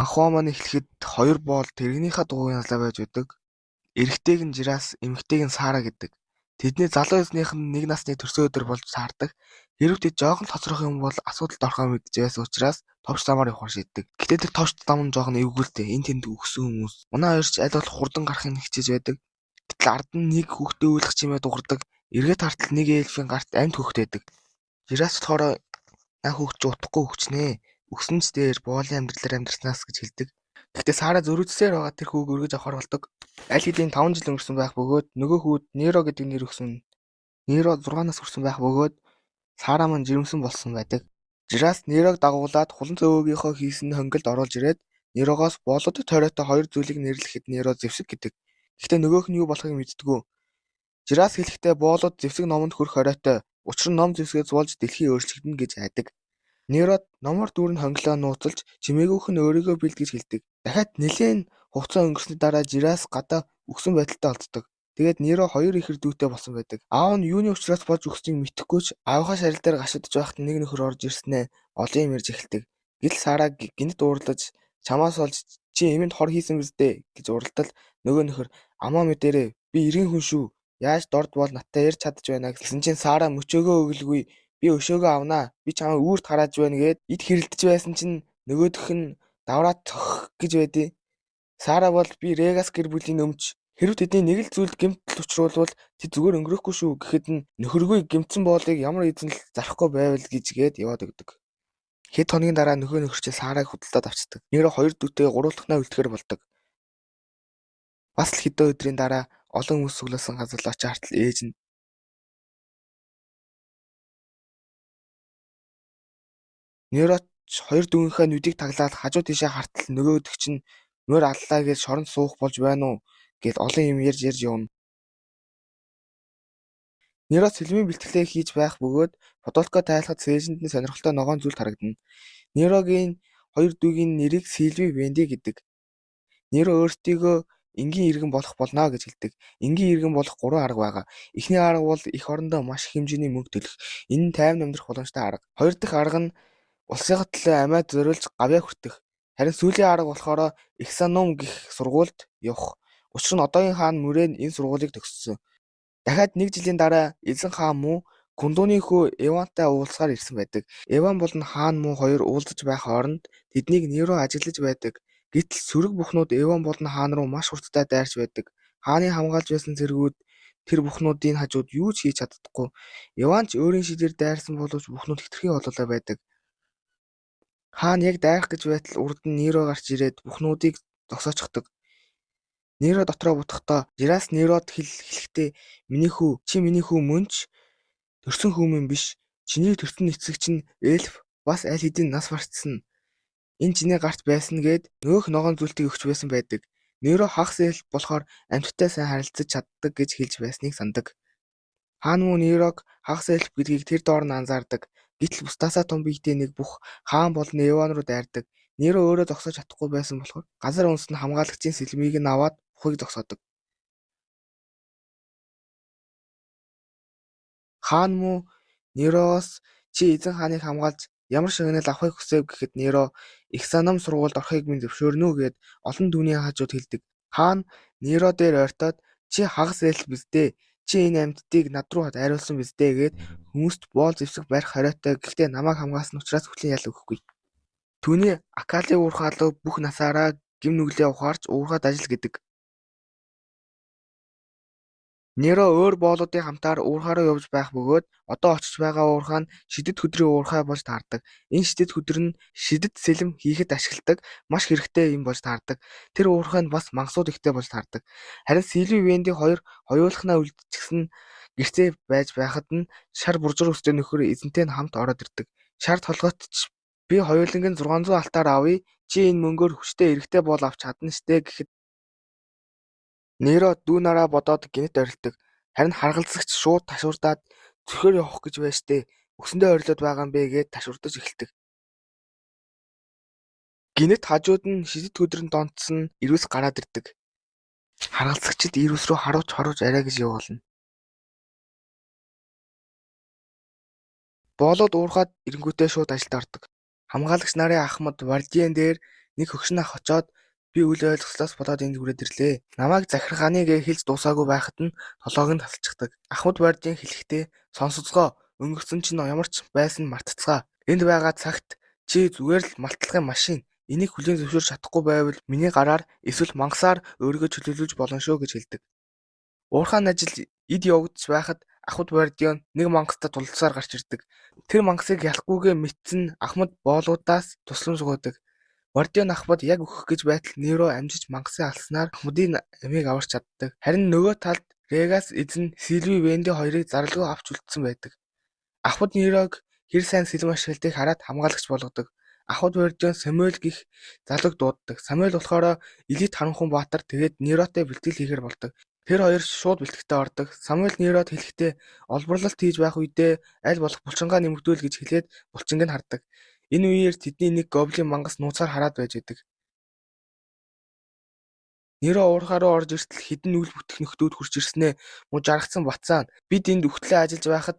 Анхаа маань эхлэхэд хоёр боол тэрэгнийхээ дугуйн ялаа байж байдаг. Эрэгтэйг нь Жираас, эмэгтэйг нь Сара гэдэг. Тэдний залуу эзнийх нь нэг насны төрсөн өдөр болж таардаг. Хэрэв тэд жоохон л хоцрох юм бол асуудалд орохоо мэдж байсан учраас товч замаар явахаар шийддэг. Гэтэ тэр товч зам нь жоохон эвгүүлтэй. Энд тэнд өгсөн хүмүүс. Манай хоёр ч аль болох хурдан гарахыг хичээж байдаг. Гэтэл ард нь нэг хүүхдээ уйлах чимээ дуурдаг. Эргээд хартал нэг эльфийн гарт амьд хүүхдээ байдаг. Жираас болохоор "Наа хүүхд чи утгагүй хүүхчнээ. Өгсөн ч дээр боолын амьдралаар амьдрснаас" гэж хэлдэг. Гэхдээ Сара зөрүүцсээр байгаа тэр хүүг өргөж авахар болдог. Аль хэдийн 5 жил өнгөрсөн байх бөгөөд нөгөө хүүд Неро гэдэг нэр өгсөн. Неро 6-наас хүрсэн байх бөгөөд Сара маань жирэмсэн болсон байдаг. Жираас Нерог дагуулад хулан цövөөгийнхөө хийсэн хонгилд оруулж ирээд Нерогоос боолуудад тойроотой хоёр зүйлийг нэрлэхэд Неро зэвсэг гэдэг. Гэхдээ нөгөөх нь юу болохыг мэддэггүй. Жираас хэлэхдээ боолууд зэвсэг номонд хүрэх оройтой. Учир нь ном зэвсгээс болж дэлхий өөрчлөгдөнө гэж айдаг. Нерод номоор дүүрэн хонгилоо нууцлж чимээгүйх нь өөрийгөө бэлд гэж хэлдэг. Дахиад нэлээн хугацаа өнгөрсөний дараа Жираас гадаа үхсэн байдалтай олддог. Тэгээд Неро хоёр ихэр дүүтэй болсон байдаг. Аав нь юуны учраас болж үхснийг мэдэхгүй ч аавынхаа шарил дээр гашидж байхад нэг нөхөр орж ирснээ олон юм ярьж эхэлдэг. Гэтэл Сара гинт уурлаж чамаас олж чи эмэнд хор хийсэн биз дээ гэж уралдал нөгөө нөхөр амаа мэдээрээ би иргэн хүн шүү. Яаж дорд бол надтай ярьж чадж байна гэсэн чинь Сара мөчөөгөө өглгүй би өшөөгөө авнаа. Би чамайг үүрт харааж байна гэд эд хэрэлдэж байсан чинь нөгөөх нь давраад цохих гэж байдیں۔ Сара бол би Регас гэр бүлийн өмч. Хэрэв тэдний нэг л зүйлд гэмтэл учруулвал тэд зүгээр өнгөрөхгүй шүү гэхэд нь нөхөргүй гэмтсэн боолыг ямар эзэн л зарахгүй байвал гэд яваад өгдөг. Хэд хоногийн дараа нөхөрчөө Сараг худалдаад авчдаг. Нэрээ хоёр дүүтэйгээ гуруулахнаа үлдэхээр болдог. Бас л хэдэн өдрийн дараа олон хүмүүс сүглээсэн газар л очиж хартал ээж нь Нерот хоёр дүүнийхээ нүдийг таглаад хажуу тийшээ хартал нөгөөдөг чинь морь аллаа гэж шоронд суух болж байна уу гэд олон юм ярьж явна. Нерот сэлмийн бэлтгэлээ хийж байх бөгөөд Подолко тайлахад Сэлжинд нь сонирхолтой ногоон зүйл харагдана. Нерогийн хоёр дүүгийн нэрийг Сильви Венди гэдэг. Неро өөртөө энгийн иргэн болох болно гэж хэлдэг. Энгийн иргэн болох 3 арга байгаа. Эхний арга бол эх орондоо маш их хэмжээний мөнгө төлөх. Энэ нь тайван амьдрах боломжтой арга. Хоёр дахь арга нь улсынхаа төлөө амиа зориулж гавьяа хүртэх. Харин сүүлийн арга болохоор Эксаном гэх сургуульд явах. Учир нь одоогийн хаан Мүрэн энэ сургуулийг төгссөн. Дахиад 1 жилийн дараа эзэн хаан муу Кундууны хүү Эвантай уулзахаар ирсэн байдаг. Эван болон хаан муу хоёр уулзаж байх хооронд тэднийг Неро ажиглаж байдаг. Гэтэл сөрөг бухнууд Эван болон хаан руу маш хурдтай дайрч байдаг. Хааны хамгаалж байсан цэргүүд тэр бухнуудын хажууд юу ч хийж чаддаггүй. Эван ч өөрийн шидээр дайрсан боловч бухнууд хэтэрхий олоолаа байдаг. Хаан яг дайрах гэж байтал урд нь Неро гарч ирээд бухнуудыг зогсоочхдог. Неро дотроо бутахдаа Жираас Нерод хэлэхдээ миний хүү чи миний хүү мөн ч төрсөн хүмүүс биш. Чиний төрсөн эцэг чинь эльф бас аль хэдийн нас барцсан. Энэ чиний гарт байсан гэд нөгөөх ногоон зүйлтийг өгч байсан байдаг. Неро хагас эльф болохоор амьтдтай сайн харилцаж чаддаг гэж хэлж байсныг сандаг. Хаан муу Нерог хагас эльф гэдгийг тэр доор нь анзаардаг. Гэтэл бусдаасаа том биетэй нэг бүх хаан болон Эван руу дайрдаг. Неро өөрөө зогсож чадахгүй байсан болохоор газар үндэс нь хамгаалагчийн сэлмийг нь аваад бухыг зогсоодог. Хаан муу Нерос чи эзэн хааныг хамгаалж ямар шагнал авахыг хүсэв гэхэд Неро Эксаном сургуульд орохыг минь зөвшөөрнө үү гэд олон дүүний хажууд хэлдэг. Хаан Неро дээр ойртоод чи хагас эльф биз дээ. Чи энэ амьтдыг над руу дайруулсан биз дээ гэд хүмүүст боол зэвсэг барих хориотой гэхдээ намайг хамгаалсан учраас хүлээн ял өгөхгүй. Түүний Акали уурхаалуу бүх насаараа гим нүглээ ухаарч уурхаад ажил гэдэг. Неро өөр боолуудын хамтаар уурхаараа явж байх бөгөөд одоо очиж байгаа уурхай нь шидэд хөдрийн уурхай болж таардаг. Энэ шидэд хөдөр нь шидэд сэлэм хийхэд ашигладаг маш хэрэгтэй юм болж таардаг. Тэр уурхай нь бас мангасууд ихтэй болж таардаг. Харин Сильви Венди хоёр хоёулахнаа үлдчихсэн гэртээ байж байхад нь шар буржур өстэй нөхөр эзэнтэй нь хамт ороод ирдэг. Шар толгойт ч би хоёуланг нь 600 алтаар авъя. Чи энэ мөнгөөр хүчтэй эрэгтэй боол авч чадна штэ гэхэд Неро дүү нараа бодоод гинэт орилдог. Харин харгалзагч шууд ташуурдаад зөхиөр явах гэж байна штэ. Өксөндөө орилоод байгаа юм бэ гэд ташуурдаж эхэлдэг. Гинэт хажууд нь шидэд хөдрөн донтсон ирвэс гараад ирдэг. Харгалзагчид ирвэс рүү харуулж арай гэж явуулна. Боолууд уурхаад ирэнгүүтээ шууд ажилд ордог. Хамгаалагч нарын ахмад Вардиен дээр Нэг хөгшнөх очоод би үл ойлгослоос болоод энд хүрээд ирлээ. Намайг захиргааны гээ хэлж дуусаагүй байхад нь толгойг нь тасалчихдаг. Ахмад Бардийн хэлэхдээ сонсоцгоо өнгөрсөн чинь ямар ч байсан мартацгаа. Энд байгаа цагт чи зүгээр л малтлагын машин. Энийг хүлээн зөвшөөрч чадахгүй байвал миний гараар эсвэл мангасаар өөрийгөө чөлөөлүүлж болно шүү гэж хэлдэг. Уурхайн ажил эд явагдаж байхад Ахмад Бардион нэг мангастай тулалцаар гарч ирдэг. Тэр мангасыг ялахгүйгээ мэдсэн Ахмад боолуудаас тусламж гуйдаг. Бардион Ахмад яг өөхөх гэж байтал Неро амжиж мангасыг алснаар Ахмадын амийг аварч чаддаг. Харин нөгөө талд Регас эзэн Сильви Венди хоёрыг зарлгүй авч үлдсэн байдаг. Ахмад Нерог хэр сайн сэлэм ашигладаг хараад хамгаалагч болгодог. Ахмад Бардион Самуэль гэх залууг дууддаг. Самуэль болохоор элит харанхуй баатар тэгээд Неротой бэлтгэл хийхээр болдог. Тэр хоёр шууд бэлтгэхдээ ордог. Самуэль Нерод хэлэхдээ олборлолт хийж байх үедээ аль болох булчингаа нэмэгдүүл гэж хэлээд булчинг нь хардаг. Энэ үеэр тэдний нэг гоблин мангас нууцаар хараад байж байдаг. Неро уурхаа руу орж иртэл хідэн үл бүтэх нөхдүүд хурж ирснээ муу жаргацсан бацаана. Бид энд үхтлээ ажиллаж байхад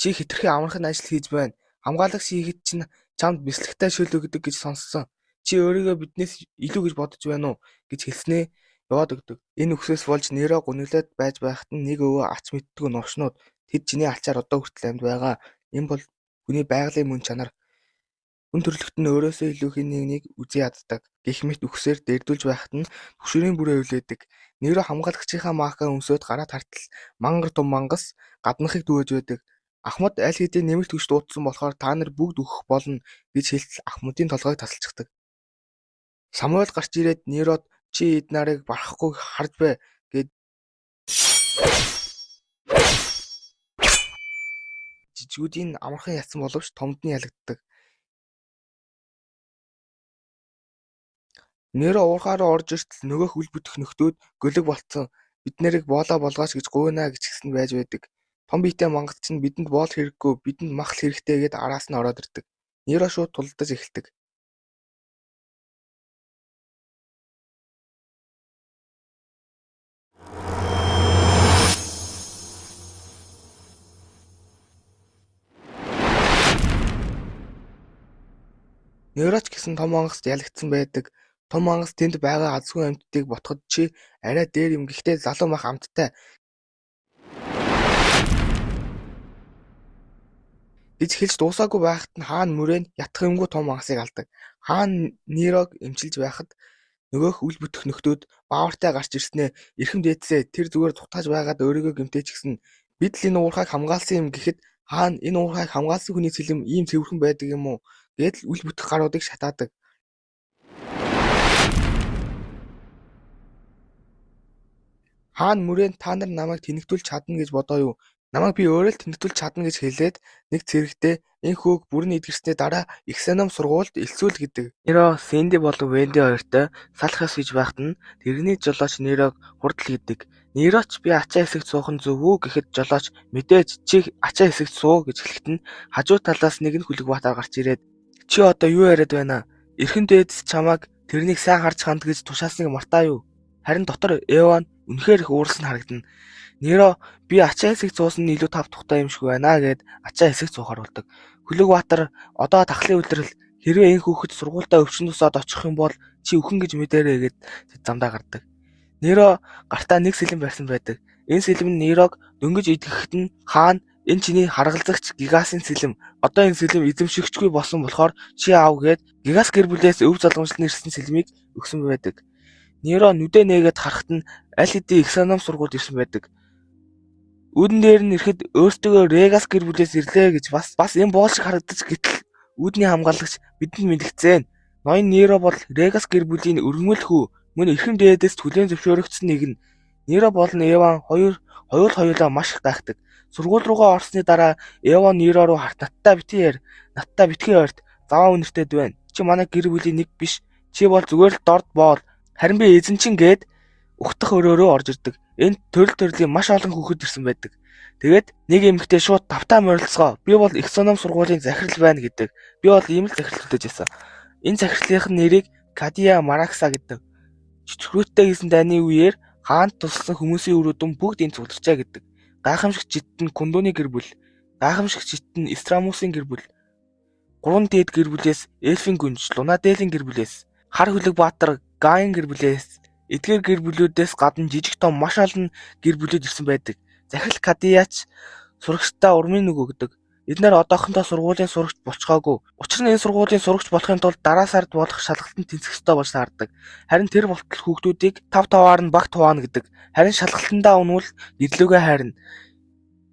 чи хэтэрхий амархан ажил хийж байна. Хамгаалагч хийхэд чинь чамд бясалгатай шөл өгдөг гэж сонссон. Чи өөрийгөө биднээс илүү гэж бодож байна уу гэж хэлснээ яваад өгдөг. Энэ үхсээс болж Неро гуниглаад байж байхад нь нэг өвөө ач мэдтгүй новшнууд тэд чиний ачаар одоо хүртэл амьд байгаа. Энэ бол хүний байгалийн мөн чанар. Хүн төрөлхтөн нь өөрөөсөө илүү хэнийг үзий яддаг. Гэх мэт үхсээр дэрдүүлж байхад нь түгшүүрийн бүрээ үлээдэг. Неро хамгаалагчийнхаа маахаа өмсөд гараад хартал мангар том мангас гаднахыг дүүж байдаг. Ахмад аль хэдийн нэмэлт хүч дуудсан болохоор та нар бүгд өөхөх болно гэж хэлтэл Ахмадын толгойг тасалчихдаг. Самуэль гарч ирээд Нерод чи эд нарыг барахгүй харж бай гэд жижигүүдийн амархан ятсан боловч томд нь ялагддаг. Неро уурхаа руу орж иртэл нөгөөх үл бүтэх нөхдүүд гөлөг болцсон бид нарыг боолоо болгооч гэж гуйнаа гэж гисэн байж байдаг. Том биетэй мангас чинь бидэнд боол хэрэггүй бидэнд махал хэрэгтэй гэд араас нь ороод ирдэг. Неро шууд тулдаж эхэлдэг. Нероч гэсэн том мангаст ялагдсан байдаг. Том мангас тэнд байгаа азгүй амьтдыг ботход чи арай дээр юм гэхдээ залуу мах амттай гэж хэлж дуусаагүй байхад нь хаан мөрөө нь ятх юмгүй том мангасыг алдаг. Хаан Нерог эмчилж байхад нөгөөх үл бүтэх нөхдүүд баавартай гарч ирснээ эрхэм дээдсээ тэр зүгээр дутааж байгаад өөрийгөө гэмтээч гисэн. Бид л энэ уурхайг хамгаалсан юм гэхэд хаан энэ уурхайг хамгаалсан хүний сэлэм ийм цэвэрхэн байдаг юм уу гэдэл үл бүтэх гаруудыг шатаадаг. Хаан мөрөө та нар намайг тэнэгтүүлж чадна гэж бодоо юу? Намайг би өөрөө л тэнэгтүүлж чадна гэж хэлээд нэг цэрэгтээ энэ хүүг бүрэн эдгэрснээ дараа Их ном сургуульд элсүүл гэдэг. Неро Сэнди болон Венди хоёртой салах ёс хийж байхад нь тэрний жолооч Нерог хурдл гэдэг. Нероч би ачаа хэсэгт суух нь зөв үү гэхэд жолооч мэдээж чи ачаа хэсэгт суу гэж хэлэхэд нь хажуу талаас нэг нь хүлэг баатаар гарч ирээд чи одоо юу яриад байна? Эрхэм дээдэс чамайг тэрнийг сайн харж ханд гэж тушаасныг мартаа юу? Харин дотор Эван үнэхээр их ууралсан харагдана. Неро би ачаа хэсэгт суусан нь илүү тав тухтай юм шиг байна гэд ачаа хэсэгт суухаар болдог. Хүлэг баатар одоо тахлын үлрэл хэрвээ энэ хүүхэд сургуультаа өвчин тусаад очих юм бол чи өхөн гэж мэдээрэй гэд замдаа гардаг. Неро гартаа нэг сэлэм барьсан байдаг. Энэ сэлэм нь Нерог дөнгөж идэхэд нь хаан энэ чиний харгалзагч Гигасын сэлэм. Одоо энэ сэлэм эзэмшигчгүй болсон болохоор чи аав гэд Гигас гэр бүлээс өв залгамжлан ирсэн сэлмийг өгсөн байдаг. Неро нүдэ нээгээд харахад нь аль хэдийн Их ном сургуульд ирсэн байдаг. Үүдэн дээр нь ирэхэд өөртөө Регас гэр бүлээс ирлээ гэж бас энэ боол шиг харагдаж гэтэл үүдний хамгаалагч бидэнд мэдгцэн. Ноён Неро бол Регас гэр бүлийн өргөмөл хүү мөн эрхэм дээдээс хүлээн зөвшөөрөгдсөн нэг нь. Неро болон Эван хоёулаа маш их гайхдаг. Сургууль руугаа орсны дараа Эван Неро руу харт надтай битгий ойрт заваа үнэртэд байна. Чи манай гэр бүлийн нэг биш. Чи бол зүгээр л дорд боол. Харин би эзэн чин гээд ухтах өрөөрөө орж ирдэг. Энд төрлийн маш олон хүүхэд ирсэн байдаг. Тэгээд нэг эмэгтэй шууд тавтаа морилцгоо. Би бол Их ном сургуулийн захирал байна гэдэг. Би бол ийм л захирал хөтөж байсан. Энэ захирлын нэрийг Кадия Маракса гэдэг. Чөтгөрүүттэй гэсэн дайны үеэр хаанд тусалсан хүмүүсийн өрөөдөн бүгд энд цугларчаа гэдэг. Гайхамшигт жидтэн Кундуны гэр бүл, гайхамшигт жидтэн Страмусын гэр бүл, 3 дээд гэр бүлээс Эльфийн гүнж Лунаделийн гэр бүлээс Хар хүлэг баатар Гаин гэр бүлээс эдгээр гэр бүлүүдээс гадна жижиг том маш олон гэр бүлүүд ирсэн байдаг. Захирал Кадияч сурагчдаа урмын үг өгдөг. Эднэр одоохондоо сургуулийн сурагч болцгоогүй. Учир нь энэ сургуулийн сурагч болохын тулд дараа сард болох шалгалтанд тэнцэх ёстой болж таардаг. Харин тэр болтол хүүхдүүдийг тав таваар нь багт хуваана гэдэг. Харин шалгалтандаа унвал гэрлүүгээ хайрна.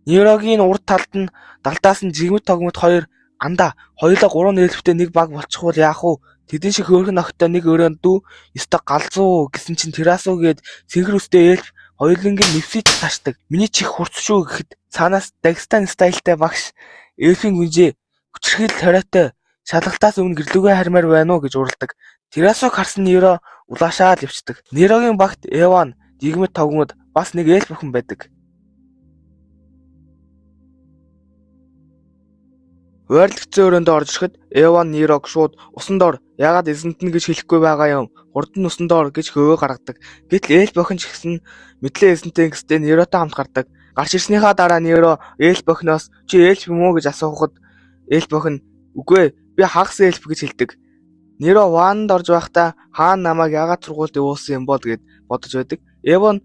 Нерогийн урд талд нь далдаас нь жигмэд тогмод хоёр андаа хоёулаа 3 нээлттэй нэг баг болчихвол яах вэ? Тэдэн шиг хөөрхөн охтой нэг өрөөнд дүү ёстой галзуу гэсэн чинь терасуу гээд сэнхэр үстэй ээлж хоёулангийн нэвсэж ташдаг. Миний чих хурц шүү гэхэд цаанаас Дагестан стайлтай багш эльфийн гүнжээ хүчрхийл хориотой шалгалтаас өмнө гэрлүүгээ хармаар байна уу гэж уралдаг. Терасууг харсан Неро улаашаал явцдаг. Нерогийн багт Эван, жигмэд тогмод бас нэг эльф охин байдаг. Ойрлогцсон өрөөндөө орж ирэхэд Эван Нерог шууд усан доор яагаад эзэнтэн гэж хэлэхгүй байгаа юм. Хурд нь усан доор гэж хөвөө гаргадаг. Гэтэл эльф охин ч гэсэн мэдлээ эзэнтэй гэстэй Неротой хамт гардаг. Гарч ирснийхаа дараа Неро эльф охиноос чи эльф юм уу гэж асуухад эльф охин үгүй би хагас эльф гэж хэлдэг. Неро ваанд орж байхдаа хаан намайг яагаад сургуульд явуулсан юм бол гэд бодож байдаг. Эван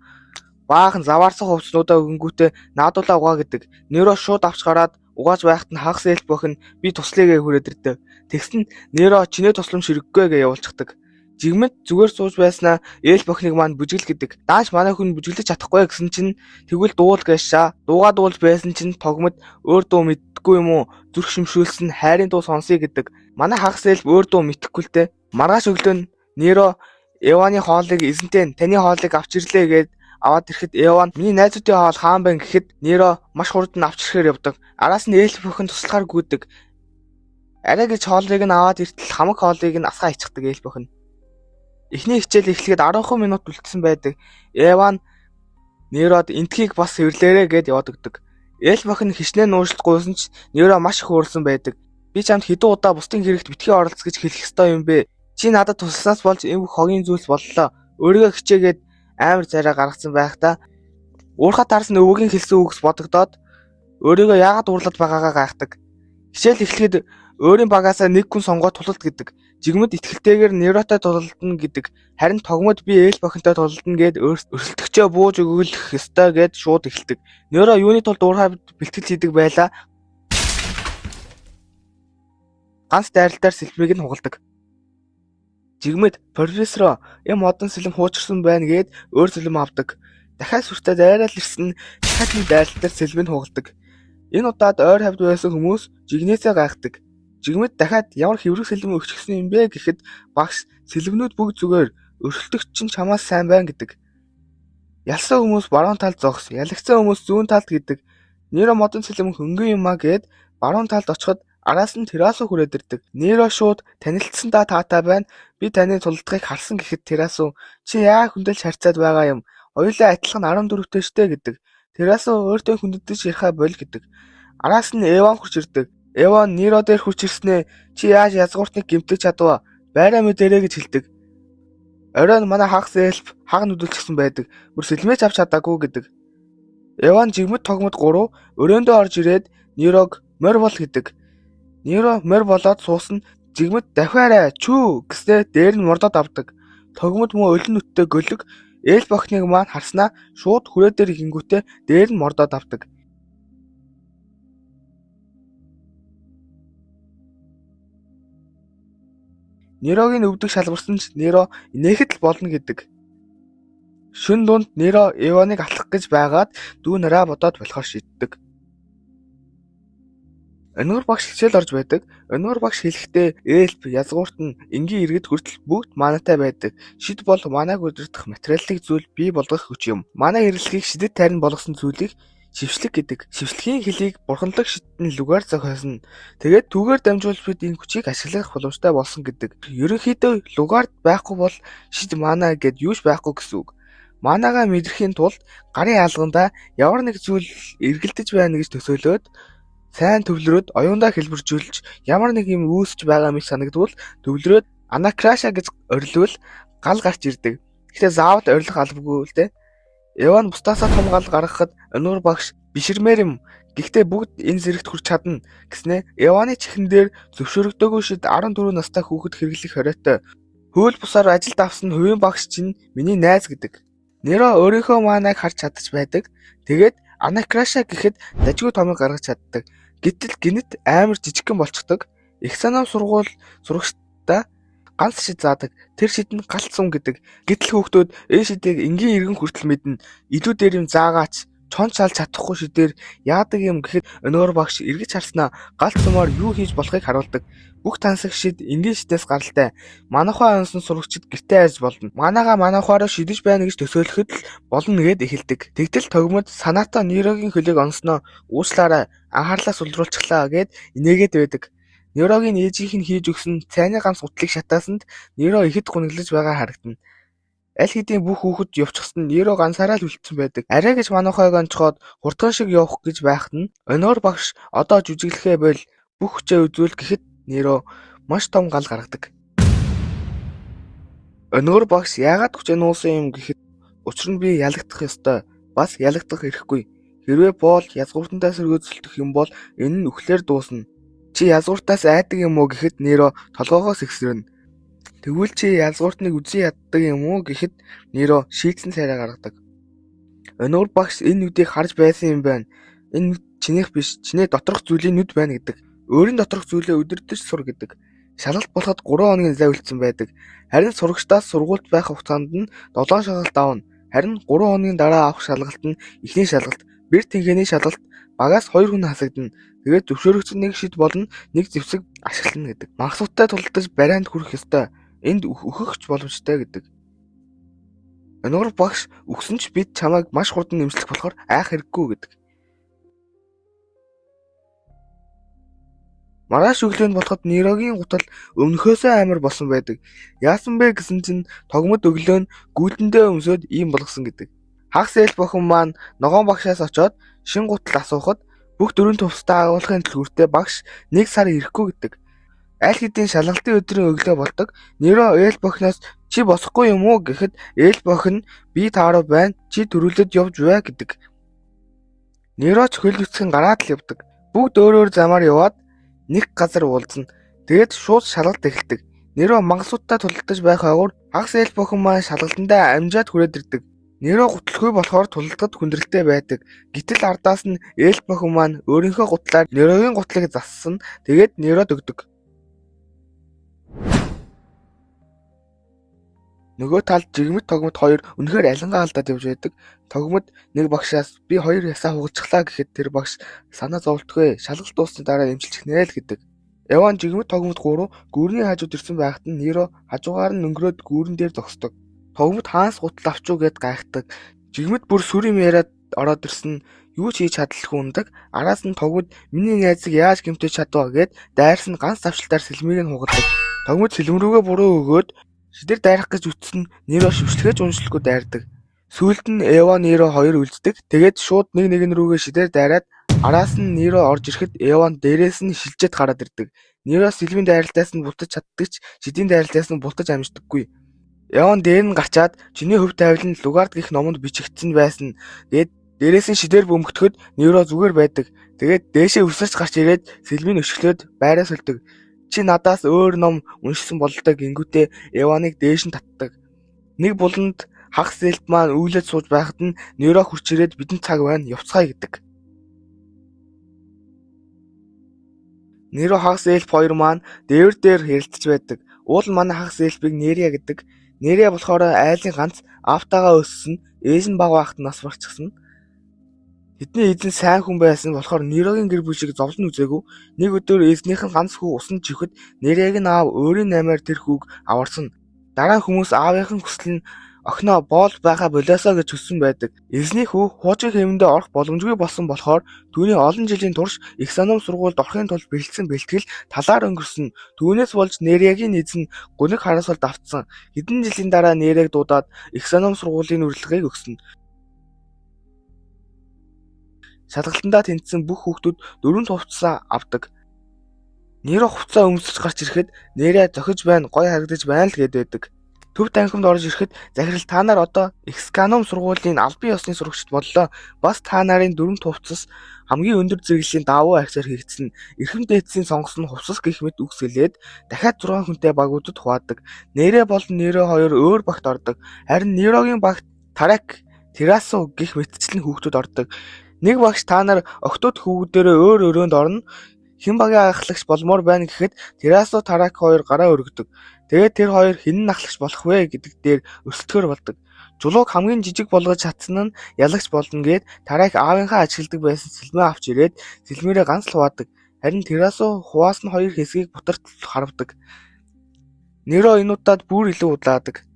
баахан заваарсан хувцснуудаа өгөнгүүтээ наадуулаа угаа гэдэг. Неро шууд авч гараад угааж байхад нь хагас эльф охин би туслая хүрээд ирдэг. Тэгсэн Неро чинээ туслам ширэггүй гэж явуулчихдаг. Жигмэд зүгээр сууж байснаа эльф охиныг маань бүжгэл гэдэг. Дааш манай хүн бүжиглэж чадахгүй гэсэн чинь тэгвэл дуул гээшаа. Дуугаа дуулж байсан чинь тогмод өөр дуу мэддэггүй юм уу? Зүрх шимшүүлсэн хайрын дуу сонсъё гэдэг. Манай хагас эльф өөр дуу мэдхгүй л дээ. Маргааш өглөө нь Неро Эваны хоолыг эзэнтэй таны хоолыг авч ирлээ гэд аваад ирэхэд Эван миний найзуудын хоол хаан байна гэхэд Неро маш хурд нь авч ирэхээр явдаг. Араас нь эльф охин туслахаар гүйдэг. Арай гэж хоолыг нь аваад иртэл хамаг хоолыг нь асгаа ичдэг эльф охин. Эхний хичээл эхлэхэд 10 минут үлдсэн байдаг. Эван Нерод энтхийг бас хэвлээрээ гэд яваад өгдөг. Эльф охин хичнээн нуушлт гуйсан ч Неро маш их уурсан байдаг. Би чамд хэдэн удаа бусдын хэрэгт битгий оролцох гэж хэлэх ёстой юм бэ? Чи надад тусласнаас болж энэ бүх хогийн зүйлс боллоо. Өөрийгөө хичээгээд амар царай гаргацсан байхдаа уурхад таарсан өвөгийн хэлсэн үгс бодогдоод өөрийгөө яагаад уурлаад байгаагаа гайхдаг. Хичээл эхлэхэд өөрийн багаасаа нэг хүн сонгоод тулалд гэдэг. Жигмэд итгэлтэйгээр Неротой тулалдана гэдэг. Харин тогмод би эльф охинтой тулалдана гэд өрсөлдөгчөө бууж өгөх ёстой гэд шууд эхэлдэг. Неро юуны тулд уурхад бэлтгэл хийдэг байлаа. Ганц дайралтаар сэлбэрийг нь хугалдаг. Жигмэд профессор юм модон сэлэм хуучирсан байна гэд өөр сэлэм авдаг. Дахиад сүртэй дайраал ирсэн дахиад нэг дайралтаар сэлбэнд хугалдаг. Энэ удаад ойр хавьд байсан хүмүүс жигнээсээ гайхдаг. Жигмэд дахиад ямар хэврэг сэлэм өгчихсөн юм бэ гэхэд багш сэлбэнүүд бүгд зүгээр өрсөлдөгч чинь чамаас сайн байна гэдэг. Ялсан хүмүүс баруун талд зогс, ялагцсан хүмүүс зүүн талд гэдэг. Неро модон сэлэм хөнгөн юмаа гэд баруун талд очиход араас нь терасуу хүрээд ирдэг. Неро шууд танилцсан да таатай байна. Би таны тулдгыг харсан гэхэд терасуу чи яа хүндэлж харьцаад байгаа юм. Хоёулаа адилхан 14-тэй штэ гэдэг. Терасуу өөртөө хүндэж ярихаа боль гэдэг. Араас нь Эван хурж ирдэг. Эван Неро дээр хурж ирснээ чи яаж язгууртныг гэмтэж чадваа? Байраа мэдэрээ гэж хэлдэг. Оройн манай хагас эльф хаг нүдэлчихсэн байдаг. Бүр сэлмэж авч чадаагүй гэдэг. Эван жигмэд тогмод 3 өрөөндөө орж ирээд Нерог морь бол гэдэг. Неро морь болоод суусан жигмэд дахиараа чүү гэснээр дээр нь мордоод авдаг. Тогмод муу олин нүдтэй гөлөг эльф охиныг маань харснаа шууд хүрээ дээр хингүүтээ дээр нь мордоод авдаг. Нерогийн өвдөг шалбарсан ч Неро инээхэд л болно гэдэг. Шүн дунд Неро Эваныг алах гэж байгаад дүү нараа бодоод болохоор шийддэг. Өнөр багш хичээл орж байдаг. Өнөр багш хэлэхдээ эльф язгуурт нь энгийн иргэд хүртэл бүгд манатай байдаг. Шид бол манайг удирдах материалын зүйл бий болгох хүч юм. Манай хэрэглэхийг шидэд тайрн болгосон зүйлийг шившлэг гэдэг. Шившлэгийн хэлийг бурханлаг шидтэн лүгээр зохиосно. Тэгээд түүгээр дамжуулж бид энэ хүчийг ашиглах боломжтой болсон гэдэг. Ерөнхийдөө лугаард байхгүй бол шид мана гэд юуш байхгүй гэсэн үг. Манагаа мэдрэхийн тулд гарын алгандаа ямар нэг зүйл эргэлдэж байна гэж төсөөлөөд сайн төвлөрөөд оюундаа хэлбэржүүлж ямар нэг юм үүсэж байгаа мэт санагдвал төвлөрөөд анакраша гэж орилвол гал гарч ирдэг. Гэхдээ заавал орилох албагүй л дээ. Эван бусдаасаа том гал гаргахад өнөр багш биширмээр юм. Гэхдээ бүгд энэ зэрэгт хүрч чадна гэснээ Эваны чихэн дээр зөвшөөрөгдөөгүй шид 14 настай хүүхэд хэрэглэх хориотой. Хөл бусаар ажилд авсан хувийн багш чинь миний найз гэдэг. Неро өөрийнхөө маанайг харж чадаж байдаг. Тэгээд Анакраша гэхэд дажгүй томыг гаргаж чаддаг. Гэтэл гинэт амар жижигхэн болчихдог. Их санам сургууль сурагчдаа ганц шид заадаг. Тэр шид нь галт сум гэдэг. Гэтэл хүүхдүүд энэ шидийг энгийн иргэн хүртэл мэднэ. Илүү дээр юм заагаач чон шалж чадахгүй шидээр яадаг юм гэхэд өнөөр багш эргэж харснаа галт сумаар юу хийж болохыг харуулдаг. Бүх тансаг шид энгийн шидээс гаралтай. Манайхаа онсон сурагчид гэртээ айж болно. Манайгаа манайхаараа шидэж байна гэж төсөөлөхөд л болно гэд эхэлдэг. Тэгтэл тогмод санаатаа Нерогийн хөлийг онсноо уучлаарай анхаарлаа сулруулчихлаа гэд инээгээд байдаг. Нерогийн ээжийнх нь хийж өгсөн цайны ганц гутлыг шатаасанд Неро ихэд гуниглаж байгаа харагдана. Аль хэдийн бүх хүүхэд явчихсан Неро ганцаараа л үлдсэн байдаг. Арай гэж манайхайг онцгоод хурдхан шиг явах гэж байхад нь өнөөр багш одоо жүжиглэхээ бойл бүх хүчээ үзүүл гэхэд Неро маш том гал гаргадаг. Өнөөр багш яагаад хүчээ нуусан юм гэхэд учир нь би ялагдах ёстой. Бас ялагдах эрхгүй. Хэрвээ Пол язгууртандаа сэргөөцөлдөх юм бол энэ нь үхлээр дуусна. Чи язгууртаас айдаг юм уу гэхэд Неро толгоогоос ихсэрнэ. Тэгвэл чи язгууртныг үзэн яддаг юм уу гэхэд Неро шийдсэн царай гаргадаг. Өнөөр багш энэ нүдийг харж байсан юм байна. Энэ нүд чинийх биш, чиний доторх зүйлийн нүд байна гэдэг. Өөрийн доторх зүйлээ өдөртөж сур гэдэг. Шалгалт болоход 3 хоногийн зай үлдсэн байдаг. Харин сурагчдаас сургуульд байх хугацаанд нь 7 шалгалт авна. Харин 3 хоногийн дараа авах шалгалт нь эхний шалгалт. Бэр тэнхээний шалгалт багаас 2 хүн хасагдана. Тэгээд зөвшөөрөгдсөн нэг шид болон нэг зэвсэг ашиглана гэдэг. Магасуутай тулдаж барайнд хүрэх ёстой. Энд өөхөгч боломжтой гэдэг. Өнөөр багш өгсөн ч бид чамайг маш хурдан нэмслэх болохоор айх хэрэггүй гэдэг. Маргааш өглөөнд болоход Нерогийн гутал өмнөхөөсөө амар болсон байдаг. Яасан бэ гэсэн чинь тогмод өглөө нь гүйтэндээ өмсөд ийм болгосон гэдэг. Хагас эльф охин маань ногоон багшаас очоод шин гутал асуухад бүх 4 төвстэй агуулгын төлгүүртээ багш 1 сар ирэхгүй гэдэг. Аль хэдийн шалгалтын өдрийн өглөө болдог. Неро эльф охиноос чи босохгүй юм уу гэхэд эльф охин би тааруу байна. Чи төрүүлээд явж бай гэдэг. Неро ч хөл үсгэн гараад л явдаг. Бүгд өөр өөр замаар яваад нэг газар уулзна. Тэгээд шууд шалгалт эхэлдэг. Неро магасуудтай тулалдаж байх агуур хагас эльф охин маань шалгалтандаа амжаад хүрээд ирдэг. Неро гутлгүй болохоор тулалдахад хүндрэлтэй байдаг. Гэтэл ардаас нь эльф охин маань өөрийнхөө гутлаар Нерогийн гутлыг зассан. Тэгээд Нерод өгдөг. Нөгөө талд жигмэд тогмод хоёр үнэхээр алингаа алдаад явж байдаг. Тогмод нэг багшаас би 2 ясаа хугалцглаа гэхэд тэр багш санаа зовлтгүй шалгалт дуусны дараа эмчилчих нэ л гэдэг. Яван жигмэд тогмод 3 гүүрний хажууд ирсэн байхад нь Неро хажуугаар нь өнгөрөөд гүүрэн дээр зогсдог. Тогмод хаанс гутал авчуу гэд гайхдаг. Жигмэд бүр сүр юм яриад ороод ирсэн юу ч хийж чадлахгүй ундаг. Араас нь тогмод миний найзыг яаж гэмтэж чадваа гэд дайрс нь ганц завшилтаар сэлмийг нь хугадаг. Тогмод сэлэм рүүгээ буруу өгөөд шидэр дайрах гэж үтсэн Неро шившлэхэж уншлахгүй дайрдаг. Сүүлд нь Эва Неро хоёр үлддэг. Тэгээд шууд нэг рүүгээ шидэр дайраад араас нь Неро орж ирэхэд Эван дээрээс нь шилжээд гараад ирдэг. Неро сэлмийн дайралтаас нь бултаж чаддаг ч шидийн дайралтаас нь бултаж амждаггүй. Эван дээр нь гарчаад чиний хөв тавилан Лугард гэх номонд бичигдсэн байсан. Тэгээд дээрээс нь шидээр бөмбөгтөхөд Неро зүгээр байдаг. Тэгээд дээшээ өсөрч гарч ирээд сэлмийн өшгөлөөд байраа сольдог. Чи надаас өөр ном уншсан бололтой гингүүтээ Эваныг дээш нь татдаг. Нэг буланд хагас эльф маань үйлээд сууж байхад нь Неро хурч ирээд бидэнд цаг байна явцгаая гэдэг. Неро хагас эльф хоёр маань дээвэр дээр хэрэлдэж байдаг. Уул нь манай хагас эльфийг Нерия гэдэг. Нерия болохоор айлын ганц автагаа өссөн ээж нь баг байхад нас барчихсан. Тэдний эзэн сайн хүн байсан болохоор Нерогийн гэр бүл шиг зовлон үзээгүй. Нэг өдөр эзнийх нь ганц хүү усан чихэд Нерийг нь аав өөрийн наймаар тэр хүүг аварсан. Дараа хүмүүс аавынхын хүсэл нь охиноо боол байхаа болиосоо гэж хүссэн байдаг. Эзний хүү хуучин хэмэндээ орох боломжгүй болсон болохоор түүний олон жилийн турш их санам сургуульд орохын тулд бэлтгэл талаар өнгөрсөн. Түүнээс болж Нериагийн эзэн гуниг хараасуулд автсан. Хэдэн жилийн дараа Нерийг дуудаад их санам сургуулийн урилгыг өгсөн. Шалгалтандаа тэнцсэн бүх хүүхдүүд 4 хувцас авдаг. Неро хувцас өмсөж гарч ирэхэд Нерия зохиж байна, гоё харагдаж байна л гээд байдаг. Төв танхимд орж ирэхэд захирал та нар одоо Эксканом сургуулийн албан ёсны сурагчид боллоо. Бас та нарын дүрм хувцас хамгийн өндөр зэрэглэлийн давуу арьсаар хэрэгцсэн эрхэм дээдсийн сонгосон хувцас гэх мэт үгс хэлээд дахиад 6 хүнтэй багуудад хуваадаг. Нэрэ болон Нерэ хоёр өөр багт ордог. Харин Нерогийн багт Тарак, Терасу гэх мэтчлэн хүүхдүүд ордог. Нэг багш та нар октод хүүхдүүдээрээ өөр өрөөнд орно. Хэн багийн ахлагч болмоор байна гэхэд Терасу Тарак хоёр гараа өргөдөг. Тэгээд тэр хоёр хэн нь ахлагч болох вэ гэдэг дээр өрсөлдөхөр болдог. Жулууг хамгийн жижиг болгож чадсан нь ялагч болно гэд Тарак аавынхаа ажигладаг байсан сэлмээ авч ирээд сэлмээрээ ганц л хуваадаг. Харин Терасу хуваасан хоёр хэсгийг бутарт харвдаг. Неро энэ удаад бүр илүү удлаадаг.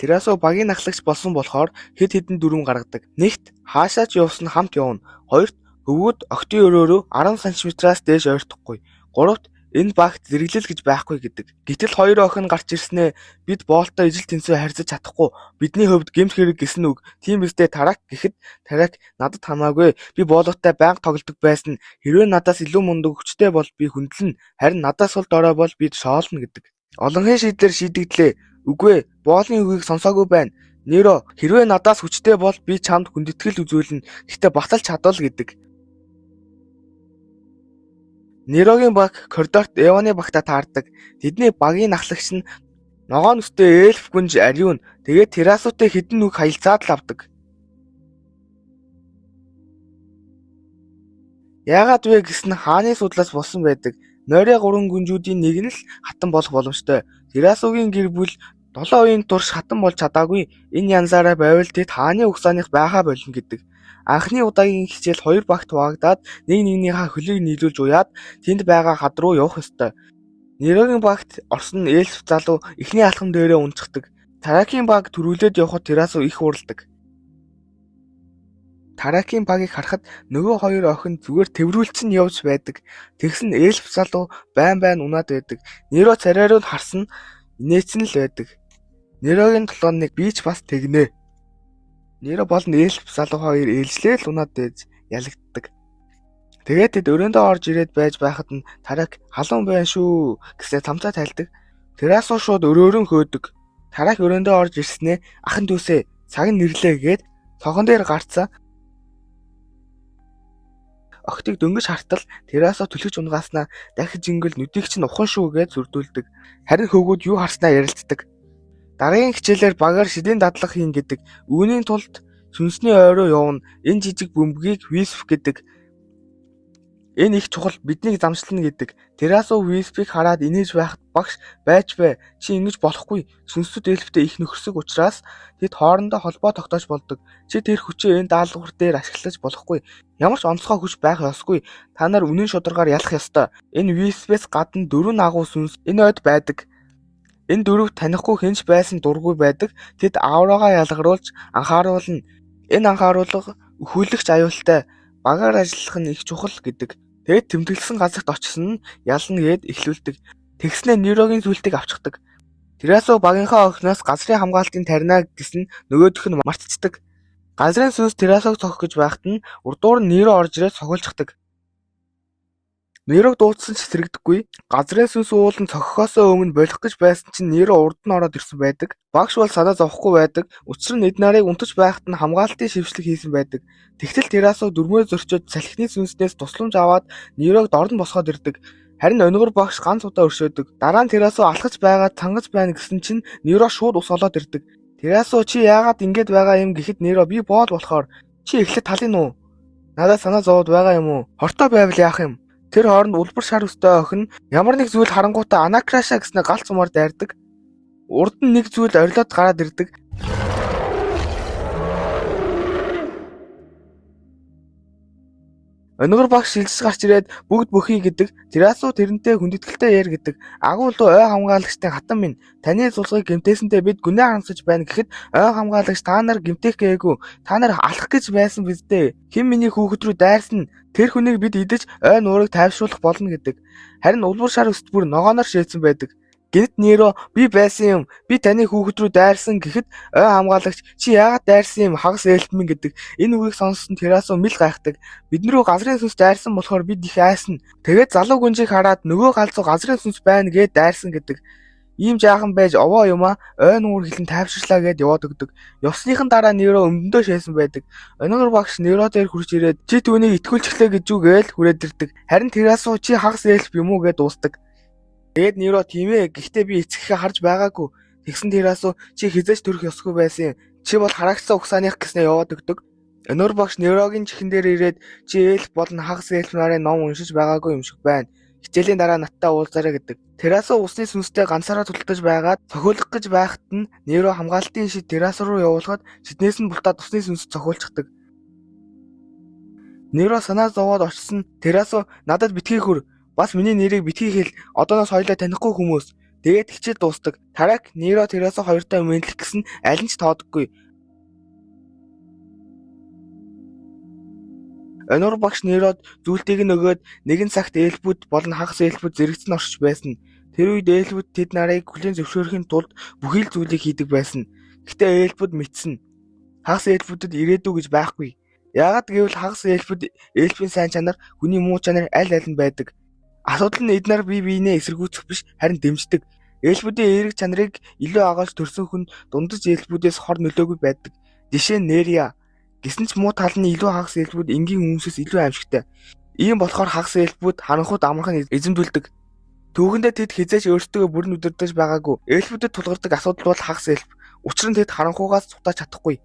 Терасу багийн ахлагч болсон болохоор хэд хэдэн дүрм гаргадаг. Нэгт хаашаа ч явсан хамт явна. Хоёрт өвгөд октын өрөөрөө 10 см-аас дээш ойртохгүй. Гуравт энэ багт зэрэглэл гэж байхгүй гэдэг. Гэтэл хоёр охин гарч ирснээ бид боолтой ижил тэнцвэ харьцаж чадахгүй. Бидний хувьд гэмт хэрэг гэсэн үг. Тийм үстэй Тарак гэхэд Тарак надад хамаагүй. Би боолоотой байнга тоглодог байсан. Хэрвээ надаас илүү мундаг хүчтэй бол би хүндлэн. Харин надаас сул дорой бол би шоолно гэдэг. Олонхын шийдлэр шийдэгдлээ. Үгүй ээ, боолын үгийг сонсоогүй байна. Неро, хэрвээ надаас хүчтэй бол би чамд хүндэтгэл үзүүлнэ. Гэхдээ баталж чадвал гэдэг. Нерогийн баг коридорт Эваны багтаа таардаг. Тэдний багийн ахлагч нь ногоон өстэй эльф гүнж ариун. Тэгээд Терасутай хэдэн үг хаялцаад л авдаг. Яагаад вэ гэсэн хааны судлаас болсон байдаг. Нойрын 3 гүнжүүдийн нэг нь л хатан болох боломжтой. Терасугийн гэр бүл 7 үеийн турш хатан болж чадаагүй. Энэ янзаараа байвал тэд хааны угсааных байхаа болно гэдэг. Анхны удаагийн хичээл 2 багт хуваагдаад нэг нэгнийхээ хөлийг нийлүүлж уяад тэнд байгаа хад руу явах ёстой. Нерогийн багт орсон эльф залуу эхний алхам дээрээ унцдаг. Таракийн баг төрүүлээд явхад Терасу их уралдаг. Таракийн багийг харахад нөгөө хоёр охин зүгээр тэврүүлцэн явж байдаг. Тэгсэн эльф залуу байн унаад байдаг. Неро царайруу харсан инээсэн л байдаг. Нерогийн толгойныг би ч бас тэгнэ. Неро болон эльф залуу хоёр ээлжлээ л унаад байж ялагддаг. Тэгээд тэд өрөөндөө орж ирээд байж байхад нь Тарак халуун байна шүү гэснээр тамцаа тайлдаг. Терасу шууд өрөөрөн хөөдөг. Тарак өрөөндөө орж ирснээ ахан дүүсээ цаг нь нэрлээ гээд цонхон дээр гарцсан охтыг дөнгөж хартал Терасу түлхэж унгааснаа дахиж ингэл нүдийг чинь ухан шүү гэж зүрдүүлдэг. Харин хөвгүүд юу харснаа ярилцдаг. Дараагийн хичээлээр багаар шидээн дадлага хийн гэдэг. Үүний тулд сүнсний ойроо явна. Энэ жижиг бөмбөгийг Висп гэдэг. Энэ их чухал биднийг замшлна гэдэг. Терасу Виспийг хараад инээж байхад багш байж бай. Чи ингэж болохгүй. Сүнсүүд эльфтэй их нөхөрсөг учраас тэд хоорондоо холбоо тогтоож болдог. Чи тэр хүчээ энэ даалгавар дээр ашиглаж болохгүй. Ямар ч онцгой хүч байх ёсгүй. Та нар үнэн шударгаар ялах ёстой. Энэ Виспээс гадна 4 агуу сүнс энэ ойд байдаг. Энэ дөрөв танихгүй хинч байсан дургүй байдаг. Тэд аураагаа ялгаруулж анхааруулна. Энэ анхааруулга өхүүлэгч аюултай. Багаар ажиллах нь их чухал гэдэг. Тэгэд тэмдэглэсэн газарт очсон нь ялна гээд эхлүүлдэг. Тэгснээ Нерогийн зүйлтийг авчихдаг. Терасу багийнхаа охиноос газрын хамгаалтын тарина гэсэн нөгөөх нь мартцдаг. Газрын сүнс Терасуг цохих гэж байхад нь урдуур нь Неро орж ирээд цохилждаг. Нерог дуудсан ч сэрэгдэхгүй. Газрын сүнс уулан цохихоосоо өмнө болох гэж байсан чинь Неро урд нь ороод ирсэн байдаг. Багш бол санаа зовхгүй байдаг. Учир нь эд нарыг унтаж байхад нь хамгаалтын шившлэг хийсэн байдаг. Тэгтэл Терасу дөрмөө зөрчөөд салхины сүнснээс тусламж аваад Нерог дорн босгоод ирдэг. Харин өнөгөр багш ганц удаа өршөөдөг. Дараа нь Терасу алхаж байгаад цангаж байна гэсэн чинь Неро шууд ус олоод ирдэг. Терасу чи яагаад ингэж байгаа юм гэхэд Неро би боол болохоор чи эхлээд талын уу? Надад санаа зовоод байгаа юм уу? Хортой байвал яах юм? Тэр хооронд улбар шар өстэй охин ямар нэг зүйл харангуйтаа Анакраша гэснээр галц умаар дайрдаг. Урд нь нэг зүйл орилоод гараад ирдэг. Өнөөр багш шилжиж гарч ирээд бүгд бөхий гэдэг. Терасу тэрнтэй хүндэтгэлтэй яар гэдэг. Агуул дуу ой хамгаалагчдын хатан минь таны сулгыг гэмтээсэнтэй бид гүнээ хансаж байна гэхэд ой хамгаалагч та нар гэмтэх гээгүй. Та нар алах гэж байсан биз дээ. Хэн миний хүүхэд рүү дайрсан? Тэр хүнийг бид идэж ой нуурыг тайвшруулах болно гэдэг. Харин улбар шар өст бүр ногооноор шээдсэн байдаг. Гэнэт Неро би байсан юм. Би таны хүүхэд рүү дайрсан гэхэд ой хамгаалагч чи яагаад дайрсан юм хагас ээлтмэн гэдэг. Энэ үгийг сонссон Терасо мэл гайхдаг. Биднэрүү газрын сүнс дайрсан болохоор бид их айсан. Тэгээд залуу гүнжийг хараад нөгөө галзуу газрын сүнс байна гэд дайрсан гэдэг. Ийм жаахан байж овоо юмаа ой нуур хэлэн тайвширлаа гэд яваад өгдөг. Явсныхан дараа Неро өмдөндөө шээсэн байдаг. Өнөөр багш Неро дээр хурж ирээд чи түүнийг итгүүлчихлээ гэж юу гээл хүрээд ирдэг. Харин Терасо чи хагас ээлт юм уу гэд дуустдаг. Тэгээд Неро тийм ээ гэхдээ би эцэгхээ харж байгаагүй. Тэгсэн Терасо чи хизээч төрөх ёсгүй байсан юм. Чи бол хараагцсан угсааных гэснээр яваад өгдөг. Өнөр багш Нерогийн чихэн дээр ирээд чи ээлх болон хагас ээлх нарын ном уншиж байгаагүй юм шиг байна. Хичээлийн дараа надтай уулзаарай гэдэг. Терасо усны сүнстэй ганцаараа тултаж байгаад цохиулах гэж байхад нь Неро хамгаалтын шид Терасо руу явуулахад шиднээс нь бултаад усны сүнс цохиулчихдаг. Неро санаа зовоод очсон Терасо надад битгий хөр. Бас миний нэрийг битгий хэл. Одооноос хоёулаа танихгүй хүмүүс. Тэгээд хичээл дуустдаг. Тарак Неро Терасо хоёртой мэдлэх гэсэн аль нь ч тоодоггүй. Өнөр багш Нерод зүйлтийг нь өгөөд нэгэн цагт ээлбүүд болон хагас ээлбүүд зэрэгцэн оршиж байсан. Тэр үед ээлбүүд тэд нарыг хүлээн зөвшөөрөхийн тулд бүхий л зүйлийг хийдэг байсан. Гэхдээ ээлбүүд мэдсэн. Хагас ээлбүүдэд ирээдүй гэж байхгүй. Яагаад гэвэл хагас ээлбүүд ээлбийн сайн чанар, хүний муу чанар аль нь байдаг. Асуудал нь эднэр бие биенээ эсэргүүцэх биш харин дэмждэг. Ээлбүүдийн эерэг чанарыг илүү агуулж төрсөн хүн дундаж ээлбүүдээс хор нөлөөгүй байдаг. Жишээ нь Нерия. Гэсэн ч муу тал нь илүү хагас ээлбүүд энгийн хүмүүсээс илүү аимшигтай. Ийм болохоор хагас ээлбүүд харанхуйд амархан эзэмдүүлдэг. Түүхэндээ тэд хизээч өөрсдөө бүрэн удирдах байгаагүй. Ээлбүүдэд тулгардаг асуудал бол хагас ээлб. Учир нь тэд харанхуйгаас цутааж чадахгүй.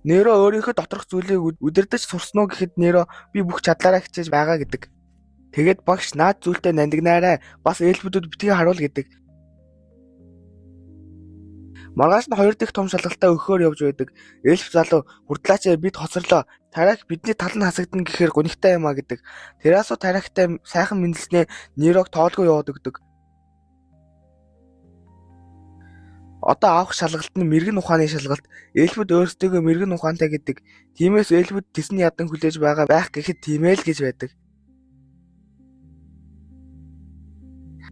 Неро өөрийнхөө доторх зүйлийг удирдах сурсан уу гэхэд Неро би бүх чадлаараа хичээж байгаа гэдэг. Тэгээд багш наад зүйлтэй нандинаарай. Бас ээлбүүдүүд битгий харуул гэдэг. Маргааш нь хоёр дахь том шалгалтаа өгөхөөр явж байдаг. Ээлб залуу хурдлаач бид хоцорлоо. Тарак бидний тал нь хасагдана гэхээр гунигтай юм а гэдэг. Терасо Тарактай сайхан мэдлснээ Нерог тоолгүй яваад өгдөг. Одоо авах шалгалт нь мэрэгэн ухааны шалгалт. Ээлбүүд өөрсдөө мэрэгэн ухаантай гэдэг. Тиймээс ээлбүүд тэсн ядан хүлээж байгаа байх гэхэд тиймээ л гэж байдаг.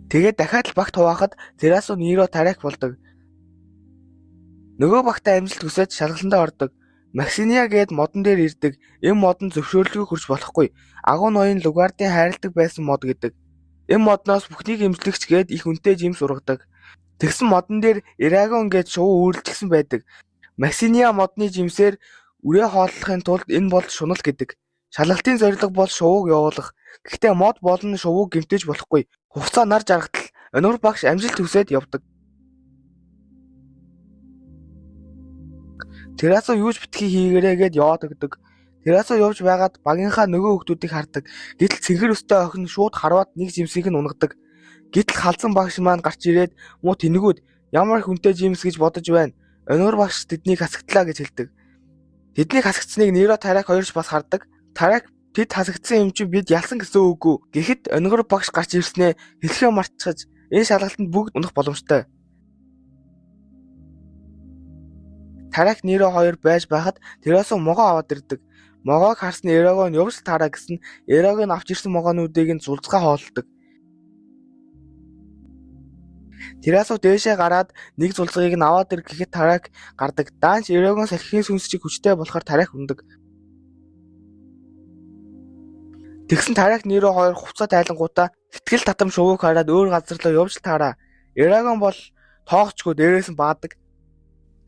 Тэгээд дахиад л багт хуваахад Терасо Неро Тарак болдог. Нөгөө багтаа амжилт хүсэж шалгаландаа ордог. Максиния гээд модон дээр ирдэг. Энэ модон зөвшөөрлгүй хүрч болохгүй. Агуу ноён Лугардын хайрладаг байсан мод гэдэг. Энэ модноос бүхнийг эмзлэгч гээд их үнэтэй жимс ургадаг. Тэгсэн модон дээр Ирагон гээд шувуу үүрлжсэн байдаг. Максиния модны жимсээр үрээ хооллохын тулд энэ бол шунал гэдэг. Шалгалтын зорилго бол шувууг явуулах. Гэхдээ мод болон шувууг гэмтэж болохгүй. Хугацаа нар жаргатал өнөр багш амжилт хүсээд явдаг. Терасо юуж битгий хийгээрэй гэд яваад өгдөг. Терасо явж байгаад багийнхаа нөгөө хүүхдүүдийг хардаг. Гэтэл цэнхэр өстэй охин шууд харваад нэг жимсийг нь унгадаг. Гэтэл халзан багш маань гарч ирээд муу тэнэгүүд ямар хүнтэй жимс гэж бодож байна. Өнөр багш тэднийг хасагдлаа гэж хэлдэг. Тэднийг хасагдсныг Неро Тарак хоёрч бас хардаг. Тарак тэд хасагдсан юм чи бид ялсан гэсэн үггүй. Гэхэд өнөр багш гарч ирснээ хэлхээ мартчихаж энэ шалгалтанд бүгд унах боломжтой. Тарак Неро хоёр байж байхад Терасо могоо аваад ирдэг. Могоог харсны Эрагон явж таараа гэсэн Эрагон авч ирсэн могоонуудыг нь зулцгаа хоолдог. Терасо дээшээ гараад нэг зулцгийг нь аваад ир гэхэд Тарак гардаг. Даанч Эрагон салхины сүнс чиг хүчтэй болохоор Тарак ундаг. Тэгсэн Тарак Неро хоёр хувцас тайлангуудаа сэтгэл татам шувууг хараад өөр газар руу явж таараа. Эрагон бол тоогчгүй дээрээс нь баадаг.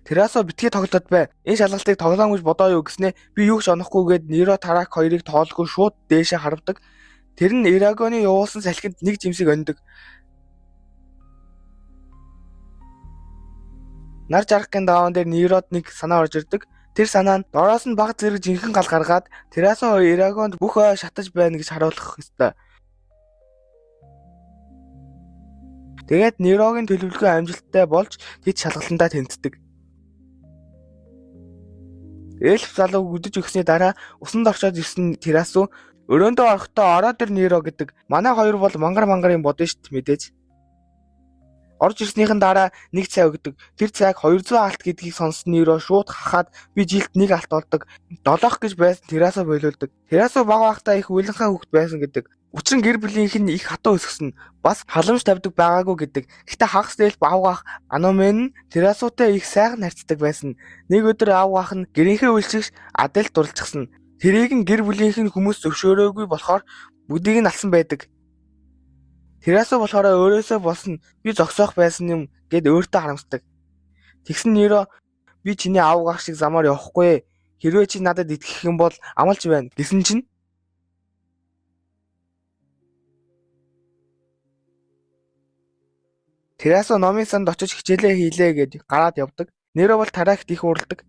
Терасо битгий тоглоод бай. Энэ шалгалтыг тоглоом гэж бодоо юу гэснээ би юу ч онохгүй гээд Неро Тарак хоёрыг тоолгүй шууд дээшээ харвдаг. Тэр нь Эрагоны явуулсан салхинд нэг жимсийг ондог. Нар жаргахын даваан дээр Нерод нэг санаа орж ирдэг. Тэр санаа нь дороос нь баг зэрэг жинхэнэ гал гаргаад Терасо Эрагонд бүх ой шатаж байна гэж харуулах ёстой. Тэгээд Нерогийн төлөвлөгөө амжилттай болж тэд шалгалтандаа тэнцдэг. Эльф залуу үдэж өгсний дараа усанд орчоод ирсэн Терасо өрөөндөө орохдоо ороод ир Неро гэдэг. Манай хоёр бол мангарын бодно штт мэдээж. Орж ирснийхэн дараа нэг цай өгдөг. Тэр цайг 200 алт гэдгийг сонссон Неро шууд хахаад би жилд нэг алт болдог. 7 гэж байсан Терасо болиулдаг. Терасо баг багтаа их уйланхаа хүүхэд байсан гэдэг. Учир нь гэр бүлийнх нь их хатуу өсгсөн бас халамж тавьдаг байгаагүй гэдэг. Гэхдээ хагас дээл аавгаах Аномэн нь Терасуутай их сайхан харьцдаг байсан. Нэг өдөр аавгаах нь гэрийнхээ үйлчлэгч Адель дурлцсан. Тэрийг нь гэр бүлийнх нь хүмүүс зөвшөөрөөгүй болохоор бүгдийг нь алсан байдаг. Терасуу болохоор өөрөөсөө болсон би зогсоох байсан юм гэд өөртөө харамсдаг. Тэгсэн Неро би чиний аавгаах шиг замаар явахгүй. Хэрвээ чи надад итгэх юм бол амлаж байна гэсэн чинь Терасуу номын санд очиж хичээлээ хийлээ гэж гараад явдаг. Неро бол тарайхт их уралдаг.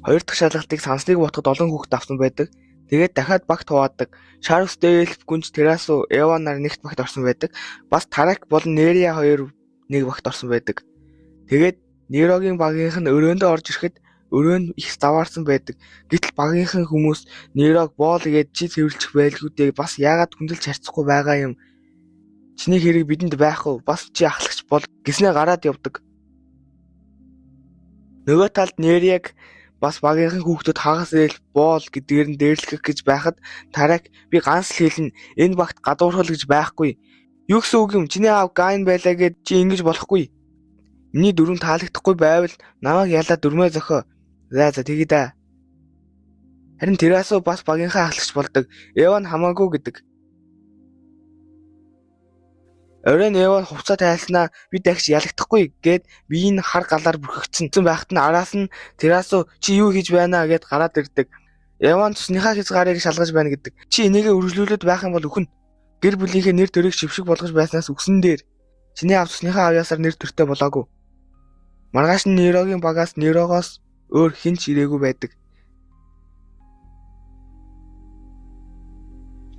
Хоёр дахь шалгалтыг санслыг ботход олон хүүхэд авсан байдаг. Тэгээд дахиад багт хуваадаг. Шаркс Дэйлф гүнж Терасуу Эва нар нэгт багт орсон байдаг. Бас Тарак болон Нерия хоёр нэг багт орсон байдаг. Тэгээд Нерогийн багийнх нь өрөөндөө орж ирэхэд өрөө нь их даваарсан байдаг. Гэтэл багийнхан хүмүүс Нерог боол гээд чи цэвэрлчих байлгүй дээ. Бас яагаад хүндэлж харьцахгүй байгаа юм. Чиний хэрэг бидэнд байх уу? Бас чи ахлагч бол гэснээр гараад явдаг. Нөгөө талд Нерийг бас багийнхан хүүхдүүд хагас ээл боол гэдгээр нь дээрлэх гэж байхад Тарак би ганц л хэлнэ. Энэ багт гадуурхал гэж байхгүй. Юу гэсэн үг юм? Чиний аав Гайн байлаа гэд чи ингэж болохгүй. Миний дөрөв таалагдахгүй байвал намайг ялаа дөрмөө зохио. За тэгээ да. Харин Терасуу бас багийнхаа ахлагч болдог. Эва нь хамаагүй гэдэг. Оройн Эва хувцас тайлснаа би дахиж ялагдахгүй гэд биеийг нь хар галаар бүрхэгдсэн байхад нь араас нь Терасуу чи юу хийж байна гэд гараад ирдэг. Эва нь цусныхаа хязгаарыг шалгаж байна гэдэг. Чи энийгээ үргэлжлүүлээд байх юм бол өхөн. Гэр бүлийнхээ нэр төрийг шившиг болгож байснаас үгсэн дээр чиний аав цусныхаа авьяасаар нэр төртэй болоогүй. Маргааш нь Нерогийн багаас Нерогоос өөр хэн ч ирээгүй байдаг.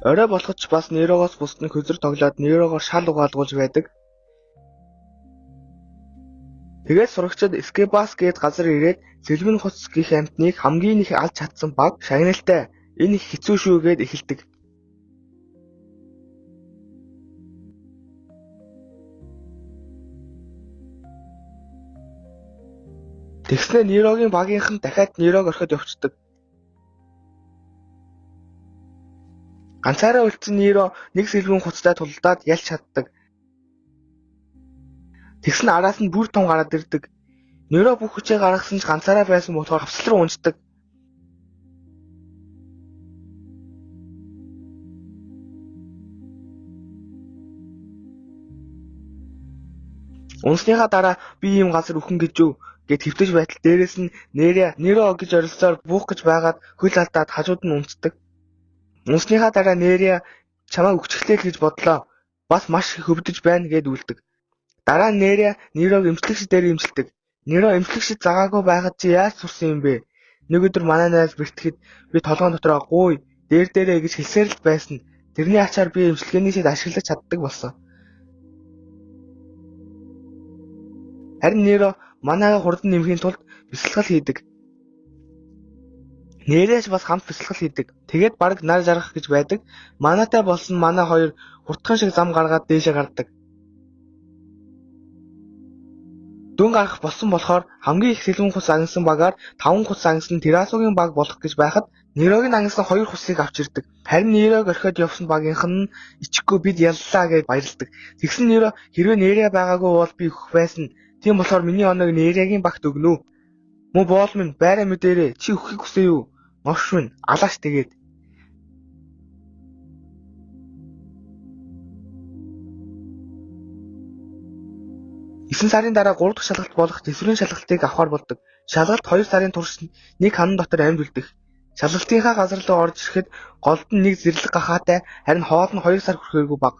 Орой болоход ч бас Нерогоос бусд нь хөзөр тоглоод Нерогоор шал угаалгуулж байдаг. Тэгээд сурагчид Скебас гээд газар ирээд Сэлмэн хуц гих амтныг хамгийн их алж чадсан баг шагналтай энэ их хэцүү шүү гээд эхэлдэг. Тэгснээр Нерогийн багийнхан дахиад Нерог орхид явцдаг. Ганцаараа үлдсэн Неро нэг сэлбэн хуцтай тулдаад ялж чаддаг. Тэгсэн араас нь бүр том гараад ирдэг. Неро бүх хүчээ гаргасан ч ганцаараа байсан болохоор хавцал руу унждаг. Унсныхаа дараа би ийм газар өхөн гэж юу гэд хэвтэж байтал дээрэс нь Неро гэж орилсоор буух гэж байгаад хөл алдаад хажууд нь унцдаг. Унсныхаа дараа Нерия чамайг өгчихлээ гэж бодлоо. Бас маш их өвдөж байна гэд үлдэг. Дараа нь Нерия Нерог эмчлэгч дээр эмчилдэг. Неро эмчлэгчд загаагүй байхад чи яаж сурсан юм бэ? Нэг өдөр манай найз бэртгэхэд би толгойн дотроо гуй дээрээ гэж хэлсээр л байсан. Тэрний ачаар би эмчилгээний шид ашиглаж чаддаг болсон. Харин Неро манайгаа хурдан нэмхийн тулд бясалгал хийдэг. Нэрээс бас хамт бясалгал хийдэг. Тэгээд бараг нар жаргах гэж байдаг. Манайтай болсон манай хоёр хурдхан шиг зам гаргаад дээшээ гардаг. Дүн гарах болсон болохоор хамгийн их сэлбэн хус ангасан багаар 5 хус ангасан Терасуугийн баг болох гэж байхад Нерогийн ангасан 2 хусыг авч ирдэг. Харин Нерог орхиод явсан багийнхан нь ичхгүй бид яллаа гэж баярлдаг. Тэгсэн Неро хэрвээ Нерия байгаагүй бол би өгөх байсан. Тийм болохоор миний оног Нериягийн багт өгнө. Мөн боол минь байраа мэдээрээ чи өгөхийг хүсэе юу? Новш минь алааш тэгээд. Эсэн сарын дараа 3 дахь шалгалт болох тэсвэрийн шалгалтыг авахар болдог. Шалгалт 2 сарын турш нэг ханан дотор амьд үлдэх. Шалгалтынхаа газар руу орж ирэхэд голд нь нэг зэрлэг гахаатай харин хоол нь 2 сар хүрэхээргүй баг.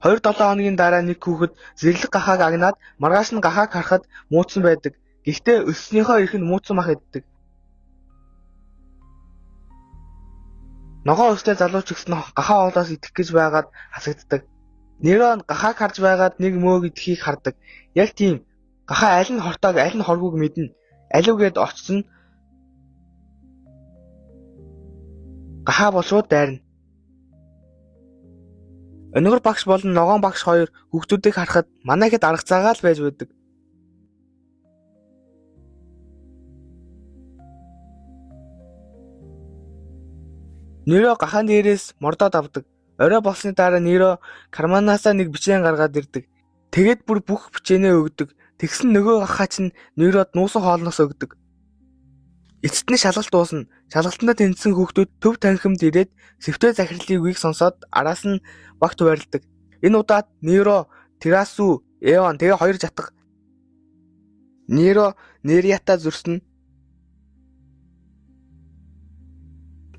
2-7 хоногийн дараа нэг хүүхэд зэрлэг гахааг агнаад маргааш нь гахааг харахад муутсан байдаг. Гэхдээ өсснийхөө эрх нь муутсан мах иддэг. Ногоон өстэй залууч гисэн гахаа хоолоос идэх гэж байгаад хасагддаг. Неро гахааг харж байгаад нэг мөөг идэхийг хардаг. Яг тийм. Гахаа аль нь хортоог аль нь хоргууг мэднэ. Аливгээд очсон. Гахаа бол шууд дайрна. Өнөөр багш болон ногоон багш хоёр хүүхдүүдийг харахад манайхэд арга цагаал байж байдаг. Неро гахаан дээрээс мордоод авдаг. Орой болсны дараа Неро карманаасаа нэг бичээн гаргаад ирдэг. Тэгээд бүр бүх бичээнээ өгдөг. Тэгсэн нөгөө гахаа чинь Нерод нуусан хоолноос өгдөг. Эцэст нь шалгалт дуусна. Шалгалтанд тэнцсэн хүүхдүүд төв танхимд ирээд сэвтэ захирлын үгийг сонсоод араас нь багт байрладаг. Энэ удаад Неро, Терасу, Эван тэгээ хоёр жатга. Неро Нериата зөрснө.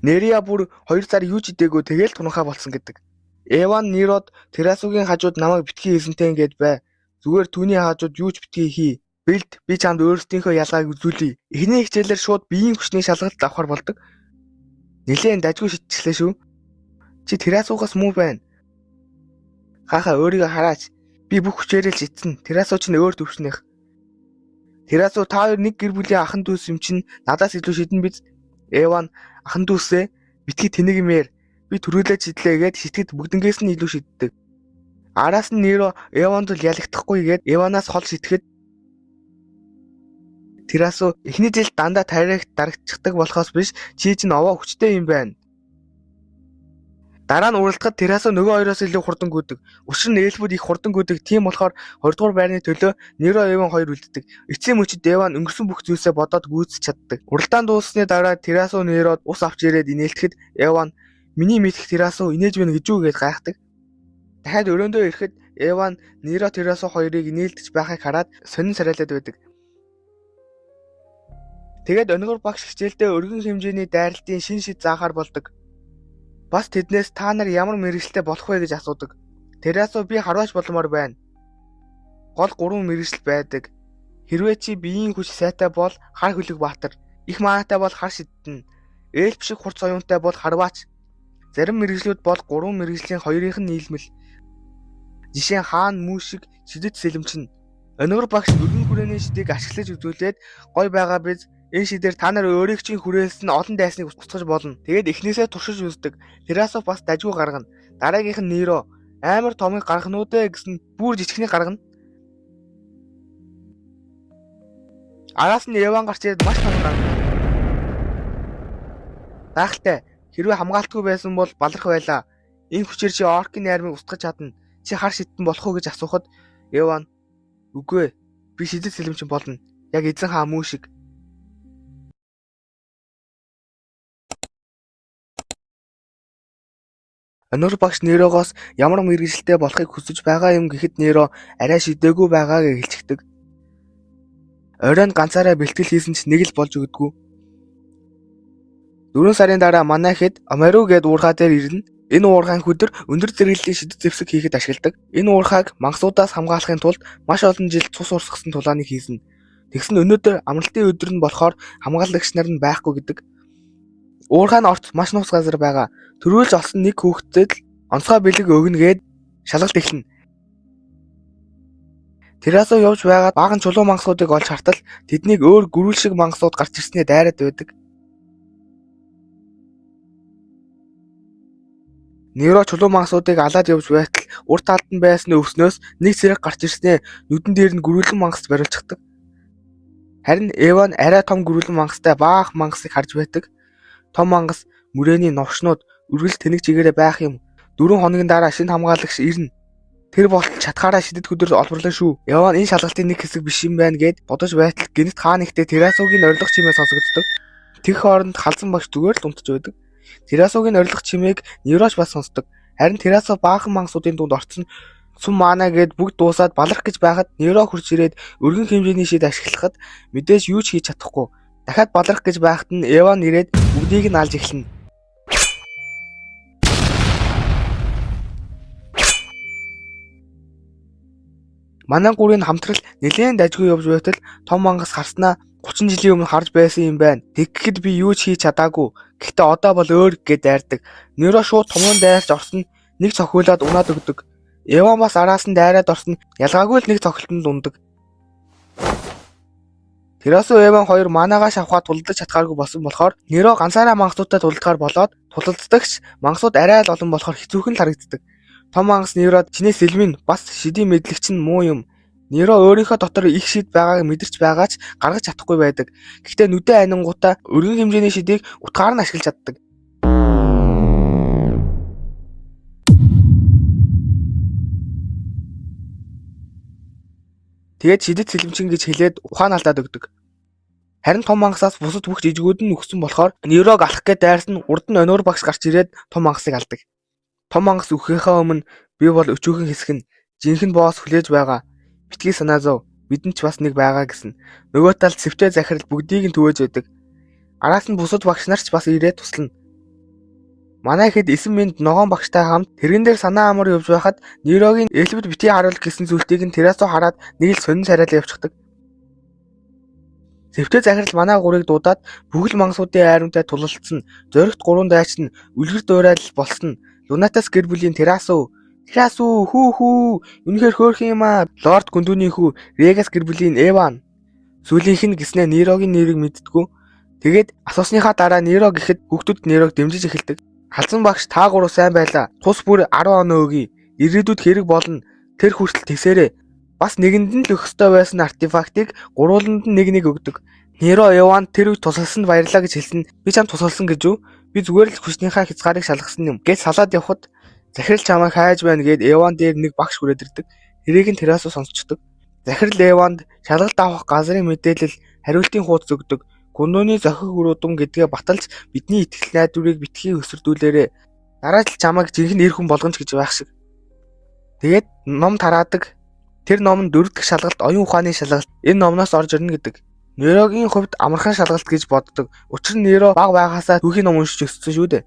Нерия бүр 2 сар юу ч идээгүй тэгээл тунхаа болсон гэдэг. Эван Нерод Терасугийн хажууд намайг битгий хийсэнтэй ингээд бай. Зүгээр түүний хажууд юу ч битгий хий. Билд би чамд өөрсдийнхөө ялгааг үзүүлье. Эхний хичээлээр шууд биеийн хүчний шалгалт авахар болдог. Нилээн дажгүй шитчлээ шүү. Чи Терасугаас муу байна. Хаха өөрийгөө хараач. Би бүх хүчээрээ л шитсэн. Терасу ч өөр төвшнэх. Терасу та хоёр нэг гэр бүлийн ахын дүүс юм чинь надаас илүү шидэн биз? Эван ахан дүүсээ битгий тэнэг юмэр би төрүүлээд шидлээ гээд шитгэд бүгднгээс нь илүү шиддэг. Араас нь Неро Эванд л ялагдахгүй гээд Эванаас хол шитгэхэд Терасу эхний жил дандаа тарихт дарагдчихдаг болохоос биш чи чинь овоо хүчтэй юм байна. Дараа нь уралдахад Терасу нөгөө хоёроос илүү хурдан гүйдэг. Учир нь ээлбүүд их хурдан гүйдэг. Тийм болохоор 2 дугаар байрны төлөө Неро Эван хоёр үлддэг. Эцсийн мөчид Эван өнгөрсөн бүх зүйлсээ бодоод гүйцэж чаддаг. Уралдаан дууссаны дараа Терасу Нерод ус авч ирээд инээлтэхэд Эван миний мэдэх Терасу инээж байна гэж үү гэж гайхдаг. Дахиад өрөөндөө ирэхэд Эван Неро Терасу хоёрыг инээлдэж байхыг хараад сонин сарайлаад байдаг. Тэгээд өнөөр багш хичээлдээ өргөн хэмжээний дайралтын шин шид заахаар болдог. Бас тэднээс та нар ямар мэргэжилтэй болох вэ гэж асуудаг. Терасу би харваач болмоор байна. Гол 3 мэргэжил байдаг. Хэрвээ чи биеийн хүч сайтай бол хар хөлөг баатар, их маатай бол хар шидтэн, ээлж шиг хурц оюунтай бол харваач. Зарим мэргэжлүүд бол 3 мэргэжлийн хоёрынх нь нийлмэл. Жишээ нь хаан мүү шиг шидэт сэлэмчин. Өнөөр багш өргөн хүрээний шидийг ашиглаж үзүүлээд гой байгаа биз. Энэ шидээр та нар өөрийг чинь хүрээлсэн олон дайсныг устгаж болно. Тэгээд эхнээсээ туршиж үздэг. Терасу бас дажгүй гаргана. Дараагийнх нь Неро амар томыг гаргах нүдэ гэсэн бүр жижигхний гаргана. Араас нь Эван гарч ирээд маш том гаргана. Гайхалтай. Хэрвээ хамгаалтгүй байсан бол баларх байлаа. Энэ хүчээр чи оркийн найрмыг устгаж чадна. Чи хар шидтэн болох уу гэж асуухад Эван үгүй ээ. Би шидэт сэлэмчин болно. Яг эзэн хаа мүү шиг. Өнөөр багш Нерогоос ямар мэргэжилтэй болохыг хүсэж байгаа юм гэхэд Неро арай шидээгүй байгааг хэлчихдэг. Оройн ганцаараа бэлтгэл хийсэн ч нэг л болж өгдөггүй. 4 сарын дараа манай хэд Амару гээд уурхаа дээр ирнэ. Энэ уурхайн хөдөр өндөр зэрэглэлийн шидэт зэвсэг хийхэд ашигладаг. Энэ уурхааг мангасуудаас хамгаалахын тулд маш олон жил цус урсгасан тулааныг хийсэн. Тэгсэн өнөөдөр амралтын өдөр нь болохоор хамгаалагч нар нь байхгүй гэдэг. Уурхайн орт маш нууц газар байгаа. Төрүүлж олсон нэг хүүхдэд л онцгой бэлэг өгнө гээд шалгалт эхэлнэ. Терасу явж байгаад баахан чулуу мангасуудыг олж хартал тэднийг өөр гөрүүл шиг мангасууд гарч ирснээр дайраад байдаг. Неро чулуу мангасуудыг алаад явж байтал урт талд нь байсан өвснөөс нэг цэрэг гарч ирснээр нүдэн дээр нь гөрүүлэн мангас бариулчихдаг. Харин Эван арай том гөрүүлэн мангастай баах мангасыг харж байдаг. Том мангас мөрөөний новшнууд үргэлж тэнэг чигээрээ байх юм. 4 хоногийн дараа шинэ хамгаалагч ирнэ. Тэр болтол чатгаараа шидэт хөдөр олборлоо шүү. Эван энэ шалгалтын нэг хэсэг биш юм байна гэд бодож байтал гэнэт хаан ихтэй Терасугийн орилго чимээ сонсогддог. Тэг хооронд халзан багш зүгээр л унтж байдаг. Терасугийн орилго чимээг Нероч бас сонсдог. Харин Терасу баахан мангасуудын дунд орцсон сум маана гэд бүгд дуусаад баларх гэж байхад Неро хурж ирээд өргөн хэмжээний шид ашиглахад мэдээж юу ч хийж чадахгүй. Дахиад баларх гэж байхад нь Эван ирээд бүгдийг нь алж эхэлнэ. Манай гурийн хамтрал нэлээд дажгүй явж байтал том мангас харснаа 30 жилийн өмнө харж байсан юм байна. Тэгэхэд би юу ч хийж чадаагүй. Гэхдээ одоо бол өөр гэд дайрдаг. Неро шууд томон дайрч орсон нэг цохиулаад унаад өгдөг. Эван бас араас нь дайраад орсон ялгаагүй л нэг цохилтонд ундаг. Терасу Эван хоёр манаагаас авахад тулдаж чадхааргүй болсон болохоор Неро ганцаараа мангасуудтай тулдахаар болоод тулалддагч мангасууд арай л олон болохоор хэцүүхэн л харагддаг. Том мангас Нерод чинээ сэлмийн бас шидийн мэдлэгч нь муу юм. Неро өөрийнхөө дотор их шид байгааг мэдэрч байгаач гаргаж чадахгүй байдаг. Гэхдээ нүдэн анингуудаа өргөн хэмжээний шидийг утгаар нь ашиглаж чаддаг. Тэгээд шидэт сэлэмчин гэж хэлээд ухаан алдаад өгдөг. Харин том мангасаас бусад бүх жижигүүд нь өгсөн болохоор Нерог алах гээд дайрсан урд нь өнөр багш гарч ирээд том мангасыг алдаг. Том мангас өгөхийнхээ өмнө би бол өчүүхэн хэсэг нь жинхэнэ босс хүлээж байгаа. Битгий санаа зов. Бидэнд ч бас нэг байгаа гэсэн. Нөгөө талд сэвтэ захирал бүгдийг нь түвэж байдаг. Араас нь бусад багш нар ч бас ирээд туслана. Манай хэд эсэм минь ногоон багштай хамт тэрэгэн дээр санаа амар явж байхад Нерогийн элбэд битгий харуул гэсэн зүйлтийг нь тэрасоо хараад нэг л сонин царайлаа явчихдаг. Сэвтэ захирал манай гурыг дуудаад бүхэл мангасуудын айрамтай тулалдсан. Зоригт гурван дайчин үлгэр дуурайл болсон. Лунатас гэр бүлийн Терасу хүү үнэхээр хөөрхөн юм аа. Лорд Гүндүний хүү Регас гэр бүлийн Эван. Сүүлийнх нь гиснээ Нерогийн нэрийг мэддэггүй. Тэгээд асуусныхаа дараа Неро гэхэд хүүхдүүд Нерог дэмжиж эхэлдэг. Халзан багш та гурав сайн байлаа. Тус бүр 10 оноо өгье. Ирээдүйд хэрэг болно. Тэр хүртэл тэсээрээ. Бас нэгэнд нь л өгөх ёстой байсан артефактыг гурвууланд нь нэг өгдөг. Неро Эван тэр үед тусалсанд баярлаа гэж хэлсэн. Би чамд тусалсан гэж юу? Би зүгээр л хүчнийхээ хязгаарыг шалгасан юм. Гэж салаад явхад захирал чамайг хайж байна гэд Эван дээр нэг багш хүрээд ирдэг. Тэрийг нь Терасу сонсчдөг. Захирал Эванд шалгалт авах газрын мэдээлэл, хариултын хуудас өгдөг. Гүндүний зохих өрөөдөн гэдгээ баталж бидний итгэл найдварыг битгий өсөрдүүлээрээ. Дараа жил чамайг жинхэнэ эр хүн болгоно гэж байх шиг. Тэгээд ном тараадаг. Тэр ном нь 4 дахь шалгалт оюун ухааны шалгалт. Энэ номноос орж ирнэ гэдэг. Нерогийн хувьд амархан шалгалт гэж боддог. Учир нь Неро баг байгаасаа түүхийн ном уншиж өссөн шүү дээ.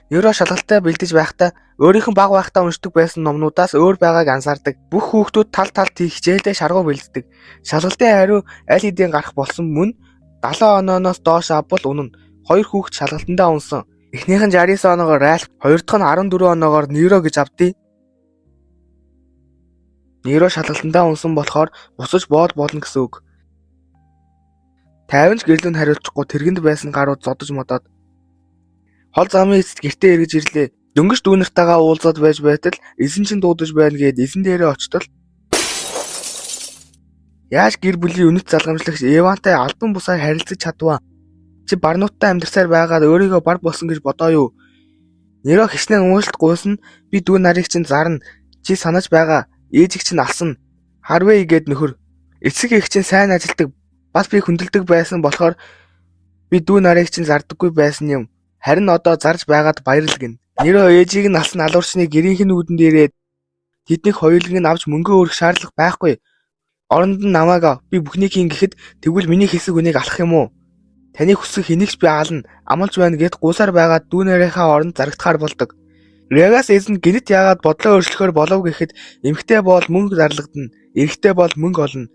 Неро шалгалтаа бэлдэж байхдаа өөрийнх нь баг байхдаа уншдаг байсан номнуудаас өөр байгааг анзаардаг. Бүх хүүхдүүд тал талд хичээлдээ шаргуу бэлддэг. Шалгалтын хариу аль хэдийн гарах болсон мөн 70 онооноос доош авбал үнэн. 2 хүүхд шалгалтандаа унсан. Эхнийх нь 69 оноогоор Ральф, хоёр дахь нь 14 оноогоор Неро гэж авдээ. Неро шалгалтандаа унсан болохоор буцаж боол болно гэсэн үг. 50 ч гэрлэн хариулчихгүй тэргэнд байсан гарууд зодож модоод хол замын эцэст гэртээ эргэж ирлээ. Дөнгөж дүү нартайгаа уулзаад байж байтал эзэн чинь дуудаж байна гэд эзэн дээрээ очтол яаж гэр бүлийн үнэт залгамжлагч Эвантай албан бусаар харилцаж чадваа. Чи барнууттай амьдарсаар байгаад өөрийгөө бар болсон гэж бодоо юу? Неро хичнээн уушлт гуйсан би дүү нарыг чинь зарна. Чи санаж байгаа. Ээжийг чинь алсан. Харвэ гэд нөхөр. Эцэг эх чинь сайн ажилдаг. Бас би хүндэлдэг байсан болохоор би дүү нарыг чинь зардаггүй байсан юм. Харин одоо зарж байгаад баярлал гин. Неро ээжийг нь алсан алуурчны гэрийнх нь үдэнд ирээд тэднийг хоёулыг нь авч мөнгө өргөх шаардлага байхгүй. Оронд нь намайг ав. Би бүхнийг хийн гэхэд тэгвэл миний хэсэг үнийг алах юм уу? Таны хүсэх хэнийгч би аална. Амлж байна гэд гуйсаар байгаад дүү нарийнхаа оронд зарагдахаар болдог. Регас эзэн гинэт яагаад бодлоо өөрчлөхөөр болов гэхэд эмхтэй бол мөнгө зарлагдана. Эрэгтэй бол мөнгө олно.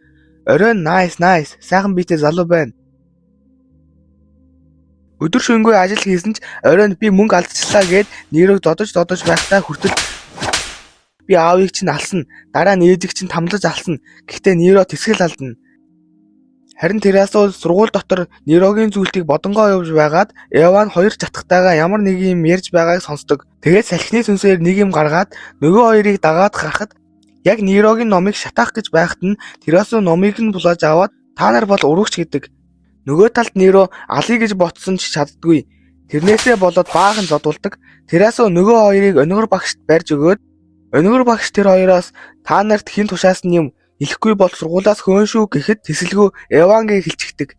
Оройн nice сайхан биетэй залуу байна. Өдөр шөнөгүй ажил хийсэн ч оройн би мөнгө алдчихлаа гэд Нерог додож байхдаа хүртэл би аавыг чинь алсан. Дараа нь ээжийг чинь тамлаж алсан. Гэхдээ Неро тэсгэл алдна. Харин Терасу сургууль дотор Нерогийн зүйлтийг бодонгоо явж байгаад Эван хоёр жатгтайгаа ямар нэг юм ярьж байгааг сонсдог. Тэгээд салхины сүнсээр нэг юм гаргаад нөгөө хоёрыг дагаад гарахад яг Нерогийн номыг шатаах гэж байхад нь Терасу номыг нь булааж аваад та нар бол урагч гэдэг. Нөгөө талд Неро алъя гэж ботсон ч чаддгүй. Тэрнээсээ болоод баахан зодулдаг. Терасу нөгөө хоёрыг өнөгөр багшд барьж өгөөд өнөгөр багш тэр хоёроос та нарт хэн тушаасан юм хэлэхгүй бол сургуулаас хөөн шүү гэхэд тэсэлгүй Эвангийг хэлчихдэг.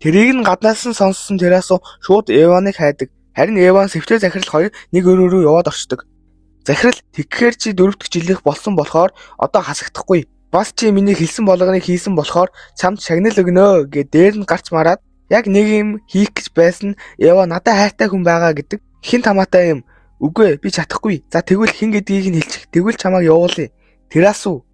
Тэрийг нь гаднаас нь сонссон Терасу шууд Эваныг хайдаг. Харин Эван сэвтэ захирал хоёр нэг өрөө рүү яваад орчдөг. Захирал тэгхээр чи 4 дахь жилийнх болсон болохоор одоо хасагдахгүй. Бас чи миний хэлсэн болгоныг хийсэн болохоор чамд шагнал өгнө гэд дээр нь гарч мараад яг нэг юм хийх гэж байсан Эва надад хайртай хүн байгаа гэдэг. Хин тамаатай юм. Үгүй би чадахгүй. За тэгвэл хин гэдгийг нь хэлчих. Тэгвэл чамайг явуулъя. Терасу.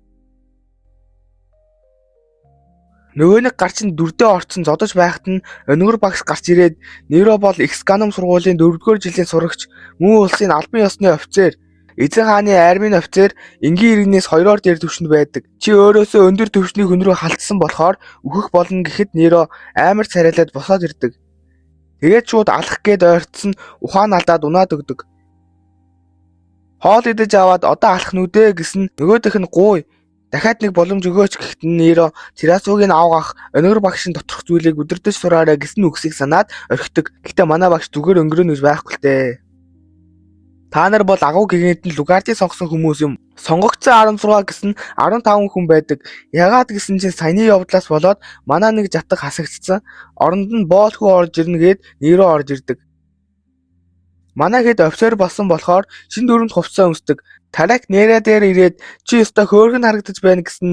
Нөгөө нэг гарч нь дүрдээ орцсон зодож байхад нь өнөгөр багш гарч ирээд Неро бол Эксканом сургуулийн 4-р жилийн сурагч, мөн улсын албан ёсны офицер, эзэн хааны армийн офицер, энгийн иргэнээс 2-оор дээр түвшинд байдаг. Чи өөрөөсөө өндөр түвшний хүн рүү халтсан болохоор өөхөх болно гэхэд Неро амар царайлаад босоод ирдэг. Тэгээд шууд алах гээд ойртсон ухаан алдаад унаад өгдөг. Хоол идэж аваад одоо алах нүдэ гэсэн нөгөөх нь гуй. Дахиад нэг боломж өгөөч гэхэд Неро Терасугийн авгах өнөр багшийн доторх зүйлийг өдөрдөж сураарай гэсэн үгсийг санаад орхидог. Гэхдээ манай багш зүгээр өнгөрөнө гэж байхгүй л дээ. Та нар бол агуу гэгээнт нь Лугардыг сонгосон хүмүүс юм. Сонгогдсон 16 гэсэн 15 хүн байдаг. Яагаад гэсэн чинь саяны явдлаас болоод манай нэг жатаг хасагдсан. Оронд нь боол хүү орж ирнэ гээд Нейро орж ирдэг. Манай хэд офицер болсон болохоор шин дөрөнд хувцас өмсдөг. Тарайк Нейра дээр ирээд чи өстой хөөргөн харагдаж байна гэсэн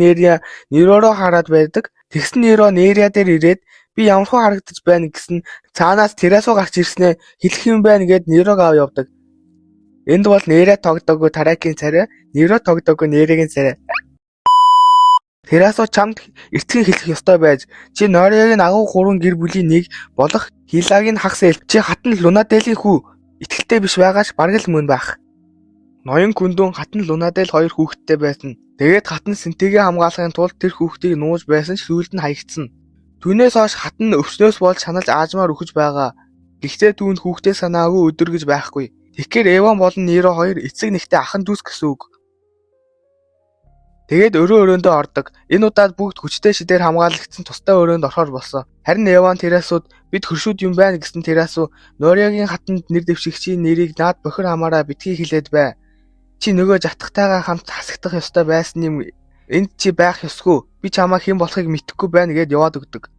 Нейроо хараад байдаг. Тэгсэн Нейро Нейра дээр ирээд би ямархуу харагдаж байна гэсэн цаанаас террасуу гарч ирснээ хэлэх юм байна гээд Нейрог ав явдаг. Энд бол Нейра тогтоогүй Тарайкийн царай, Нейро тогтоогүй Нейрагийн царай. Террасуу чамд эртхэн хэлэх ёстой байж чи Нориагийн агуу 3 гэр бүлийн нэг болох Хилагийн хагас эль чи хатан Лунаделийн хүү итгэлтэй биш байгаач бараг л мөн байх. Ноён Күндүн хатан Лунадел 2 хүүхэдтэй байсан. Тэгээд хатан Синтэгээ хамгаалахын тулд тэр хүүхдийг нууж байсан ч сүүлд нь хаягдсан. Түүнээс хойш хатан өвчнөөс болж шаналж аажмаар өгч байгаа. Гэхдээ түүнд хүүхдээ санаагүй өдөр гэж байхгүй. Тэгэхээр Эван болон Нейро хоёр эцэг нэгтэй ахын дүүс гэсэн үг. Тэгээд өрөөндөө ордог. Энэ удаад бүгд хүчтэй шидээр хамгаалагдсан тустай өрөөнд орохоор болсон. Харин Эван террасууд бид хөршүүд юм байна гэсэн террасуу Нориагийн хатанд нэр дэвшигчийн нэрийг наад бохир хамаараа битгий хэлээд бай. Чи нөгөө жатгатайгаа хамт хасагдах ёстой байсан юм. Энд чи байх ёсгүй. Би чамаа хэн болохыг мэдэхгүй байна гэд яваад өгдөг.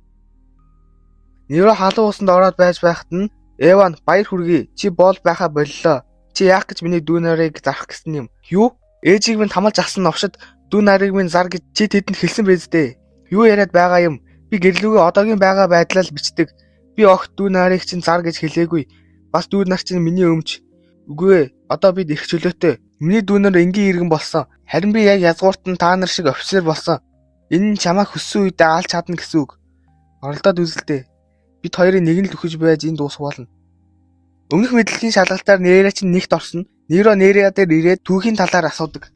Нейро халуун усанд ороод байж байхад нь Эван баяр хүргэе. Чи боол байхаа боллоо. Чи яах гэж миний дүү нарыг зарах гэсэн юм. Юу? Ээжийг минь хамалж авсан новшид дүү нарыг минь зар гэж чи тэдэнд хэлсэн биз дээ. Юу яриад байгаа юм? Би гэрлүүгээ одоогийн байгаа байдлаа л бичдэг. Би огт дүү нарыг чинь зар гэж хэлээгүй. Бас дүү нар чинь миний өмч. Үгүй ээ. Одоо бид их чөлөөтэй. Миний дүү нар энгийн иргэн болсон. Харин би яг язгуурт нь та нар шиг офицер болсон. Энэ нь чамаа хүссэн үедээ алж чадна гэсэн үг. Оролдоод үзэлтэй. Бид хоёрын нэг нь л өхөж байж энэ дуусах болно. Өмнөх мэдлэгийн шалгалтаар Нейра чинь нэгт орсон. Нейро Нейра дээр ирээд түүхийн талаар асуудаг.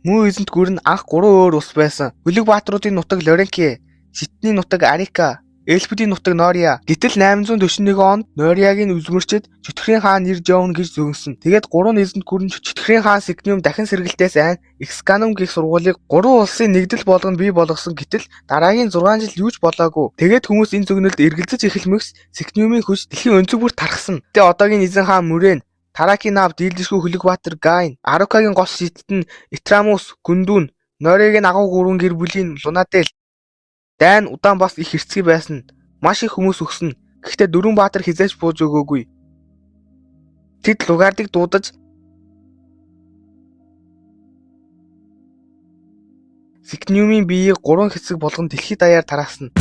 Мөн эзэнт гүр нь анх 3 өөр ус байсан. Хөлөг баатруудын нутаг Лоренки, Ситний нутаг Арика, Эльфүүдийн нутаг Нория. Гэтэл 841 онд Нориагийн үзмөрчид Чөтгөрийн хаан нэр Жовн гэж зөгнсөн. Тэгээд 3 эзэнт гүрэн Чөтгөрийн хаан Сигнум дахин сэргэлтээс айн Эксканум гэх сургуулийг 3 улсын нэгдэл болгоно бий болгосон. Гэтэл дараагийн 6 жил юу ч болоогүй. Тэгээд хүмүүс энэ зөгнөлд эргэлзэж эхэлмэгс Сигнумын хүч дэлхийн өнцөг бүрт тархсан. Тэгээд одоогийн эзэн хаан Мүрэн, Таракийн наав дийлдэшгүй хөлөг баатар Гайн, Арукагийн гос шидтэн Итрамус, Күндүн, Нориагийн агуу 3 гэр бүлийн Лунадел, Дайн удаан бас их хэрцгий байсан. Маш их хүмүүс өгсөн. Гэхдээ 4 баатар хизээч бууж өгөөгүй. Тэд Лугардыг дуудаж Сигнумын биеийг 3 хэсэг болгон дэлхийд даяар тараасан.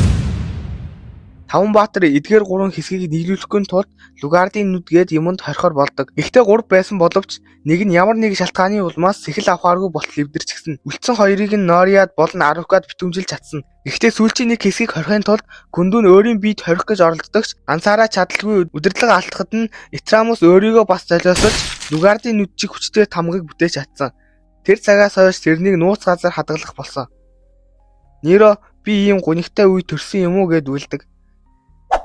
5 баатар эдгээр 3 хэсгийг нийлүүлэхгүй тулд Лугардын нүд гээд юмд хорихоор болдог. Гэхдээ 3 байсан боловч нэг нь ямар нэг шалтгааны улмаас сэхэл авахааргүй болтол эвдэрчихсэн. Үлдсэн хоёрыг нь Нориад болон Арукад битүүмжилж чадсан. Гэхдээ сүүлчийн нэг хэсгийг хорихын тулд Күндүн өөрийн биед хорих гэж оролддогч ансаараа чадалгүй удирдлага алдахад нь Итрамус өөрийгөө бас золиосолж Лугардын нүд чиг хүчтэй тамгыг бүтээж чадсан. Тэр цагаас хойш тэрнийг нууц газар хадгалах болсон. Нейро би ийм гунигтай үе төрсөн юм уу гэд үлдэг.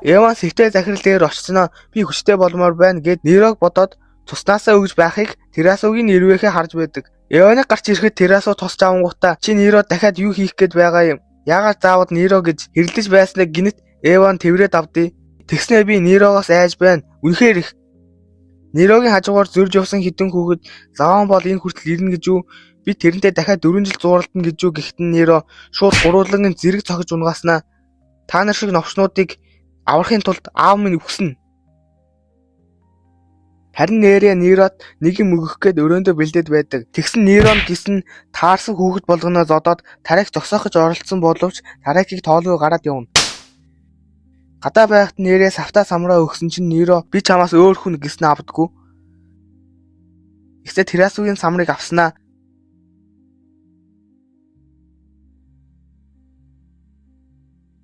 Эван сэвтэй захирал дээр очсноо би хүчтэй болмоор байна гэд Нейрог бодоод туснасаа өгж байхыг террасуугийн нэрвэхээ харж байдаг. Эваныг гарч ирэхэд террасуу тосч авангуудаа чи Нейро дахиад юу хийх гээд байгаа юм? Яагаад заавал Нейро гэж хэрлэж байсныг гинэт Эван тэврээд авдээ. Тэгснээ би Нейрогоос айж байна. Үнэхээр их. Нейрогийн хажуугаар зөрж явсан хідэн хүүхэд заван бол энэ хүртэл ирнэ гэж юу? Би тэрнтэй дахиад 4 жил зууралдана гэж юу гэхэд Нейро шууд гурвуулан зэрэг цогж унгаснаа. Та нар шиг новчнуудыг аврахын тулд аав минь үхсэн. Харин Нейрот нэг юм өгөх гээд өрөөндөө бэлдээд байдаг. Тэгсэн Нейрон гисэн таарсан хүүхэд болгоноос одоод Тарайк зогсоохож оролцсон боловч Тарайкийг тоолгүй гараад явна. Гадаа байхад Нейрээ савтаа самраа өгсөн чинь Нейро би чамаас өөр хүн гэснэ авдаггүй. Ихсээ террасуугийн самрыг авснаа.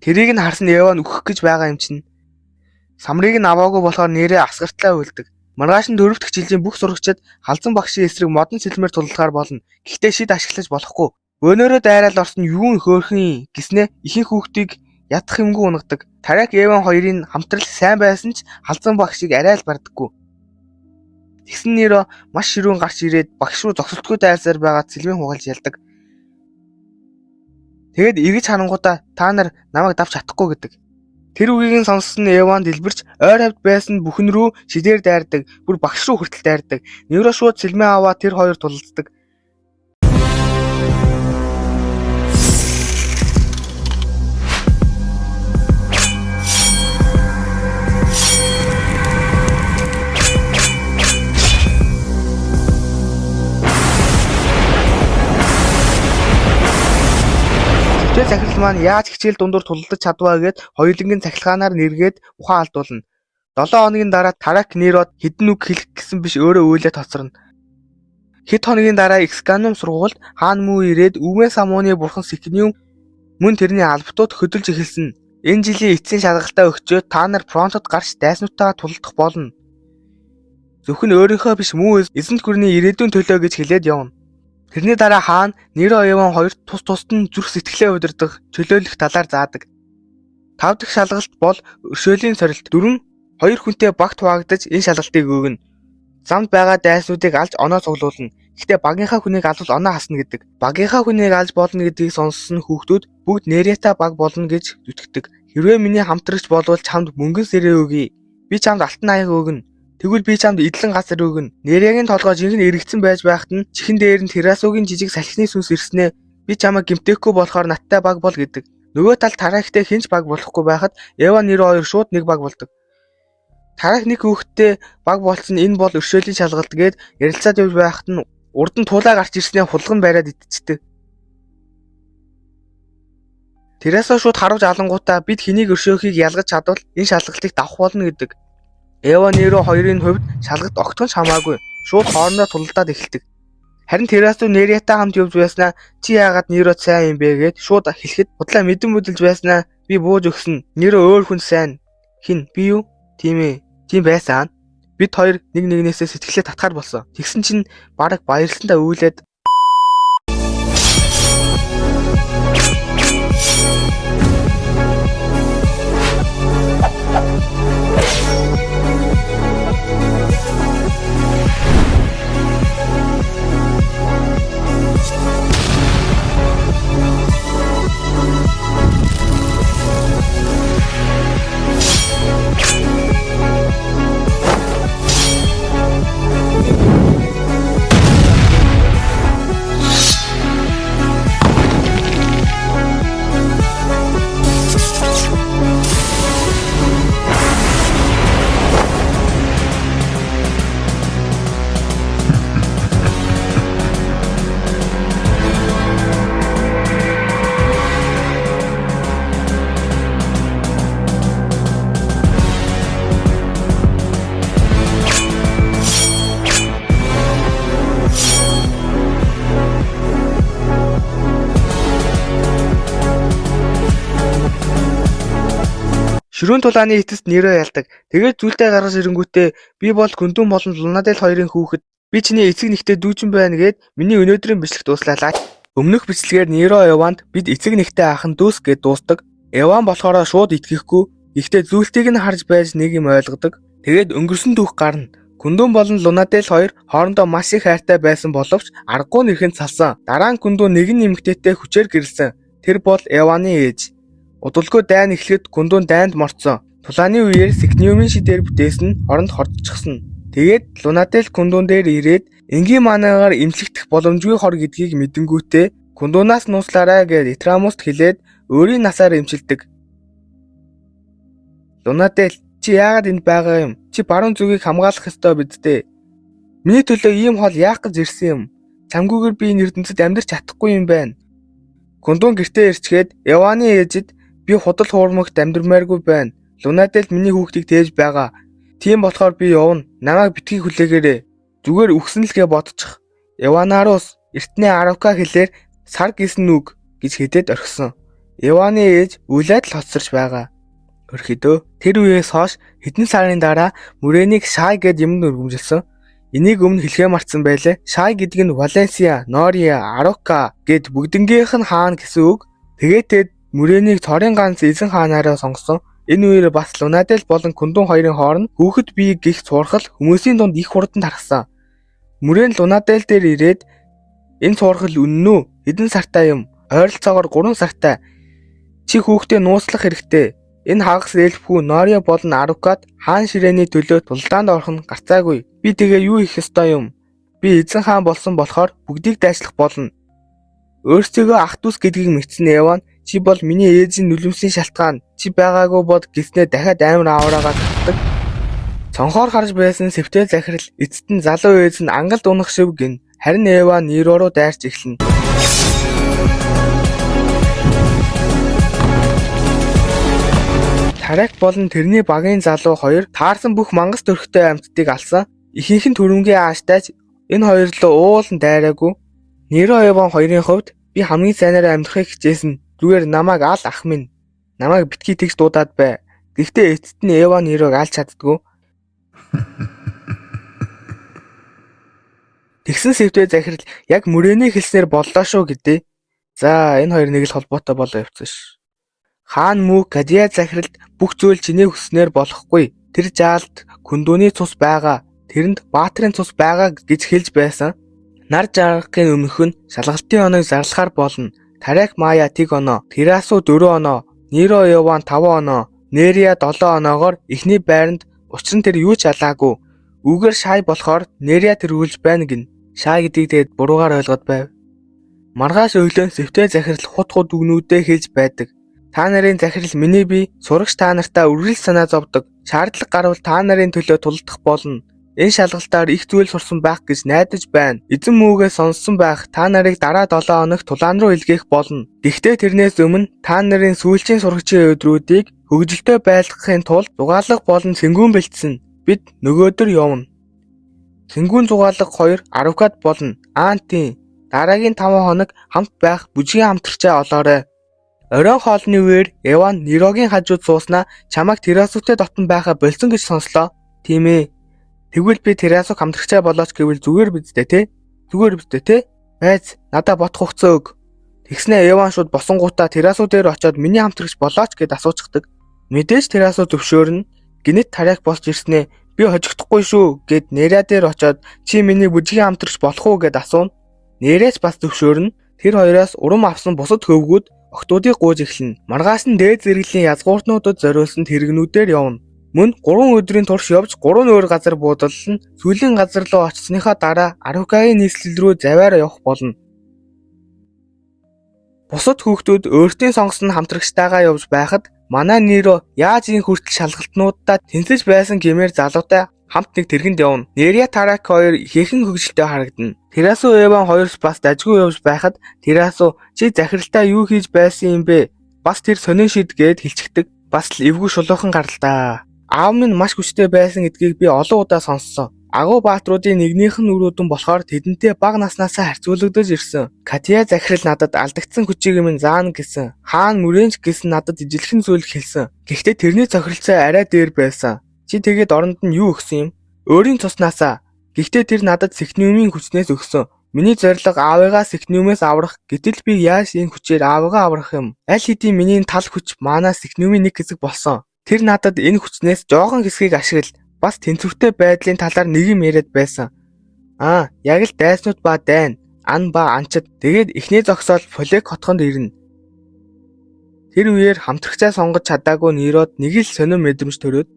Тэрийг нь харсан Эван үхэх гэж байгаа юм чинь. Самрыг нь аваагүй болохоор Нейрээ асгартлаа үлдэг. Маргааш нь 4 дахь жилийн бүх сурагчид халзан багшийн эсрэг модон сэлмээр тулалдахаар болно. Гэхдээ шид ашиглаж болохгүй. Өнөөрөө дайраад орсон юу н хөөрхөн гэснээ ихэнх хүүхдийг ядах юмгүй унагадаг. Тарайк Эван хоёрын хамтрал сайн байсан ч халзан багшийг арай л бардаггүй. Тэгсэн Нейро маш ширүүн гарч ирээд багш руу зогсолтгүй дайрсаар байгаа цэлмийн хугалж ялдаг. Тэгэд эргэж харангуудаа та нар намайг давж чадахгүй гэдэг. Тэр үгийг нь сонссон Эван дэлбэрч ойр хавьд байсан бүхэн рүү шидээр дайрдаг. Бүр багш руу хүртэл дайрдаг. Неро шууд сэлмээ аваад тэр хоёр тулалддаг. Хичээл захирал маань яаж хичээл дундуур тулалдаж чадваа гэд хоёулангийн цахилгаанаар нэргээд ухаан алдуулна. 7 хоногийн дараа Тарак Нерод хэдэн үг хэлэх гэсэн биш өөрөө үйлээ тоцорно. Хэд хоногийн дараа Эксканум сургуульд хаан муу ирээд Өвмэ Самууны бурхан Сикниум мөн тэрний албатууд хөдөлж эхэлсэн. Энэ жилийн эцсийн шалгалтаа өгчөөд та нар фронтод гарч дайснуудтайгаа тулалдах болно. Зөвхөн өөрийнхөө биш муу эзэнт гүрний ирээдүйн төлөө гэж хэлээд явна. Тэрний дараа хаан Неро Эван хоёрт тус тусад нь зүрх сэтгэлээ удирдах, чөлөөлөх талаар заадаг. 5 дахь шалгалт бол өршөөлийн сорилт. 2 хүнтэй багт хуваагдаж энэ шалгалтыг өгнө. Замд байгаа дайснуудыг алж оноо цуглуулна. Гэхдээ багийнхаа хүнийг алвал оноо хасна гэдэг. Багийнхаа хүнийг алж болно гэдгийг сонссон хүүхдүүд бүгд Нерята баг болно гэж зүтгэдэг. Хэрвээ миний хамтрагч болвол чамд мөнгөн сэрээ өгье. Би чамд алтан аяг өгнө. Тэгвэл би чамд эдлэн газар өгнө. Нерягийн толгой жинхэнэ эргэцэн байж байхад нь чихэн дээр нь Терасогийн жижиг салхины сүнс ирснээ. Би чамайг гимтэхгүй болохоор надтай баг бол гэдэг. Нөгөө талд Тарактай хинч баг болохгүй байхад Эван Неро хоёр шууд нэг баг болдог. Тарак нэг хүүхэдтэй баг болцсон энэ бол өршөөлийн шалгалт гээд ярилцаад явж байхад нь урд нь туулаа гарч ирснээ хулган бариад идчихдэг. Терасо шууд харуулж алангуудаа бид хэнийг өршөөхийг ялгаж чадвал энэ шалгалтыг давах болно гэдэг. Эван Неро хоёрын хувьд шалгалт огтхон хамаагүй. Шууд хоорондоо тулалдаад эхэлдэг. Харин Терасо Нерятай хамт явж байснаа чи яагаад Нерод сайн юм бэ гэд шууд хэлэхэд худлаа мэдэн бүдэлж байснаа би бууж өгсөн. Неро өөр хүн сайн. Хин би юу? Тийм ээ. Тийм байсан. Бид хоёр нэг нэгнээсээ сэтгэлээ татгаар болсон. Тэгсэн чинь бараг баярлсандаа үйлээд ширүүн тулааны эцэст Неро ялдаг. Тэгээд зүйлтэй гаргаж ирэнгүүтээ би бол Күндүн болон Лунадел хоёрын хүүхэд. Би чиний эцэг нэгтэй дүүжин байна гэд миний өнөөдрийн бичлэг дуслалаа. Өмнөх бичлэгээр Неро Эванд бид эцэг нэгтэй ахын дүүс гэд дуустдаг. Эван болохоор шууд итгэхгүй. Гэхдээ зүйлтийг нь харж байж нэг юм ойлгодог. Тэгээд өнгөрсөн түүх гарна. Күндүн болон Лунадел хоёр хоорондоо маш их хайртай байсан боловч аргагүй нэрхэнд салсан. Дараа нь Күндүн нэгэн эмэгтэйтэй хүчээр гэрэлсэн. Тэр бол Эваны ээж. Удалгүй дайн эхлэхэд Күндүн дайнд морцсон. Тулааны үеэр Сикниумын шидээр бүтээсэн нь оронд хордчихсон. Тэгээд Лунадел Күндүн дээр ирээд энгийн манаагаар эмчлэгдэх боломжгүй хор гэдгийг мэдэнгүүтээ Күндүнаас нууцлаарай гэж Итрамуст хэлээд өөрийн насаар эмчилдэг. Лунадел чи яагаад энд байгаа юм? Чи баруун зүгийг хамгаалах ёстой биз дээ. Миний төлөө ийм хол яах гэж ирсэн юм? Чамгүйгээр би энэ ертөнцид амьдрч чадахгүй юм байна. Күндүн гэртээ ирчгээд Эваны ээжид би худал хуурмагт амьдрмааргүй байна. Лунадел миний хүүхдийг тээж байгаа. Тийм болохоор би явна. Намайг битгий хүлээгээрэй. Зүгээр үхсэн л гэ бодчих. Эванарус эртний Аравка хэлээр сар гэсэн үг гэж хэлээд орхисон. Эваны ээж үлээд л хоцсорч байгаа. Өрхөдөө тэр үеэс хойш хэдэн сарын дараа мөрөөнийг Шай гэд юмд өргөмжилсөн. Энийг өмнө хэлхээ мартсан байлээ. Шай гэдэг нь Валенсия, Нория, Аравка гэд бүгднгийнх нь хаан гэсэн үг. Тэгээд тэд мөрөөнийг цорын ганц эзэн хаанаараа сонгосон. Энэ үеэр бас Лунадел болон Күндүн хоёрын хооронд хүүхэд бие гих цуурхал хүмүүсийн дунд их хурдан тархсан. Мөрөө нь Лунадел дээр ирээд энэ цуурхал үнэн үү? Хэдэн сартай юм? Ойролцоогоор 3 сартай. Чи хүүхдээ нууцлах хэрэгтэй. Энэ хагас эльф хүү Норио болон Арукад хаан ширээний төлөө тулдаанд орох нь гарцаагүй. Би тэгээ юу хийх ёстой юм? Би эзэн хаан болсон болохоор бүгдийг дайчлах болно. Өөрсдөө ах дүүс гэдгийг мэдсэн Эван чи бол миний ээжийн нүлэмсийн шалтгаан. Чи байгаагүй бод гэснээр дахиад амар авраагаа татдаг. Цонхоор харж байсан сэвтэй захирал эцэст нь залуу ээж нь ангалд унах шив гин. Харин Эван Ниро руу дайрч эхэлнэ. Тарак болон тэрний багийн залуу хоёр таарсан бүх мангас төрхтэй амьтдыг алсан. Ихэнх нь түрэмгийн ааштай энэ хоёр руу уулан дайраагүй. Ниро Эван хоёрын хувьд би хамгийн сайнаар амьдрахыг хичээсэн. Зүгээр намайг ал ах минь. Намайг битгий тэгж дуудаад бай. Гэхдээ эцэст нь Эван Нирог алж чаддгүй. Тэгсэн сэвтэй захирал яг мөрөөний хэлснээр боллоо шүү гэдээ. За энэ хоёр нэг л холбоотой болоо явцсан ш. Хаан Мүү Гадиа захиралд бүх зүйл чиний хүснээр болохгүй. Тэр жаалд Күндүүний цус байгаа. Тэрэнд Баатрын цус байгаа гэж хэлж байсан. Нар жаргахын өмнөх нь шалгалтын оныг зарлахаар болно. Тарак Мая тэг оноо, Терасу 4 оноо, Ниро Эван 5 оноо, Нерия 7 оноогоор эхний байранд учир нь тэр юу ч алаагүй. Үгээр шай болохоор Нерия тэргүүлж байна гин. Шай гэдгийг тэгээд буруугаар ойлгоод байв. Маргааш өглөө сэвтэй захирал хут үгнүүдээ хэлж байдаг. Та нарын захирал миний бие сурагч та нартаа үргэлж санаа зовдөг. Шаардлага гарвал та нарын төлөө тулдах болно. Энэ шалгалтаар их зүйл сурсан байх гэж найдаж байна. Эзэн Мүүгээ сонссон байх та нарыг дараа 7 хоног тулаан руу илгээх болно. Гэхдээ тэрнээс өмнө та нарын сүүлчийн сурагчийн өдрүүдийг хөгжилтэй байлгахын тулд зугаалга болон сэнгүүн бэлтсэн. Бид нөгөөдөр явна. Сэнгүүн зугаалга 2 Арукад болно. Аантийн дараагийн 5 хоног хамт байх бүжгийн хамтрагчаа олоорой. Оройн хоолны үеэр Эван Нирогийн хажууд сууснаа чамайг Терасутэй дотн байхаа болсон гэж сонслоо. Тийм ээ. Тэгвэл би Терасуг хамтрагчаа болооч гэвэл зүгээр биз дээ те? Зүгээр биз дээ те? Айз надаа бодох хугацаа өг. Тэгснэ Эван шууд босонгуудаа Терасу дээр очиод миний хамтрагч болооч гэд асуучдаг. Мэдээж Терасу зөвшөөрнө. Гинэт Тарак болж ирснэ. Би хожигдохгүй шүү гэд Неря дээр очиод чи миний бүжгийн хамтрагч болох уу гэд асууна. Неряч бас зөвшөөрнө. Тэр хоёроос урам авсан бусад хөвгүүд охтуудыг гууж эхэлнэ. Маргааш нь дээд зэрэглэлийн язгууртнуудад зориулсан тэрэгнүүдээр явна. Мөн 3 өдрийн турш явж 3 өөр газар буудаллан сүүлийн газар руу очсныхаа дараа Арукагийн нийслэл рүү завиараа явах болно. Бусад хүүхдүүд өөртөө сонгосон хамтрагчтайгаа явж байхад манай Ниро яаж ийм хүртэл шалгалтнуудаа тэнцэж байсан гэмээр залуутай хамт нэг тэргэнд явна. Нерия Тарак хоёр ихээхэн хөгжилтэй харагдана. Терасу Эван хоёрс бас дажгүй явж байхад Терасу чи захиралтай юу хийж байсан юм бэ? Бас тэр сонин шид гээд хэлчихдэг. Бас л эвгүй шулуухан гарал да. Аав минь маш хүчтэй байсан гэдгийг би олон удаа сонссон. Агуу баатруудын нэгнийх нь өрөөдөн болохоор тэдэнтэй бага наснаасаа харьцуулагдаж ирсэн. Катя захирал надад алдагдсан хүчийг минь заана гэсэн. Хаан Мүрэнж гэсэн надад ижилхэн зүйл хэлсэн. Гэхдээ тэрний цохиролцоо арай дээр байсан. Чи тэгээд оронд нь юу өгсөн юм? Өөрийн цуснаасаа. Гэхдээ тэр надад Сэхнүмийн хүчнээс өгсөн. Миний зорилго аавыгаа Сэхнүмээс аврах. Гэтэл би яаж энэ хүчээр аавыгаа аврах юм? Аль хэдийн миний тал хүч манай Сэхнүмийн нэг хэсэг болсон. Тэр надад энэ хүчнээс жоохон хэсгийг ашигла. Бас тэнцвэртэй байдлын талаар нэг юм яриад байсан. Яг л дайснууд ба дайн, ан ба анчид. Тэгээд эхний зогсоол Фолек хотгонд ирнэ. Тэр үеэр хамтрагчаа сонгож чадаагүй Нирод нэг л сонир мэдрэмж төрөөд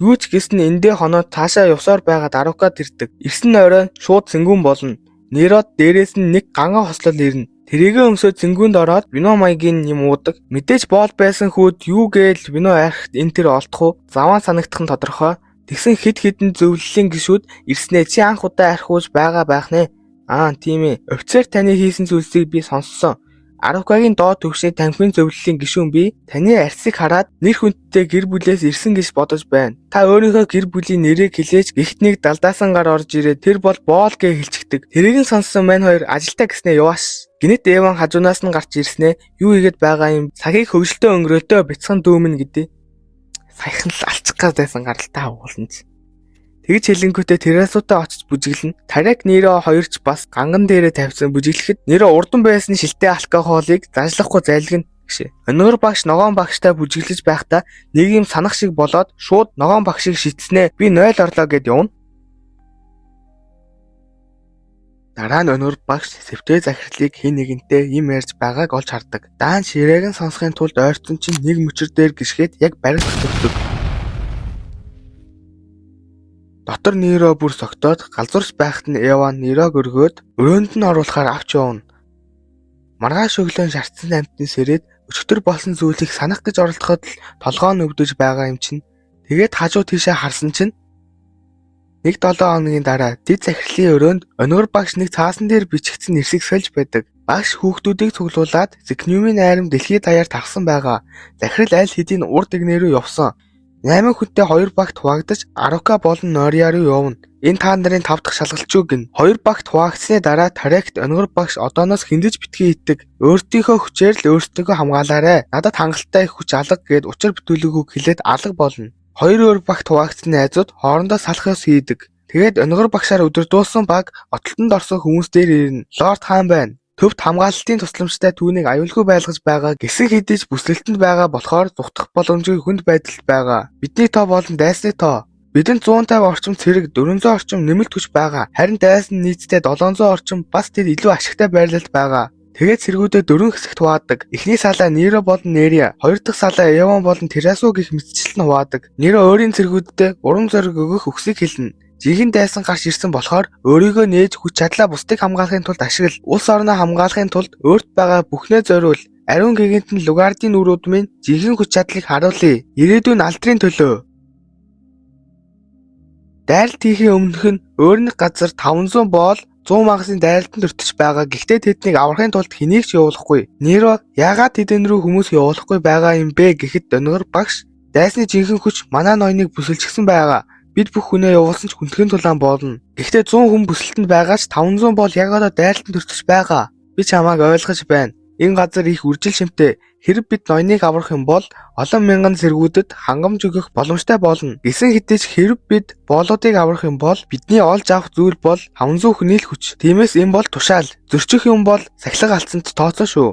юу ч гэсэн эндээ хоноод цаашаа явсаар байгаад Арукад ирдэг. Ирсэн орой шууд сэнгүүн болно. Нирод дээрээс нь нэг ганга хослол ирнэ. Тэрийгэ өмсөд сэнгүүнд ороод вино маягийн юм уудаг. Мэдээж боол байсан хүүд юу гээл вино арихт энэ тэр олдох уу? Заван санагдах нь тодорхой. Тэгсэн хэд хэдэн зөвлөлийн гишүүд ирснээ чи анх удаа архиуж байгаа байх нэ. Тийм ээ. Офицер таны хийсэн зүйлсийг би сонссон. Арукагийн доод төвшний тамхины зөвлөлийн гишүүн би таны арьсыг хараад нэр хүндтэй гэр бүлээс ирсэн гэж бодож байна. Та өөрийнхөө гэр бүлийн нэрийг хэлээж гихт нэг далдаасан гар орж ирээд тэр бол боол гэж хэлчихдэг. Тэрийг нь сонссон мань хоёр ажилдаа гэснээ явааш. Гинэт Эван хажуунаас нь гарч ирснээ юу хийгээд байгаа юм? Цагийг хөвгөлтөө өнгөрөөлтөө бяцхан дүүмэн гэдэг. Саяхан л алчих гэсэн гаралтай ууланч. Тэгж хэлэнгүүтээ Терасутай очиж бүжиглэнэ. Тарак Ниро хоёрч бас ганган дээрээ тавьсан бүжиглэхэд Ниро урдан байсан шилтэй алкохолыг зажлахгүй зайлгна гэшээ. Өнөөр багш ногоон багштай бүжиглэж байхдаа нэг юм санах шиг болоод шууд ногоон багшийг шитснээ. Би 0 орлоо гэд явна. Дараа нь өнөр багш сэвтэй захирлыг хин нэгэнтэй им ярьж байгааг олж хардаг. Даан ширээг нь сонсохын тулд ойртсон чинь нэг мөчөр дээр гიშгээд яг баригдах төгтөг. Дотор Неро бүр согтоод галзуурч байхад нь Эва Нерог өргөөд өрөөнд нь оруулахаар авч явна. Маргааш өглөө шарцсан амьтны сэрээд өчтөр болсон зүйлийг санах гэж оролдоход л толгоо нь өвдөж байгаа юм чинь. Тэгээд хажуу тийшээ харсан чинь 1-7 хоногийн дараа дэд захирлын өрөөнд өнөр багш нэг цаасан дээр бичигдсэн нэрсийг сольж байдаг. Багш хүүхдүүдийг цуглуулад Зикнумын найрам дэлхийд даяар тархсан байгаа. Захирал аль хэдийн урд игнээ рүү явсан. 8 хүнтэй 2 багт хуваагдаж Арука болон Нориа руу явна. Энэ та нарын 5 дахь шалгалч юу гин. 2 багт хуваагдсны дараа Тарект өнөр багш одооноос хиндэж битгий итдэг. Өөртөөхөө хүчээр л өөртөөгөө хамгаалаарэ. Надад хангалттай их хүч алга гэд учир бүтүүлэггүй хэлээд алга болно. 2 өөр багт хуваагдсан найзууд хоорондоо салах ёс хийдэг. Тэгээд өнөр багшаар өдөрдүүлсэн баг отолтонд орсон хүмүүс дээр ирнэ. Лорд хаан байна. Төвд хамгаалалтын тусламжтай түүнийг аюулгүй байлгаж байгаа. Гисэн хэдий ч бүсэлтэнд байгаа болохоор зүхтах боломжгүй хүнд байдалд байгаа. Бидний тоо болон дайсны тоо. Бидэнд 150 орчим цэрэг, 400 орчим нэмэлт хүч байгаа. Харин дайсан нийтдээ 700 орчим бас тэр илүү ашигтай байрлалд байгаа. Тэгээд цэргүүдээ 4 хэсэгт хуваадаг. Эхний салаа Неро болон Нерия, хоёр дахь салаа Эван болон Терасу гэх мэтчилэн хуваадаг. Неро өөрийн цэргүүддээ урам зориг өгөх үгсийг хэлнэ. Жихэн дайсан гарч ирсэн болохоор өөрийгөө нээж хүч чадлаа бусдыг хамгаалахын тулд ашигла. Улс орноо хамгаалахын тулд өөрт байгаа бүхнээ зориул. Ариун гигэнт нь Лугардын нүрүүд минь жихэн хүч чадлыг харуулъя. Ирээдүйн алдрын төлөө. Дайралт хийхийн өмнөх нь өөр нэг газар 500 боол 100 магасын дайралтанд өртөж байгаа. Гэхдээ тэднийг аврахын тулд хэнийг ч явуулахгүй. Неро яагаад тэдэн рүү хүмүүс явуулахгүй байгаа юм бэ гэхэд өнөр багш дайсны жинхэнэ хүч манай ноёныг бүсэлчихсэн байгаа. Бид бүх хүнээ явуулсан ч хүндэхэн тулаан болно. Гэхдээ 100 хүн бүсэлтэнд байгаа ч 500 бол яг одоо дайралтанд өртөж байгаа. Би чамайг ойлгож байна. Энэ газар их үржил шимтэй. Хэрэг бид ноёныг аврах юм бол олон мянган цэргүүдэд хангамж өгөх боломжтой болно. Гисэн хэдий ч хэрэг бид боолуудыг аврах юм бол бидний олж авах зүйл бол 500 хүний л хүч. Тиймээс энэ бол тушаал. Зөрчих юм бол сахилга алдсанд тооцоо шүү.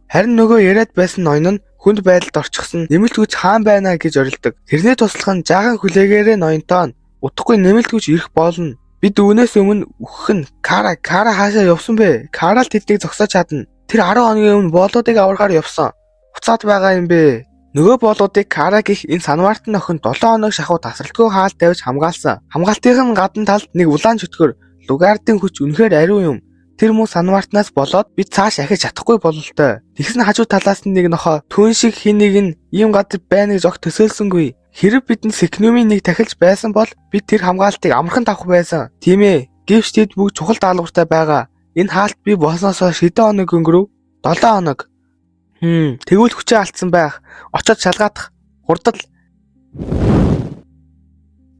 Харин нөгөө яриад байсан ноён нь хүнд байдалд орчихсон нэмэлт хүч хаан байна гэж орилдог. Тэрний туслах нь жаахан хүлээгээрээ ноёнтоо утгагүй нэмэлт хүч ирэх болно. Бид үүнээс өмнө үхэх нь Кара хаашаа явсан бэ? Кара л тэднийг зогсоож чадна. Тэр 10 хоногийн өмнө боолуудыг аврахаар явсан. Уцаад байгаа юм бэ? Нөгөө боолуудыг Кара гих энэ Санвартын охин 7 хоног шахуу тасралтгүй хаалт тавьж хамгаалсан. Хамгаалтын гадна талд нэг улаан чөтгөр Лугардын хүч үнэхээр ариун юм. Тэр муу Санвартнаас болоод бид цааш ахиж чадахгүй бололтой. Тэгсэн хажуу талаас нь нэг нохоо түүн шиг хин нэг нь ийм газар байна гэж огт төсөөлсөнгүй. Хэрэг бидэнд Зикнумын нэг тахилж байсан бол бид тэр хамгаалтыг амархан тавах байсан. Тийм ээ. Гэвч тэд бүгд чухал даалгавартай байгаа. Энэ хаалт би болсноос хэдэн хоног өнгөрөв? 7 хоног. Тэгвэл хүчээ алдсан байх. Очоод шалгаадах. Хурдал.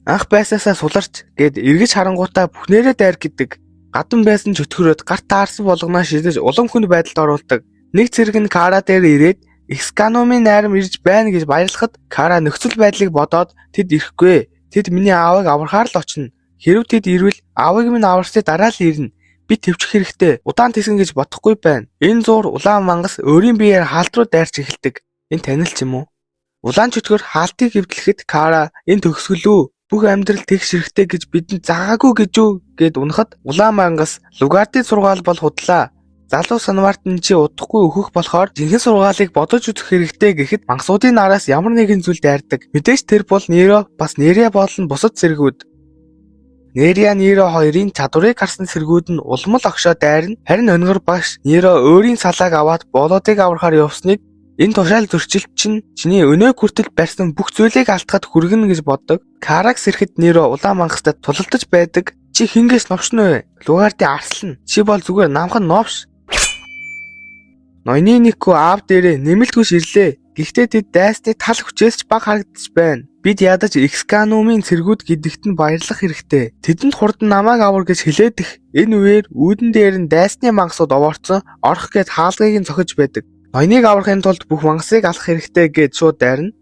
Анх байсаасаа суларч гэд эргэж харангуйтаа бүхнээрээ дайр гэдэг. Гадан байсан чөтгөрөд гарт таарсан болгоноо шидэж улам хүнд байдалд оруулдаг. Нэг цэрэг нь Кара дээр ирээд Эксканумын найрам ирж байна гэж баярлахад Кара нөхцөл байдлыг бодоод тэд ирэхгүй. Тэд миний аавыг аврахаар л очино. Хэрв тэд ирвэл аавыг минь аварсны дараа л ирнэ. Би төвчих хэрэгтэй. Удаан тэсгэн гэж бодохгүй байна. Энэ зуур улаан мангас өөрийн биеэр хаалт руу дайрч эхэлдэг. Энэ танил ч юм уу? Улаан чөтгөр хаалтыг хэвтлэхэд Кара энэ төгсгөлөө. Бүх амьдрал тэгш хэрэгтэй гэж бидэнд заагаагүй гэж юу гэд унахад улаан мангас Лугардын сургаал бол худлаа. Залуу Санвартын чи удахгүй өөхөх болохоор жинхэнэ сургаалыг бодож үзэх хэрэгтэй гэхэд мангасуудын нараас ямар нэгэн зүйл дайрдаг. Мэдээж тэр бол Неро бас Нерия болон бусад цэргүүд. Нерия Неро хоёрын чадварыг харсан цэргүүд нь улмал огшоо дайрна. Харин өнөр багш Неро өөрийн салааг аваад боолуудыг аврахаар явсныг энэ тушаал зөрчилт чинь чиний өнөө хүртэл барьсан бүх зүйлийг алдахад хүргэнэ гэж боддог. Каракс ирэхэд Неро улаан мангастай тулалдаж байдаг. Чи хингээс новшно вэ? Лугардын арслан. Чи бол зүгээр намхан новш. Ноёны нэггүй аав дээрээ нэмэлт хүч ирлээ. Гэхдээ тэд дайсны тал хүчээс ч бага харагдаж байна. Бид ядаж Эксканумын цэргүүд гэдэгт нь баярлах хэрэгтэй. Тэдэнд хурдан намайг авар гэж хэлээдэх. Энэ үеэр үүдэн дээр нь дайсны мангасууд овоорцсон орох гээд хаалгыг нь цохиж байдаг. Ноёныг аврахын тулд бүх мангасыг алах хэрэгтэй гэж шууд дайрна.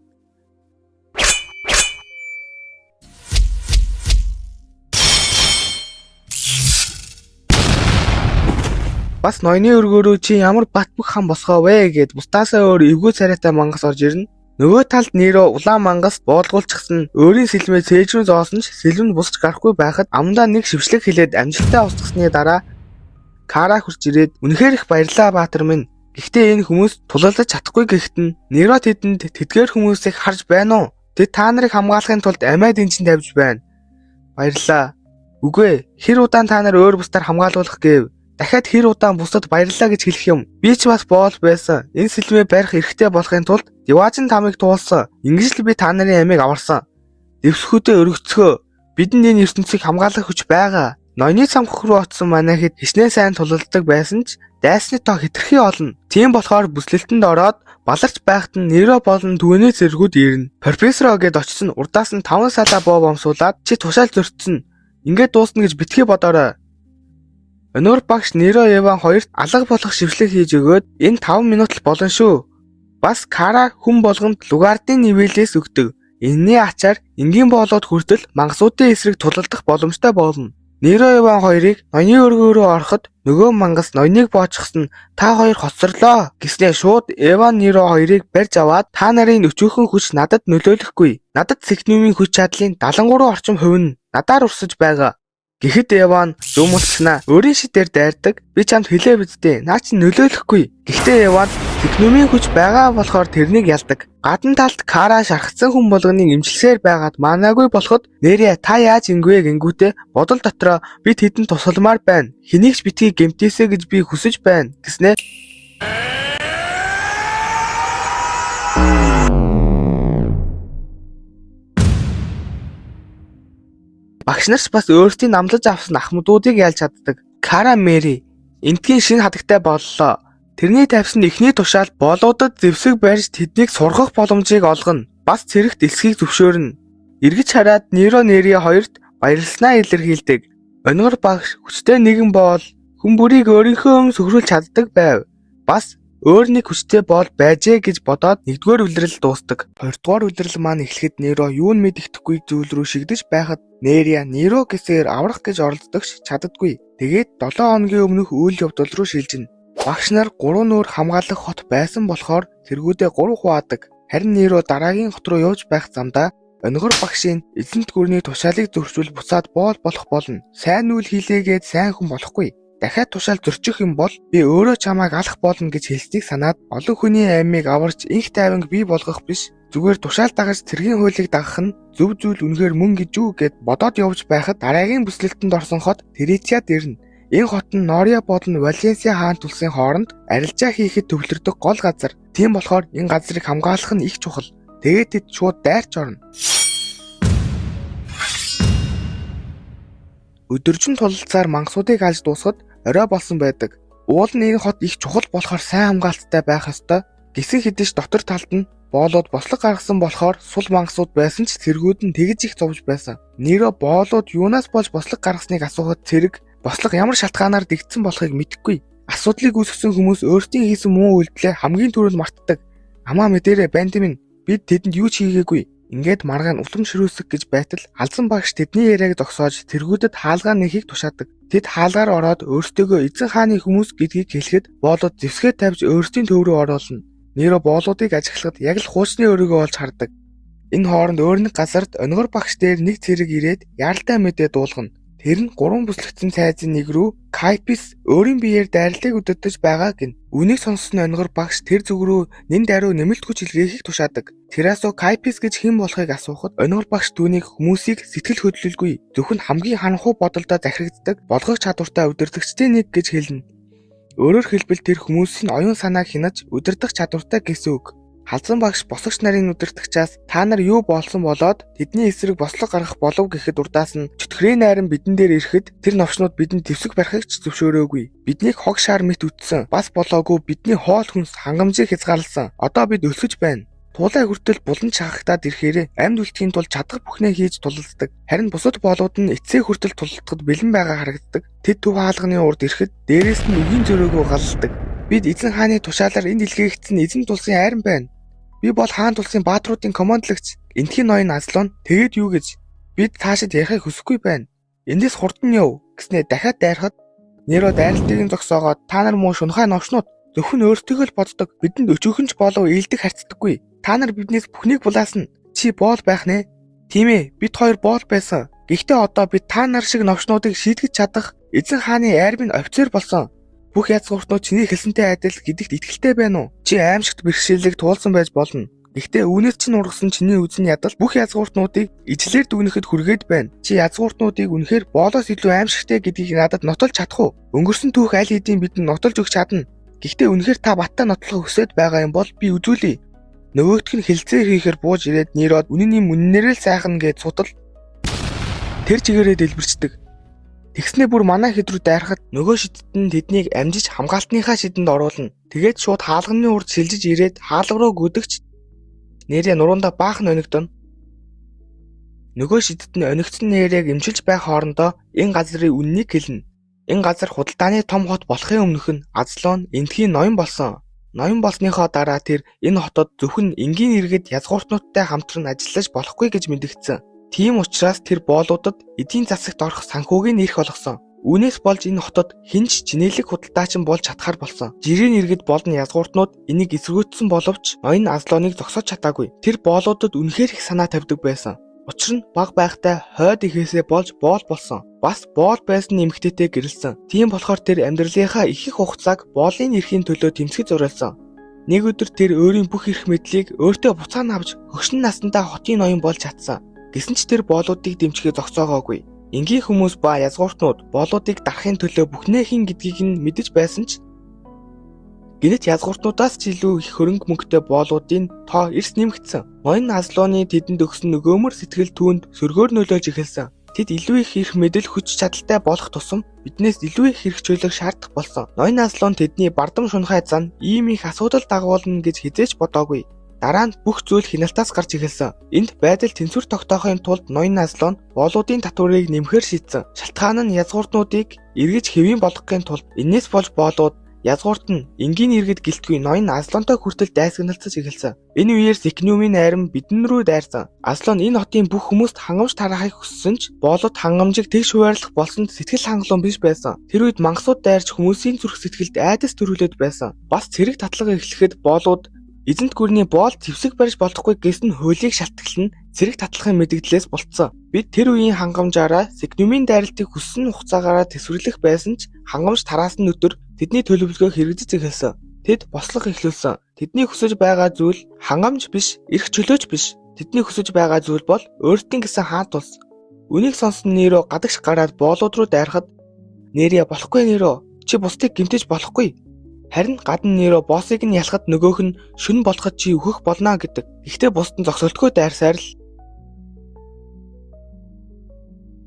Бас ноёны өргөөрөө чи ямар бат бөх хан босгоо вэ гэд бусдаасаа өөр эвгүй царайтай мангас орж ирнэ. Нөгөө талд Неро улаан мангас боолгуулчихсан өөрийн сэлмээ цээж рүү зоосон ч сэлэм нь бусч гарахгүй байхад амдаа нэг шившлэг хилээд амжилттай устгасны дараа Кара хурж ирээд үнэхээр их баярлаа баатар минь. Гэхдээ энэ хүмүүс тулалдаж чадахгүй гэхэд нь Неро тэдэнд тэдгээр хүмүүсийг харж байна уу? Тэд та нарыг хамгаалахын тулд амиа дэнчин тавьж байна. Баярлаа. Үгүй ээ, хэр удаан та нар өөр бусдаар хамгаалуулах гэв? Дахиад хэр удаан бусдад баярлаа гэж хэлэх юм? Би ч бас боол байсан. Энэ сэлмээ барих эрхтэй болохын тулд Деважин тамыг туулсан. Ингэж л би та нарын амийг аварсан. Дэвсгүүдээ өргөцгөө. Бидэнд энэ ертөнцийг хамгаалах хүч байгаа. Ноёны самхах руу очсон манай хэд хичнээн сайн тулалддаг байсан ч дайсны тоо хэтэрхий олон. Тийм болохоор бүслэлтэнд ороод баларч байхад нь Неро болон түүний зэргүүд ирнэ. Профессор гэд очсон урдаас нь 5 салаа боо бомсуулаад чи тушаал зөрчсөн. Ингээд дуусна гэж битгий бодоорой. Өнөр багш Неро Еван хоёрт алга болох шившлэг хийж өгөөд энэ 5 минут л болно шүү. Бас Кара хүн болгонд Лугардын нивэлээс өгдөг. Энэний ачаар энгийн боолоод хүртэл мангасуудын эсрэг тулалдах боломжтой болно. Неро Еван хоёрыг ноёны өргөө рүү ороход нөгөө мангас ноёныг боочгсон та хоёр хоцорлоо гэснээр шууд Еван Неро хоёрыг барьж аваад та нарын өчүүхэн хүч надад нөлөөлөхгүй. Надад Сигнумын хүч чадлын 73 орчим хувь нь надаар урсаж байгаа. Гэхэд Еван зүүмэлснаа өөрийн шидээр дайрдаг. Би чамд хэлээ бидтэй. Наа чи нөлөөлөхгүй. Гэхдээ Еван Сигнумын хүч байгаа болохоор тэрнийг ялдаг. Гадна талд Кара шархсан хүн болгоныг имчилсээр байгаад манаагүй болоход нэрээ та яаж ингэвэ гингүүтээ бодол дотроо би тэдэнд тусалмаар байна. Хэнийг ч битгий гэмтээсэ гэж би хүсэж байна гэснээр багш нарч бас өөрсдийн намлаж авсан ахмадуудыг ялж чаддаг. Кара Мэри энтгийн шинэ хадагтай боллоо. Тэрний тавьсан эхний тушаал болоодод зэвсэг барьж тэднийг сургах боломжийг олгоно. Бас цэрэгт элсхийг зөвшөөрнө. Эргэж хараад Неро Нери хоёрт баярлснаа илэрхийлдэг. Онгор багш хүчтэй нэгэн боол хүн бүрийг өөрийнхөө сөхрүүлж чаддаг байв. Бас өөр нэг хүчтэй боол байжээ гэж бодоод нэгдүгээр үлрэл дуустдаг. Хоёрдугаар үлрэл маань эхлэхэд Неро юу нь мэддэхгүй зүйл рүү шигдэж байхад Нерия Неро гэсээр аврах гэж оролддогч чаддаггүй. Тэгээд 7 хоногийн өмнөх үйл явдал руу шилжинэ. Багш нар 3 нүүр хамгаалах хот байсан болохоор тэргүүдээ 3 хуваадаг. Харин Неро дараагийн хот руу явж байх замдаа Онгор багшийн эзэнт гүрний тушаалыг зөрчвөл буцаад боол болох болно. Сайн үйл хийлээгээд сайн хүн болохгүй. Дахиад тушаал зөрчих юм бол би өөрөө чамайг алах болно гэж хэлснийг санаад олон хүний аймыг аварч инх тайванг бий болгох биш. Зүгээр тушаал дагаж цэргийн хуулийг дагах нь зөв зүйл үнэхээр мөн гэж үү гэд бодоод явж байхад дараагийн бүслэлтэнд орсон хот Терезиад ирнэ. Энэ хот нь Нория болон Валенсиа хаан тулсын хооронд арилжаа хийхэд төвлөрдөг гол газар. Тийм болохоор энэ газрыг хамгаалах нь их чухал. Тэгээд тэд шууд дайрч орно. Өдөржин тулалцаар мангасуудыг алж дуусгад орой болсон байдаг. Уул нь энэ хот их чухал болохоор сайн хамгаалттай байх ёстой. Гисэн хэдэж дотор талд нь боолууд бослог гаргасан болохоор сул мангасууд байсан ч цэргүүд нь тэгж их зовж байсан. Неро боолууд юунаас болж бослог гаргасныг асуухад цэрэг бослог ямар шалтгаанаар дэгдсэн болохыг мэдэхгүй. Асуудлыг үүсгэсэн хүмүүс өөрсдийн хийсэн муу үйлдэлээ хамгийн түрүүнд мартдаг. Амаа мэдээрээ Бандимин бид тэдэнд юу ч хийгээгүй. Ингээд маргаан улам ширүүсэх гэж байтал алзан багш тэдний яриаг зогсоож тэргүүдэд хаалгаа нэхийг тушаадаг. Тэд хаалгаар ороод өөрсдөө эзэн хааны хүмүүс гэдгийг хэлэхэд боолууд зэвсгээ тавьж өөрсдийн төв рүү оруулна. Неро боолуудыг ажиглахад яг л хуучны өрөөгөө олж хардаг. Энэ хооронд өөр нэг газарт онгор багш дээр нэг цэрэг ирээд яралтай мэдээ дуулгана. Тэр нь 3 бүслэгдсэн цайзын нэг рүү Кайпис өөрийн биеэр дайрлыг өдөртөж байгаа гин. Үнийг сонссон онгор багш тэр зүг рүү нэн даруй нэмэлт хүч илгээхийг тушаадаг. Тэрасо Кайпис гэж хэн болохыг асуухад онгор багш түүнийг хүмүүсийг сэтгэл хөдлөлгүй зөвхөн хамгийн ханхуу бодолдоо захирагддаг болгох чадвартай өдөртөгчтэй нэг гэж хэлнэ. Өөрөөр хэлбэл тэр хүмүүсийн оюун санааг хянаж өдөртөх чадвартай гэсэн үг. Халзан багш босгогч нарын удирдагчаас та нар юу болсон болоод тэдний эсрэг бослог гаргах болов гэхэд урдаас нь чөтгөрийн найран бидэн дээр ирэхэд тэр новчнууд бидэнд дэвсэг барихыг ч зөвшөөрөөгүй. Биднийг хог шаар мэт үтсэн. Бас болоогүй бидний хоол хүнс хангамжийг хязгаарласан. Одоо бид өлсөж байна. Туулай хүртэл булан шахагтаад ирэхээр амьд үлдэхийн тулд чадах бүхнээ хийж тулалддаг. Харин бусад боолууд нь эцсээ хүртэл тулалдахад бэлэн байгаа харагддаг. Тэд төв хаалганы урд ирэхэд дээрээс нь үгийн зөрөөгөө галладаг. Бид эзэн хааны тушаалаар энэ дэлгээгдсэн эзэн тулсын айран байна. Би бол хаан тулсын баатруудын командлагч. Энтхийн ноён Азлон тэгээд юу гэж бид таашид ярихыг хүсэхгүй байна. Эндээс хурдан яв гэснээр дахиад дайрахад Неро дайралтыг нь зогсоогоод та нар муу шунхай новшнууд зөвхөн өөртөө л боддог. Бидэнд өчөөхөн ч болов ээлдэг харцдаггүй. Та нар биднээс бүхнийг булаасна. Чи боол байх нэ? Тийм ээ, бид хоёр боол байсан. Гэхдээ одоо бид та нар шиг новшнуудыг шийдгэж чадах эзэн хааны айрмын офицер болсон. бүх язгууртнууд чиний хэлсэнтэй адил гэдэгт итгэлтэй байна уу? Чи аимшигт бэрхшээлийг туулсан байж болно. Гэхдээ үүнээс чинь ургасан чиний үзэн ядал бүх язгууртнуудыг ижлэр дүгнэхэд хүргээд байна. Чи язгууртнуудыг үнэхээр боолоос илүү аимшигтэй гэдгийг надад нотолж чадах уу? Өнгөрсөн түүх аль хэдийн бидэнд нотолж өгч чадна. Гэхдээ үнэхээр та баттай нотлохыг хүсэж байгаа юм бол би үзүүлье. Нөгөөх нь хилцээр хийхээр бууж ирээд Нерод үнэний мөннээрээ л сайхан гэж судал тэр чигээрээ дэлбэрчдэг. Тэгснээ бүр манай хэд рүү дайрахад нөгөө шидэд нь тэднийг амжиж хамгаалтныхаа шидэнд оруулна. Тэгээд шууд хаалганы урд шилжиж ирээд хаалга руу гүдэгч Нэрээ нуруунда баахан өнөгдөн. Нөгөө шидэд нь өнөгдсөн нэрийг эмчилж байх хоорондоо энэ газрын үннийг хэлнэ. Энэ газар худалдааны том хот болохын өмнөх нь Азлон эндхийн ноён болсон. Ноён болсныхоо дараа тэр энэ хотод зөвхөн энгийн иргэд язгууртнуудтай хамтран ажиллаж болохгүй гэж мэдгдсэн. Тийм учраас тэр боолуудад эдийн засагт орох санхүүгийн эрх олгосон. Үүнээс болж энэ хотод хинч жинэлэг худалдаачин болж чадхаар болсон. Жирийн иргэд болон язгууртнууд энийг эсэргүүцсэн боловч ноён Азлоныг зогсоож чадаагүй. Тэр боолуудад үнэхээр их санаа тавьдаг байсан. Учир нь баг байхтай хойд ихээсээ болж боол болсон. Бас боол байсан эмэгтэйтэй гэрэлсэн. Тийм болохоор тэр амьдралынхаа их хугацааг боолын эрхийн төлөө тэмцэж зориулсан. Нэг өдөр тэр өөрийн бүх эрх мэдлийг өөртөө буцаана авч хөгшин насндаа хотын ноён болж чадсан. Гэсэн ч тэр боолуудыг дэмжихээ зогсоогоогүй. Энгийн хүмүүс ба язгууртнууд боолуудыг дарахын төлөө бүхнээхин гэдгийг нь мэдэж байсан ч гэнэт язгууртнуудаас ч илүү их хөрөнгө мөнгөтэй боолуудын тоо эрс нэмэгдсэн. Ноён Азлоны тэдэнд өгсөн нөгөөмөр сэтгэл түүнд сөргөөр нөлөөлж эхэлсэн. Тэд илүү их эрх мэдэл хүч чадалтай болох тусам биднээс илүү их хэрэг чөлөөг шаардах болсон. Ноён Азлон тэдний бардам шунхай зан ийм их асуудал дагуулна гэж хизээч бодоогүй. Дараа нь бүх зүйл хяналтаас гарч эхэлсэн. Энд байдал тэнцвэр тогтоохын тулд ноён Азлон боолуудын татварыг нэмэхээр шийдсэн. Шалтгаан нь язгууртнуудыг эргэж хэвийн болгохын тулд энэс болж боолууд язгуурт нь энгийн иргэд гэлтгүй ноён Азлонтой хүртэл дайсагналцаж эхэлсэн. Энэ үеэр Секнумын найрам бидэн рүү дайрсан. Азлон энэ хотын бүх хүмүүст хангамж тараахыг хүссэн ч боолууд хангамжийг тэгш хуваарлах болсонд сэтгэл хангалуун биш байсан. Тэр үед мангасууд дайрч хүмүүсийн зүрх сэтгэлд айдас төрүүлээд байсан. Бас цэрэг татлага эхлэхэд боолууд эзэнт гүрний боол зэвсэг барьж болохгүй гэсэн хуулийг шалтгаална цэрэг татлагын мэдэгдлээс болцсон. Бид тэр үеийн хангамжаараа Секнумын дайралтыг хүссэн хугацаагаараа тэсвэрлэх байсан ч хангамж тараасан өдөр тэдний төлөвлөгөө хэрэгжиж эхэлсэн. Тэд бослох эхлүүлсэн. Тэдний хүсэж байгаа зүйл хангамж биш, эрх чөлөөч биш. Тэдний хүсэж байгаа зүйл бол өөртөө гэсэн хаалт улс. Үнийг сонсон Нерөө гадагш гараад боолууд руу дайрахад Нэрээ болохгүй Нерөө чи бусдыг гэмтэж болохгүй. Харин гадна Нерөө боссыг нь ялахад нөгөөх нь шүн болоход чи өөхөх болно гэдэг. Гэхдээ бусд нь зогсолтгүй дайрсаар л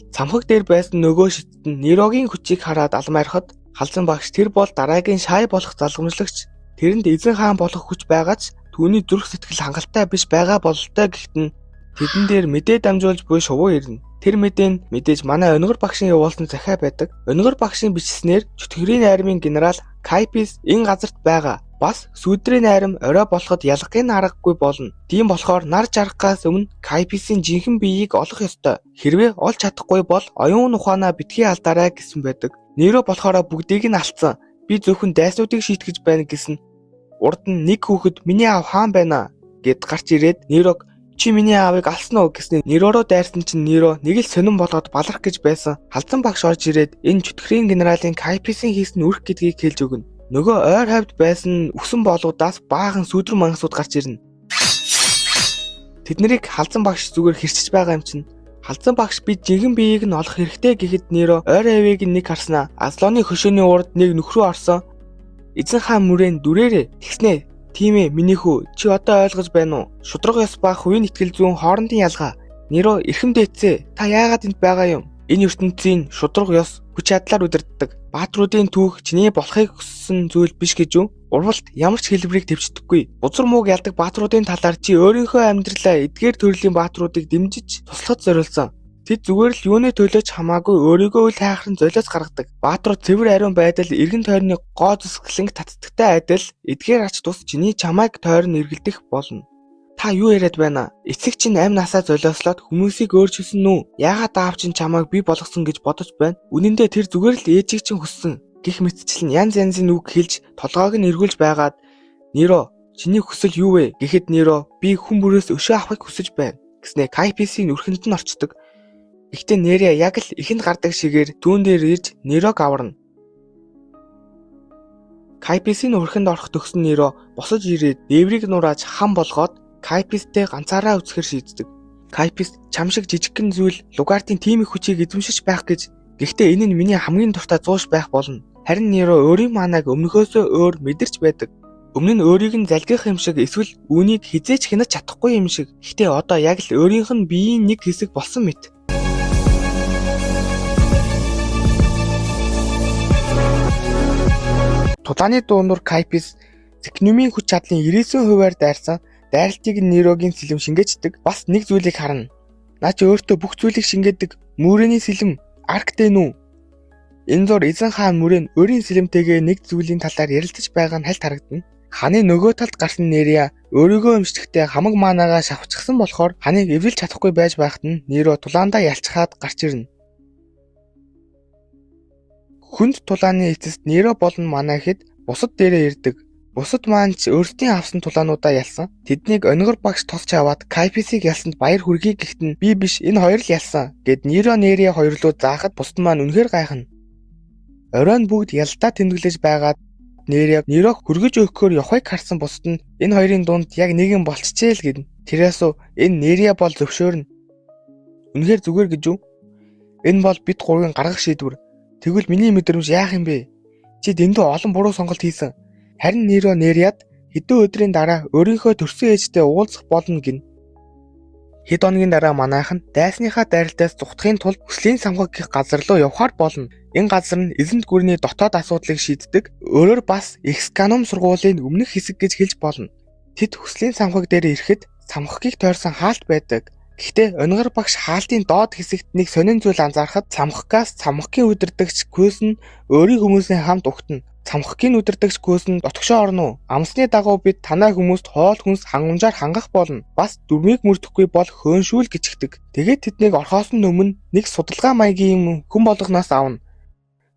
цамхаг дээр байсан нөгөө шидэд нь Нерөөгийн хүчийг хараад алмайрахад халзан багш тэр бол дараагийн шай болох залгамжлагч. Тэрэнд эзэн хаан болох хүч байгаа ч түүний зүрх сэтгэл хангалттай биш байгаа бололтой гэхдээ тэдэн дээр мэдээ дамжуулж буй шувуу ирнэ. Тэр мэдээ нь мэдээж манай өнгөр багшийн явуулсан захиа байдаг. Өнгөр багшийн бичснээр чөтгөрийн найрамын генерал Кайпис энэ газарт байгаа. Бас сүүдрийн найрам орой болоход ялгахын аргагүй болно. Тийм болохоор нар жаргахаас өмнө Кайписийн жинхэнэ биеийг олох ёстой. Хэрвээ олж чадахгүй бол оюун ухаанаа битгий алдаарай гэсэн байдаг. Нерөө болохоор бүгдийг нь алдсан. Би зөвхөн дайснуудыг шийтгэж байна гэсэн. Урд нь нэг хүүхэд миний аав хаан байна гэд гарч ирээд Нерөөг чи миний аавыг алсан уу гэснээр Нерөө рүү дайрсан чинь Нерөө нэг л сонирн болгоод баларх гэж байсан. Халзан багш орж ирээд энэ чөтгөрийн генералын Кайписийн хийсэн үрх гэдгийг хэлж өгнө. Нөгөө ойр хавьд байсан үсэн боолуудаас баахан сүүдрэн мангасууд гарч ирнэ. Тэднийг халзан багш зүгээр хэрчиж байгаа юм чинь. Халзан багш би жинхэнэ биеийг нь олох хэрэгтэй гэхэд Нерөө ойр хавийг нэг харснаа. Азлоны хөшөөний урд нэг нөхрөө орсон. Эзэн хаан мөрийн дүрээрээ тэгснэ. Тийм ээ миний хүү чи одоо ойлгож байна уу? Шудраг ёс ба хувийн итгэл зүйн хоорондын ялгаа. Нерөө эрхэм дээдсэ та яагаад энд байгаа юм? Энэ ертөнцийн шудраг ёс хүч чадлаар удирддаг. Баатруудын түүх чиний болохыг хүссэн зүйл биш гэж юу? Урвалт ямар ч хэлбэрийг төвчдөггүй. Бузар мууг ялдаг баатруудын талаар чи өөрийнхөө амьдралаа эдгээр төрлийн баатруудыг дэмжиж туслахад зориулсан. Тэд зүгээр л юуны төлөөч хамаагүй өөрийгөө үл хайхран золиос гаргадаг. Баатрууд цэвэр ариун байдал эргэн тойрны гоо зүсгэлэнг татдагтай адил эдгээр ач тус чиний чамайг тойрон эргэлдэх болно. Та юу яриад байна? Эцэг чинь амь насаа золиослоод хүмүүсийг өөрчилсөн үү? Яагаад аав чинь чамайг бий болгосон гэж бодож байна? Үнэн дээр тэр зүгээр л ээжийг чинь хүссэн. Гэх мэтчлэн янз янзын үг хэлж толгойг нь эргүүлж байгаад Нерөө чиний хүсэл юу вэ? Гэхэд Нерөө би хүн бүрээс өшөө авахыг хүсэж байна гэснээр Кайписийн үрхэнд нь орчдөг. Гэхдээ Нерээ яг л ихэнд гардаг шигээр түүн дээр ирж Нерөөг аварна. Кайписийн өрхөнд орох төгсөн Неро босож ирээд дээврийг нурааж хам болгоод Кайпистэй ганцаараа үзэхэр шийддэг. Кайпис чам шиг жижигхэн зүйл Лугартын тийм их хүчийг эзэмшиж байх гэж. Гэхдээ энэ нь миний хамгийн дуртай зууш байх болно. Харин Неро өөрийн маанаг өмнөхөөсөө өөр мэдэрч байдаг. Өмнө нь өөрийг нь залгих юм шиг эсвэл үүнийг хизээч хянаж чадахгүй юм шиг. Гэхдээ одоо яг л өөрийнх нь биеийн нэг хэсэг болсон мэт. Тулааны дуунуур Кайпис Зикнумийн хүч чадлын 99%-аар дайрсан дайралтыг Нерогийн сэлэм шингээждэг. Бас нэг зүйлийг харна. Наа чи өөртөө бүх зүйлийг шингээдэг мөрөний сэлэм Арктен үү? Энэ зур эзэн хаан мөрөн өөрийн сэлэмтэйгээ нэг зүйлийн талаар ярилцаж байгаа нь хальт харагдана. Ханы нөгөө талд гарсан Нерия өөрийгөө өмсчихтэй хамаг маанагаа шавхчихсан болохоор ханыг эвлэлж чадахгүй байж байхад нь Неро тулаандаа ялчхаад гарч ирнэ. Хүнд тулааны эцэст Неро болон манаа гэхэд бусад дээрээ ирдэг. Бусад маань ч өөрсдийн авсан тулаануудаа ялсан. Тэднийг онгор багш тосч аваад Кайписыг ялсанд баяр хүргэе гэхэд нь би биш энэ хоёр л ялсан гэд Неро Нерия хоёрлоо заахад бусад маань үнэхээр гайхна. Оройн бүгд ялдаа тэмдэглэж байгаад Неро хүргэж өгөхөөр явахыг харсан бусад нь энэ хоёрын дунд яг нэг юм болчихжээ л гэдэн. Тэрээсөө энэ Нерия бол зөвшөөрнө. Үнэхээр зүгээр гэж үү? Энэ бол бид гурвын гаргах шийдвэр. Тэгвэл миний мэдрэмж яах юм бэ? Чи дэндүү олон буруу сонголт хийсэн. Харин Неро Нериад хэдэн өдрийн дараа өөрийнхөө төрсөн ээжтэй уулзах болно гин. Хэд хоногийн дараа манайхан дайсныхаа дайралтаас зүхтахын тулд хүслийн самхаг гэх газар руу явхаар болно. Энэ газар нь эзэнт гүрний дотоод асуудлыг шийддэг. Өөрөөр бас Эксканум сургуулийн өмнөх хэсэг гэж хэлж болно. Тэд хүслийн самхаг дээр ирэхэд самхагийг тойрсон хаалт байдаг. Гэхдээ онгор багш хаалтын доод хэсэгт нэг сонин зүйл анзаарахад самхагаас самхагийн удирдагч Квэс нь өөрийн хүмүүсийн хамт угтана. Самхагийн удирдагч Квэс нь дотгошоо орно уу? Амсны дагуу бид танай хүмүүст хоол хүнс хангамжаар хангах болно. Бас дүрмийг мөрдөхгүй бол хөөншүүл гिचгдэг. Тэгээд тэднийг орхоос нь өмнө нэг судалгаа маягийн хүн болгоноос авна.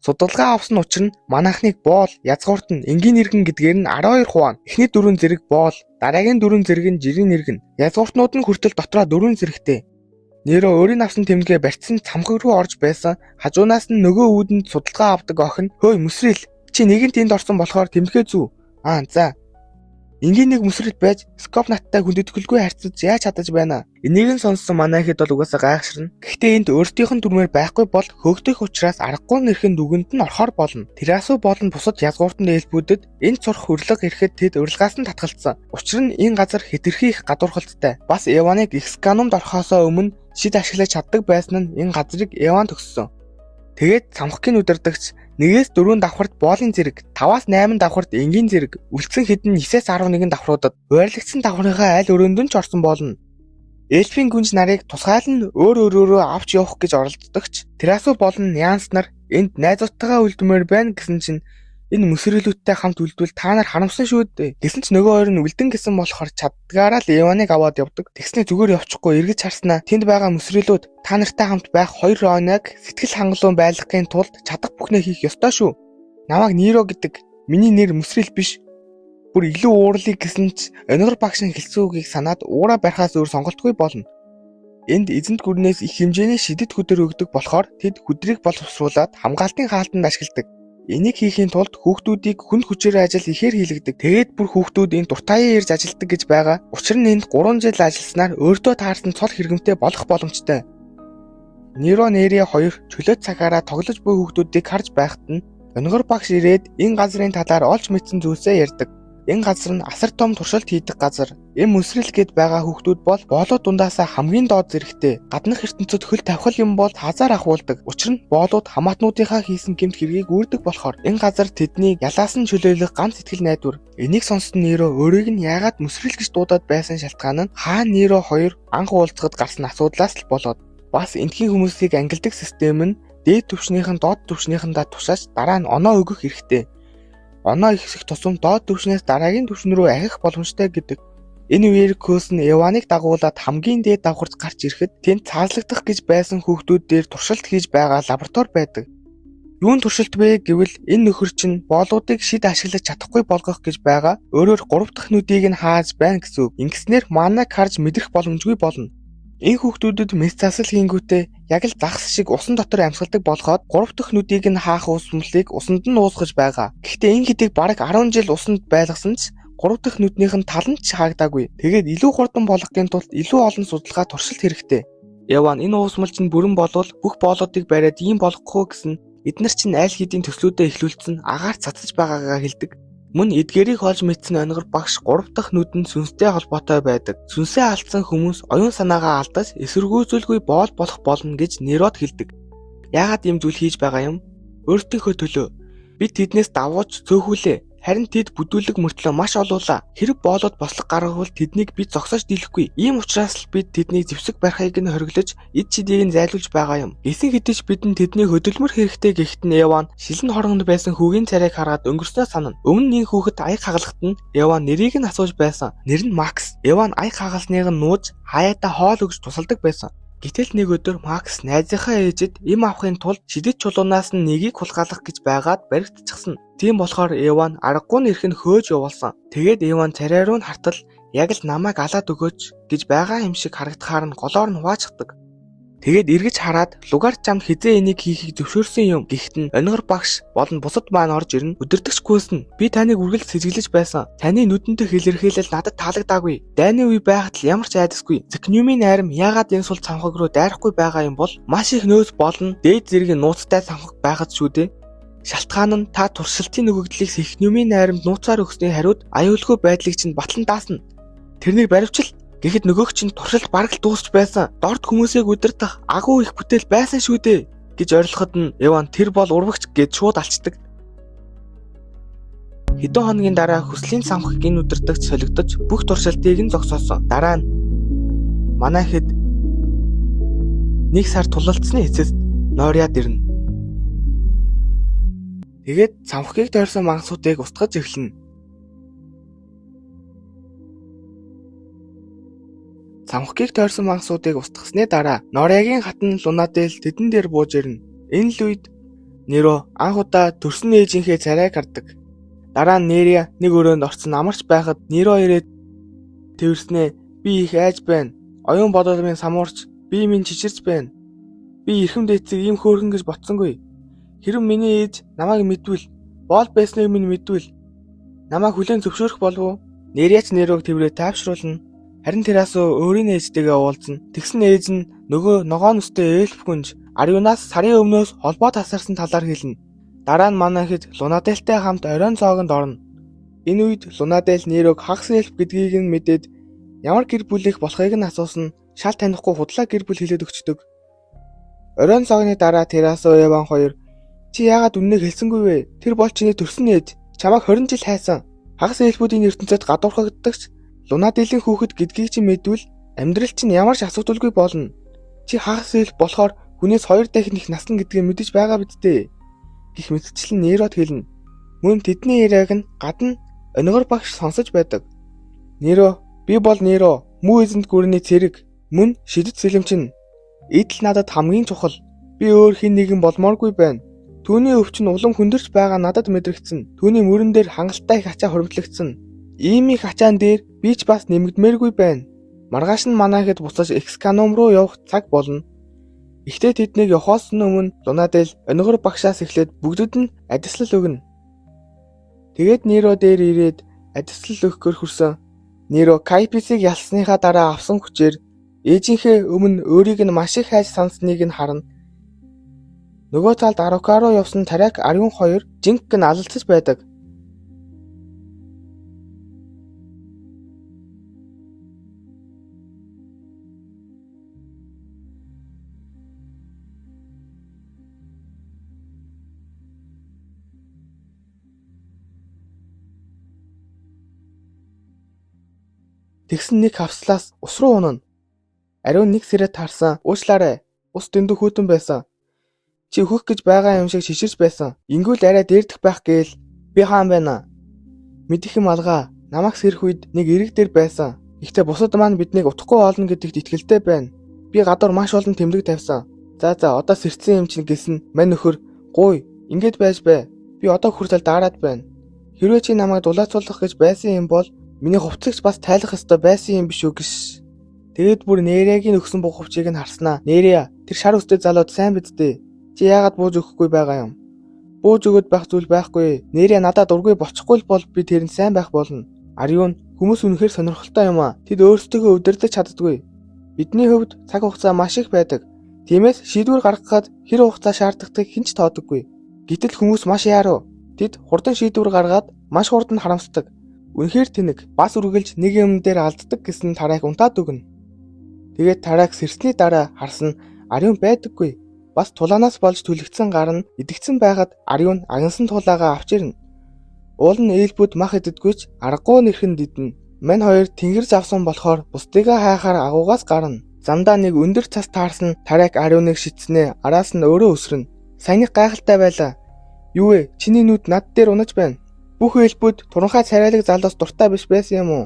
Судалгаа авсан учир нь манайхныг боол, язгуурт нь энгийн иргэн гэдгээр нь 12 хуваана. Эхний 4 зэрэг боол, дараагийн 4 зэрэг нь жирийн иргэн. Язгууртнууд нь хүртэл дотроо 4 зэрэгтэй. Неро өөрийн авсан тэмдгээ барьцсан цамхаг руу орж байсан. Хажуунаас нь нөгөө үүдэнд судалгаа авдаг охин "Хөөе Мүсрэл, чи нэгэн тэнд орсон болохоор тэмдгээ зүү. За. Энгийн нэг Мүсрэл байж Скоп наттай хүндэтгэлгүй харьцаж яаж чадаж байна. Энийг нь сонссон манай хэд бол угаасаа гайхширна. Гэхдээ энд өөртөөх нь дүрмээр байхгүй бол хөөгдөх учраас аргагүй нэрхэн дүгэнд нь орохоор болно. Тэрасуу болон бусад язгууртан ээлбүүдэд энэ цурх өрлөг ирэхэд тэд урилгаас нь татгалцсан. Учир нь энэ газар хэтэрхий их гадуурхалтай. Бас Еваныг Эксканумд орохоосоо өмнө шид ашиглаж чаддаг байсан нь энэ газрыг Еван төгссөн. Тэгээд самхагийн удирдагч 1-4 давхарт боолын зэрэг, 5-8 давхарт энгийн зэрэг, үлдсэн хэдэн 9-11 давхруудад байрлагдсан давхрынхаа аль өрөөнд нь ч орсон болно. Эльфийн гүнж нарыг тусгайл нь өөр өөрөөрөө авч явах гэж оролддогч. Тэрасуу болон Нянс нар энд найзуудтайгаа үлдмээр байна гэсэн чинь энэ Мүсрэлүүдтэй хамт үлдвэл та нар харамсан шүү дээ. Гэсэн ч нөгөө хоёр нь үлдэн гэсэн болохоор чаддгаараа л Еваныг аваад явдаг. Тэгснэ зүгээр явчихгүй эргэж харснаа тэнд байгаа Мүсрэлүүд та нартай хамт байх 2 Ронаг сэтгэл хангалуун байлгахын тулд чадах бүхнээ хийх ёстой шүү. Намайг Неро гэдэг. Миний нэр Мүсрэл биш. Бүр илүү уурлыг гэсэн ч онгор багш нь хэлсэн үгийг санаад уураа барихаас өөр сонголтгүй болно. Энд эзэнт гүрнээс их хэмжээний шидэт хүдэр өгдөг болохоор тэд хүдрийг боловсруулад хамгаалтын хаалтанд ашигладаг. Энийг хийхийн тулд хүүхдүүдийг хүнд хүчээр ажил ихээр хийлгдэг. Тэгээд бүр хүүхдүүд энэ дуртаяа ирж ажилдаг гэж байгаа. Учир нь энд 3 жил ажилласнаар өөртөө таарсан цол хэрэгмтэй болох боломжтой. Неро Нерия 2 чөлөөт цагаараа тоглож буй хүүхдүүдийг харж байхад нь онгор багш ирээд энэ газрын талаар олж мэдсэн зүйлсээ ярьдаг. Энэ газар нь асар том туршилт хийдэг газар. Мүсрэл гээд байгаа хүүхдүүд бол боолууд дундаасаа хамгийн доод зэрэгтэй. Гаднах ертөнцид хөл тавхил юм бол хазаар ахуулдаг. Учир нь боолууд хамаатнуудынхаа хийсэн гэмт хэргийг үүрдэг болохоор энэ газар тэднийг ялаасан чөлөөлөх ганц сэтгэл найдвар. Энийг сонссон Неро өөрийг нь яагаад Мүсрэл гэж дуудаад байсан шалтгаан нь хаан Неро 2 анх уулзахад гарсан асуудлаас л болоод бас эндхийн хүмүүсийг ангилдаг систем нь дээд түвшнийхэн доод түвшнийхэндээ тушааж дараа нь оноо өгөх хэрэгтэй. Оноо ихсэх тусам доод түвшнээс дараагийн түвшин рүү ахих боломжтой гэдэг. Энэ үеэр Квэс нь Еваныг дагуулад хамгийн дээд давхарт гарч ирэхэд тэнд цааслагдах гэж байсан хүүхдүүд дээр туршилт хийж байгаа лаборатори байдаг. Юун туршилт вэ гэвэл энэ нөхөр чинь боолуудыг шид ашиглаж чадахгүй болгох гэж байгаа. Өөрөөр 3 дахь нүдийг нь хааж байна гэсэн үг. Ингэснээр манайг харж мэдрэх боломжгүй болно. Энэ хүүхдүүдэд мэс засал хийнгүүтээ яг л загас шиг усан дотор амьсгалдаг болоход 3 дахь нүдийг нь хаах усмлыг усанд нь уусгаж байгаа. Гэхдээ энэ хэдийг бараг 10 жил усанд байлгасан ч 3 дахь нүднийх нь тал нь ч хаагдаагүй. Тэгээд илүү хурдан болгохын тулд илүү олон судалгаа туршилт хэрэгтэй. Яваа энэ уусмал чинь бүрэн болвол бүх боолуудыг бариад ийм болгох уу гэсэн эднэр чинь аль хэдийн төслүүдэд эхлүүлсэн агаар цацаж байгаагаа хэлдэг. Мөн эдгээрийг олж мэдсэн онгор багш 3 дахь нүд нь сүнстэй холбоотой байдаг. Сүнсээ алдсан хүмүүс оюун санаагаа алдаж эсэргүүцүүлгүй боол болох болно гэж Нерод хэлдэг. Яагаад ийм зүйл хийж байгаа юм? Өөртөөхөө төлөө. Бид тэднээс давууж цөөхүүлээ. Харин тэд бүдүүлэг мөртлөө маш олуулаа. Хэрэг боолоод бослог гаргавал тэднийг бид зогсоож дийлэхгүй. Ийм учраас л бид тэдний зэвсэг барихыг нь хориглож эд шидийг нь зайлуулж байгаа юм. Эсин хэдиж бидэнд тэдний хөдөлмөр хэрэгтэй гэхэд нь Яван шилэн хоронгонд байсан хүүгийн царайг хараад өнгөрснөө санана. Өмнө нь хүүхэд аяг хагалахад нь Яван нэрийг нь асууж байсан. Нэр нь Макс. Яван аяг хагалсныг нь нууж хаяада хоол өгж тусалдаг байсан. Гэтэл нэг өдөр Макс найзынхаа ээжэд им авахын тулд шидэт чулуунаас нь нэгийг хулгайлах гэж байгаад баригдчихсан. Тийм болохоор Яван аргагүй нэрх нь хөөж явуулсан. Тэгээд Яван царай руу нь хартал яг л намайг алаад өгөөч гэж байгаа юм шиг харагдахаар нь голоор нь хуваачдаг. Тэгээд эргэж хараад лугаар чамд хизээ энийг хийхийг зөвшөөрсөн юм гэхэд нь онгор багш болон бусад маань орж ирнэ. Өдөртөгчгүйс нь би таныг үргэлж сэжиглэж байсан. Таны нүдэнтэй илэрхийлэл надад таалагдаагүй. Дайны үе байхад л ямар ч айдасгүй. Зэкнюмийн найрам яагаад энэ сул цамхаг руу дайрахгүй байгаа юм бол маш их нөөц болон дээд зэргийн нууцтай цамхаг байгаад шүү дээ. Шалтгаан нь та туршилтын нөгөөдлийг Зэкнюмийн найрамд нууцаар өгсөний хариуд аюулгүй байдлыг чинь батлан даасна. Тэрнийг баривчил гэхэд нөгөөх чинь туршилт бараг л дуусч байсан. Дорд хүмүүсийг удирдах агуу их бүтээл байсан шүү дээ гэж орилоход нь Яван тэр бол урвагч гэж шууд алцдаг. Хэдэн хоногийн дараа хүслийн самхагийн удирдагч солигдож бүх туршилтыг нь зогсоосон. Дараа нь манай хэд 1 сар тулалдсны эцэст Нориад ирнэ. Тэгээд самхагийг тойрсон мангасуудыг устгаж эхэлнэ. Самхагийг тойрсон мангасуудыг устгасны дараа Нориагийн хатан Лунадел тэдэн дээр бууж ирнэ. Энэ л үед Неро анх удаа төрсөн ээжийнхээ царайг хардаг. Дараа нь Нерия нэг өрөөнд орцсон амарч байхад Неро ирээд тэрснээ би их айж байна. Оюун бодол минь самуурч, би минь чичирч байна. Би эрхэм дээцийг ийм хөөрхөн гэж ботсонгүй. Хэрэв миний ээж намайг мэдвэл, боол байсныг минь мэдвэл намайг хүлээн зөвшөөрөх болов уу? Нерияч Нерог тэрвээ тайвшруулна. Харин тэрасөө өөрийн ээжтэйгээ уулзна. Тэгсэн ээж нь нөгөө ногоо нүстэй эльф хүнж Ариунаас сарын өмнөөс холбоо тасарсан талаар хэлнэ. Дараа нь манай хэд Лунаделтэй хамт оройн цоогонд орно. Энэ үед Лунадел Нерог хагас эльф гэдгийг нь мэдээд ямар гэр бүл их болохыг нь асуусан. Шал танихгүй худлаа гэр бүл хэлээд өгчдөг. Оройн цоогны дараа тэрасөө Яван хоёр чи яагаад үннийг хэлсэнгүй вэ? Тэр бол чиний төрсөн ээж. Чамайг 20 жил хайсан. Хагас эльфүүдийн ертөнцид гадуурхагдагч Лунаделийн хүүхэд гэдгийг чи мэдвэл амьдрал чинь ямар ч асуудалгүй болно. Чи хагас эльф болохоор хүнээс 2 дахин их насна гэдгийг мэдэж байгаа биз дээ. Гэх мэтчлэн Нерод хэлнэ. Мөн тэдний яриаг нь гадна онгор багш сонсож байдаг. Неро, би бол Неро, муу эзэнт гүрний цэрэг, мөн шидэт сэлэмчин. Идэл надад хамгийн чухал. Би өөр хэн нэгэн болмооргүй байна. Түүний өвчин улам хүндэрч байгаа надад мэдрэгдсэн. Түүний мөрөн дээр хангалттай их ачаа хуримтлагдсан. Ийм их ачаан дээр би ч бас нэмэгдмээргүй байна. Маргааш нь манайхэд буцаж Эксканом руу явах цаг болно. Ихтэй тэднийг явахаас өмнө Лунадел онгор багшаас эхлээд бүгдд нь адислал өгнө. Тэгээд Неро дээр ирээд адислал өгөхөөр хүрсэн. Неро Кайписыг ялсныхаа дараа авсан хүчээр ээжийнхээ өмнө өөрийг нь маш их хайж сансныг нь харна. Нөгөө талд Арукаро явсан тариак Ариун хоёр жинк нь алалцаж байдаг. Тэгсэн нэг хавслаас ус руу унана. Ариун нэг сэрээ таарсан. Уучлаарай. Ус дэндүү хүйтэн байсан. Чи өөхөх гэж байгаа юм шиг шиширч байсан. Ингүүл арай дээрдэх байх гээл би хаан байна. Мэдэх юм алгаа. Намайг сэрэх үед нэг эрэг дээр байсан. Гэхдээ бусад маань биднийг утахгүй олно гэдэгт итгэлтэй байна. Би гадуур маш олон тэмдэг тавьсан. За одоо сэрцэн юм чинь гэсэн мань нөхөр гуй. Ингээд байж бай. Би одоо хүртэл даарад байна. Хэрвээ чи намайг дулаацуулах гэж байсан юм бол миний хувцагч бас тайлах ёстой байсан юм биш үү гэж. Тэгэд бүр Нериягийн өгсөн бүх хувцгийг нь харснаа. Нерия, Тэр шар үстэй залууд сайн биз дээ. Чи яагаад бууж өгөхгүй байгаа юм? Бууж өгöd байх зүйл байхгүй. Нэрээ надад ургүй болчихгүй л бол би тэрэнд сайн байх болно. Ариун хүмүүс үнэхээр сонирхолтой юм аа. Тэд өөрсдөө удирдах чаддаггүй. Бидний хувьд цаг хугацаа маш их байдаг. Тиймээс шийдвэр гаргахад хэр хугацаа шаардлагатайг хэн ч тоодоггүй. Гэтэл хүмүүс маш яаруу. Тэд хурдан шийдвэр гаргаад маш хурдан харамсдаг. Үнэхээр тэнэг бас үргэлж нэг юм дээр алддаг гэсэн тарааг унтаад өгнө. Тэгээд тарааг сэрсний дараа харсан Ариун байдаггүй. Бас тулаанаас болж түлэгдсэн гар нь идэгцэн байгаад Ариун агнасан тулаагаа авч ирнэ. Уул нь ээлбүүд мах идэггүйч аргагүй нэрхэнд идэнэ. Мань хоёр тэнгэр завсан болохоор бусдыгаа хайхаар агуугаас гарна. Замдаа нэг өндөр цас таарсан тарааг Ариуныг шидснээ араас нь өөрөө өсрөнө. Саяны гайхалтай байлаа. Юу вэ? Чиний нүд над дээр унаж байна. Бүх ээлбүүд туранхай царайлаг залуус дуртай биш байсан юм уу?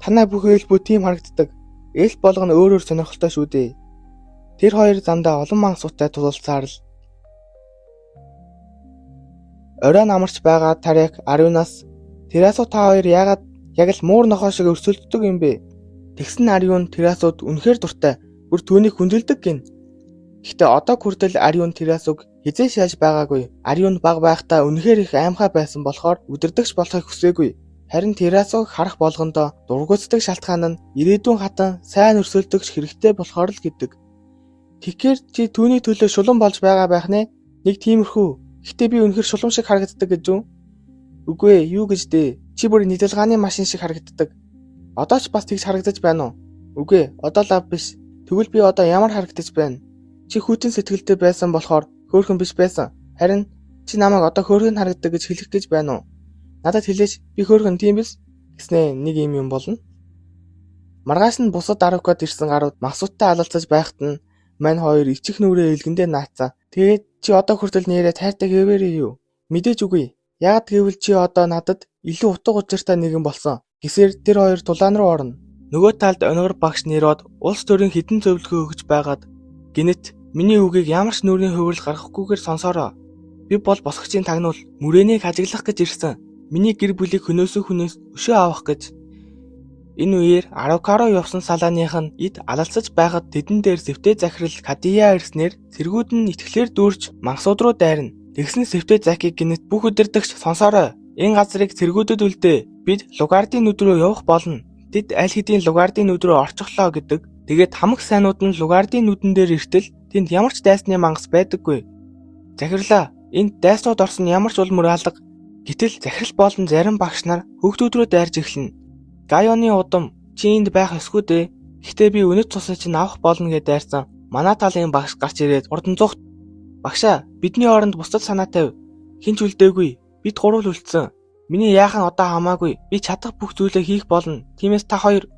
Танай бүх ээлбүүд тийм харагддаг. Ээлт болгоно өөрөөр сонирхолтой шүү дээ. Тэр хоёр замдаа олон мангасуутай тулалцаар л оройн амарч байгаа тариак Ариунаас "Тэрасуу та хоёр яагаад яг л муур нохоо шиг өрсөлддөг юм бэ?" Тэгсэн Ариун Тэрасууд үнэхээр дуртай. Бүр түүнийг хүндэлдэг гин. Гэхдээ одоо хүртэл Ариун Тэрасууг хизээ шааж байгаагүй. Ариун баг байхдаа үнэхээр их аимхай байсан болохоор удирдагч болохыг хүсээгүй. Харин Тэрасууг харах болгондоо дургуутдаг шалтгаан нь ирээдүйн хатан сайн өрсөлдөгч хэрэгтэй болохоор л гэдэг. Тэгэхээр чи түүний төлөө шулан болж байгаа байх нэ? Нэг тиймэрхүү. Гэхдээ би үнэхээр шулам шиг харагддаг гэж үү? Үгүй ээ, юу гэж дээ? Чи бүр нийлэлгааны машин шиг харагддаг. Одоо ч бас тэгж харагдаж байна уу? Үгүй ээ, одоо лав биш. Тэгвэл би одоо ямар харагдаж байна? Чи хүйтэн сэтгэлтэй байсан болохоор хөөрхөн биш байсан. Харин чи намайг одоо хөөрхөн харагддаг гэж хэлэх гэж байна уу? Надад хэлээч, би хөөрхөн тийм биш гэснээ нэг юм болно. Маргааш нь бусад Арукад ирсэн гарууд махсуудтай алалцаж байхад нь мань хоёр ичих нүрээ илгэндээ наацсан. Тэгээд чи одоо хүртэл нэрээ тайртай гэвэрээ юу? Мэдээж үгүй. Яг гэвэл чи одоо надад илүү утга учиртай нэгэн болсон. Гэсээр тэр хоёр тулаан руу орно. Нөгөө талд Онгор багш нэрод улс төрийн хідэн зөвлөгөө өгч байгаад гинэт миний үгийг ямар ч нүрийн хувирал гаргахгүйгээр сонсоороо. Би бол босгочийн тагнуул мөрөөнийг хажиглах гэж ирсэн. Миний гэр бүлийг хөнөөсөө хүнээс өшөө авах гэж. Энэ үеэр Арукаруу явсан салааных нь эд алалцаж байхад тэдэн дээр сэвтэй захирал Кадия ирснээр цэргүүд нь итгэлээр дүүрч мансууд руу дайрна. Тэгсэн сэвтэй захийг гинэт бүх өдөртөгч сонсоорой. Энэ газрыг цэргүүдэд үлдээ. Бид Лугардын нүд рүү явах болно. Тэд аль хэдийн Лугардын нүд рүү орчихлоо гэдэг. Тэгээд хамаг сайнууд нь Лугардын нүдэн дээр иртэл тэнд ямар ч дайсны мангас байдаггүй. Захирлаа, энд дайснууд орсон ямар ч улмөр алга. Гэтэл захирал болон зарим багш нар хүүхдүүд рүү дайрж эхэлнэ. Гайоны удам чи энд байх ёсгүй дээ. Гэхдээ би өнөд цусыг чинь авах болно гэж дайрсан. Манай талын багш гарч ирээд урдан зугт. Багшаа, бидний оронд бусдад санаа тавь. Хинч үлдээгүй. Бид гурвал үлдсэн. Миний яах нь одоо хамаагүй. Би чадах бүх зүйлээ хийх болно. Тиймээс та хоёр.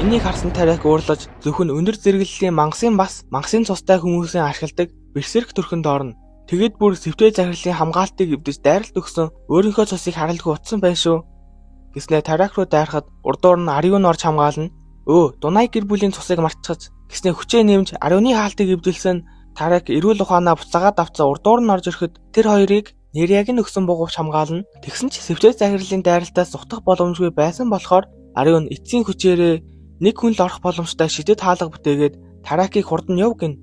Энийг харсан тариак уурлаж зөвхөн өндөр зэрэглэлийн мангасын цустай хүмүүсийн ашигладаг берсерк төрхөнд орно. Тэгэд бүр сэвтэй захирлын хамгаалтыг эвдэж дайралт өгсөн өөрийнхөө цусыг харалгүй утсан байх шүү. Гэснээр тариак руу дайрахад урдуур нь Ариун орж хамгаална. Дунай гэр бүлийн цусыг мартчихаж гэснээр хүчээ нэмж Ариуны хаалтыг эвдүүлсэн тариак эрүүл ухаанаа буцаагаад авцаа урдуур нь орж ирэхэд тэр хоёрыг Нэряг нь өгсөн буугавч хамгаална. Тэгсэн ч сэвтэй захирлын дайралтаас зутах боломжгүй байсан болохоор Ариун эцсийн хүчээрээ нэг хүн л орох боломжтой шидэд хаалга бүтээгээд тариакийг хурдан яв гин.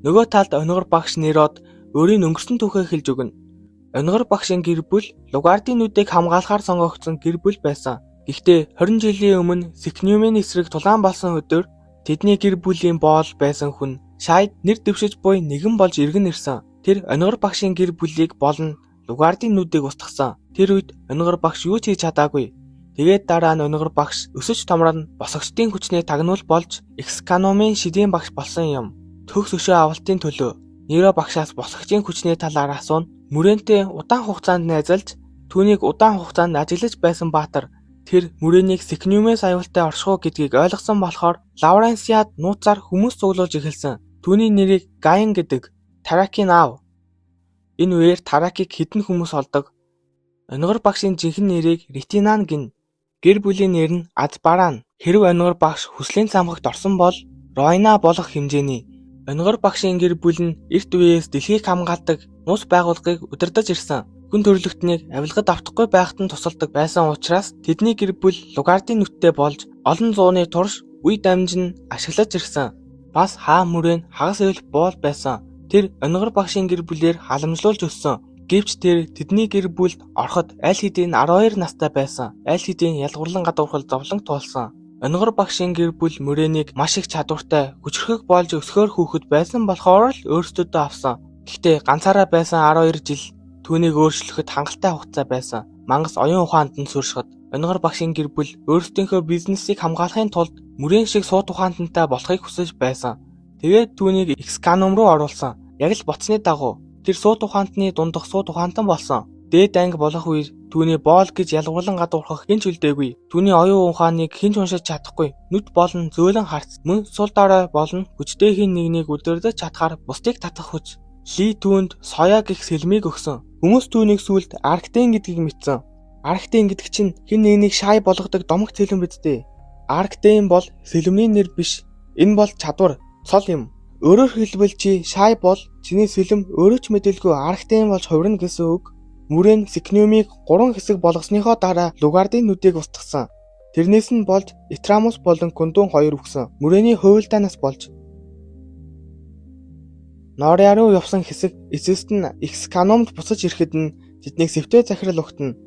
Нөгөө талд Онгор багш Нерод өөрийн өнгөрсөн түүхээ хэлж өгнө. Онгор багшийн гэр бүл Лугардын нүдийг хамгаалахаар сонгогдсон гэр бүл байсан. Гэхдээ 20 жилийн өмнө Секнюмын эсрэг тулаан болсон өдөр тэдний гэр бүлийн боол байсан хүн шайд нэр дэвшиж буй нэгэн болж иргэн ирсэн. Тэр Онгор багшийн гэр бүлийг болон Лугардын нүдийг устгасан. Тэр үед Онгор багш юу ч хийж чадаагүй. Тэгээд дараа нь Онгор багш өсөж томрон босогчдын хүчний тагнуул болж Эксканумын шидийн багш болсон юм. Төгс өшөө авалтын төлөө Неро багшаас босогчийн хүчний талаар асууна. Мөрөнтэй удаан хугацаанд найзалж түүнийг удаан хугацаанд ажиглаж байсан баатар тэр мөрөнийг Секнюмээс аюултай оршихуу гэдгийг ойлгосон болохоор Лавренсиад нууцаар хүмүүс цуглуулж эхэлсэн. Түүний нэрийг Гайн гэдэг. Таракийн аав. Энэ үеэр Таракийг хідэн хүмүүс олдог. Онгор багшийн жинхэнэ нэрийг Ретинан гин. Гэр бүлийн нэр нь Азбаран. Хэрв Онгор багш хүслийн цамхагт орсон бол Ройна болох хэмжээний. Онгор багшийн гэр бүл нь эрт үеэс дэлхийг хамгаалдаг нууц байгууллагыг удирдах ирсэн. Хүн төрөлхтнийг авилгад автахгүй байхад нь тусалдаг байсан учраас тэдний гэр бүл Лугардын нүдтэй болж олон зууны турш үе дамжин ашиглаж ирсэн. Бас хаа мөрөө хагас эвлэх боол байсан. Тэр онгор багшийн гэр бүлээр халамжлуулж өссөн. Гэвч тэр тэдний гэр бүлд ороход аль хэдийн 12 настай байсан. Аль хэдийн ялгуурлан гадуурхал зовлон туулсан. Онгор багшийн гэр бүл мөрөөнийг маш их чадвартай, хүчрхэг болж өсгөр хүүхэд байсан болохоор л өөрсдөө авсан. Гэхдээ ганцаараа байсан 12 жил түүнийг өөрчлөхөд хангалттай хугацаа байсан. Мангас оюун ухаанд нь сууршихад онгор багшийн гэр бүл өөрсдийнхөө бизнесийг хамгаалахын тулд мөрийн шиг сууд ухаантантай болохыг хүсэж байсан. Тэгээд түүнийг Эксканом руу оруулсан. Яг л боцны дагуу тэр сууд ухаантны дундах сууд ухаантан болсон. Дээд анги болох үе түүний боол гэж ялгуурлан гадуурхах хинч үлдээгүй. Түүний оюун ухааныг хинч уншиж чадахгүй. Нүд болон зөөлөн харц. Мөн сул дорой болон хүчтэйхийн нэгнийг үлдэрдэж чадхаар бусдыг татах хүч. Ли түүнд соёо гэх сэлмийг өгсөн. Хүмүүс түүнийг сүлд Арктен гэдгийг мэдсэн. Арктен гэдэг чинь хэн нэгнийг шай болгодог домог сэлэм бидтэй. Арктен бол сэлэмний нэр биш. Энэ бол чадвар, цол юм. Өөрөөр хэлбэл чи шай бол чиний сэлэм өөрөө ч мэдээлгүй Арктен болж хувирна гэсэн үг. Мөрийн Сикнумыг 3 хэсэг болгосныхоо дараа Лугардын нүдийг устгасан. Тэрнээс нь болж Итрамус болон Кундун 2 өгсөн. Мөрөөний хувилдаанаас болж Нориа руу явсан хэсэг эцэст нь Эксканомд буцаж ирэхэд нь тэднийг Сэвтэ захирал өгтөн.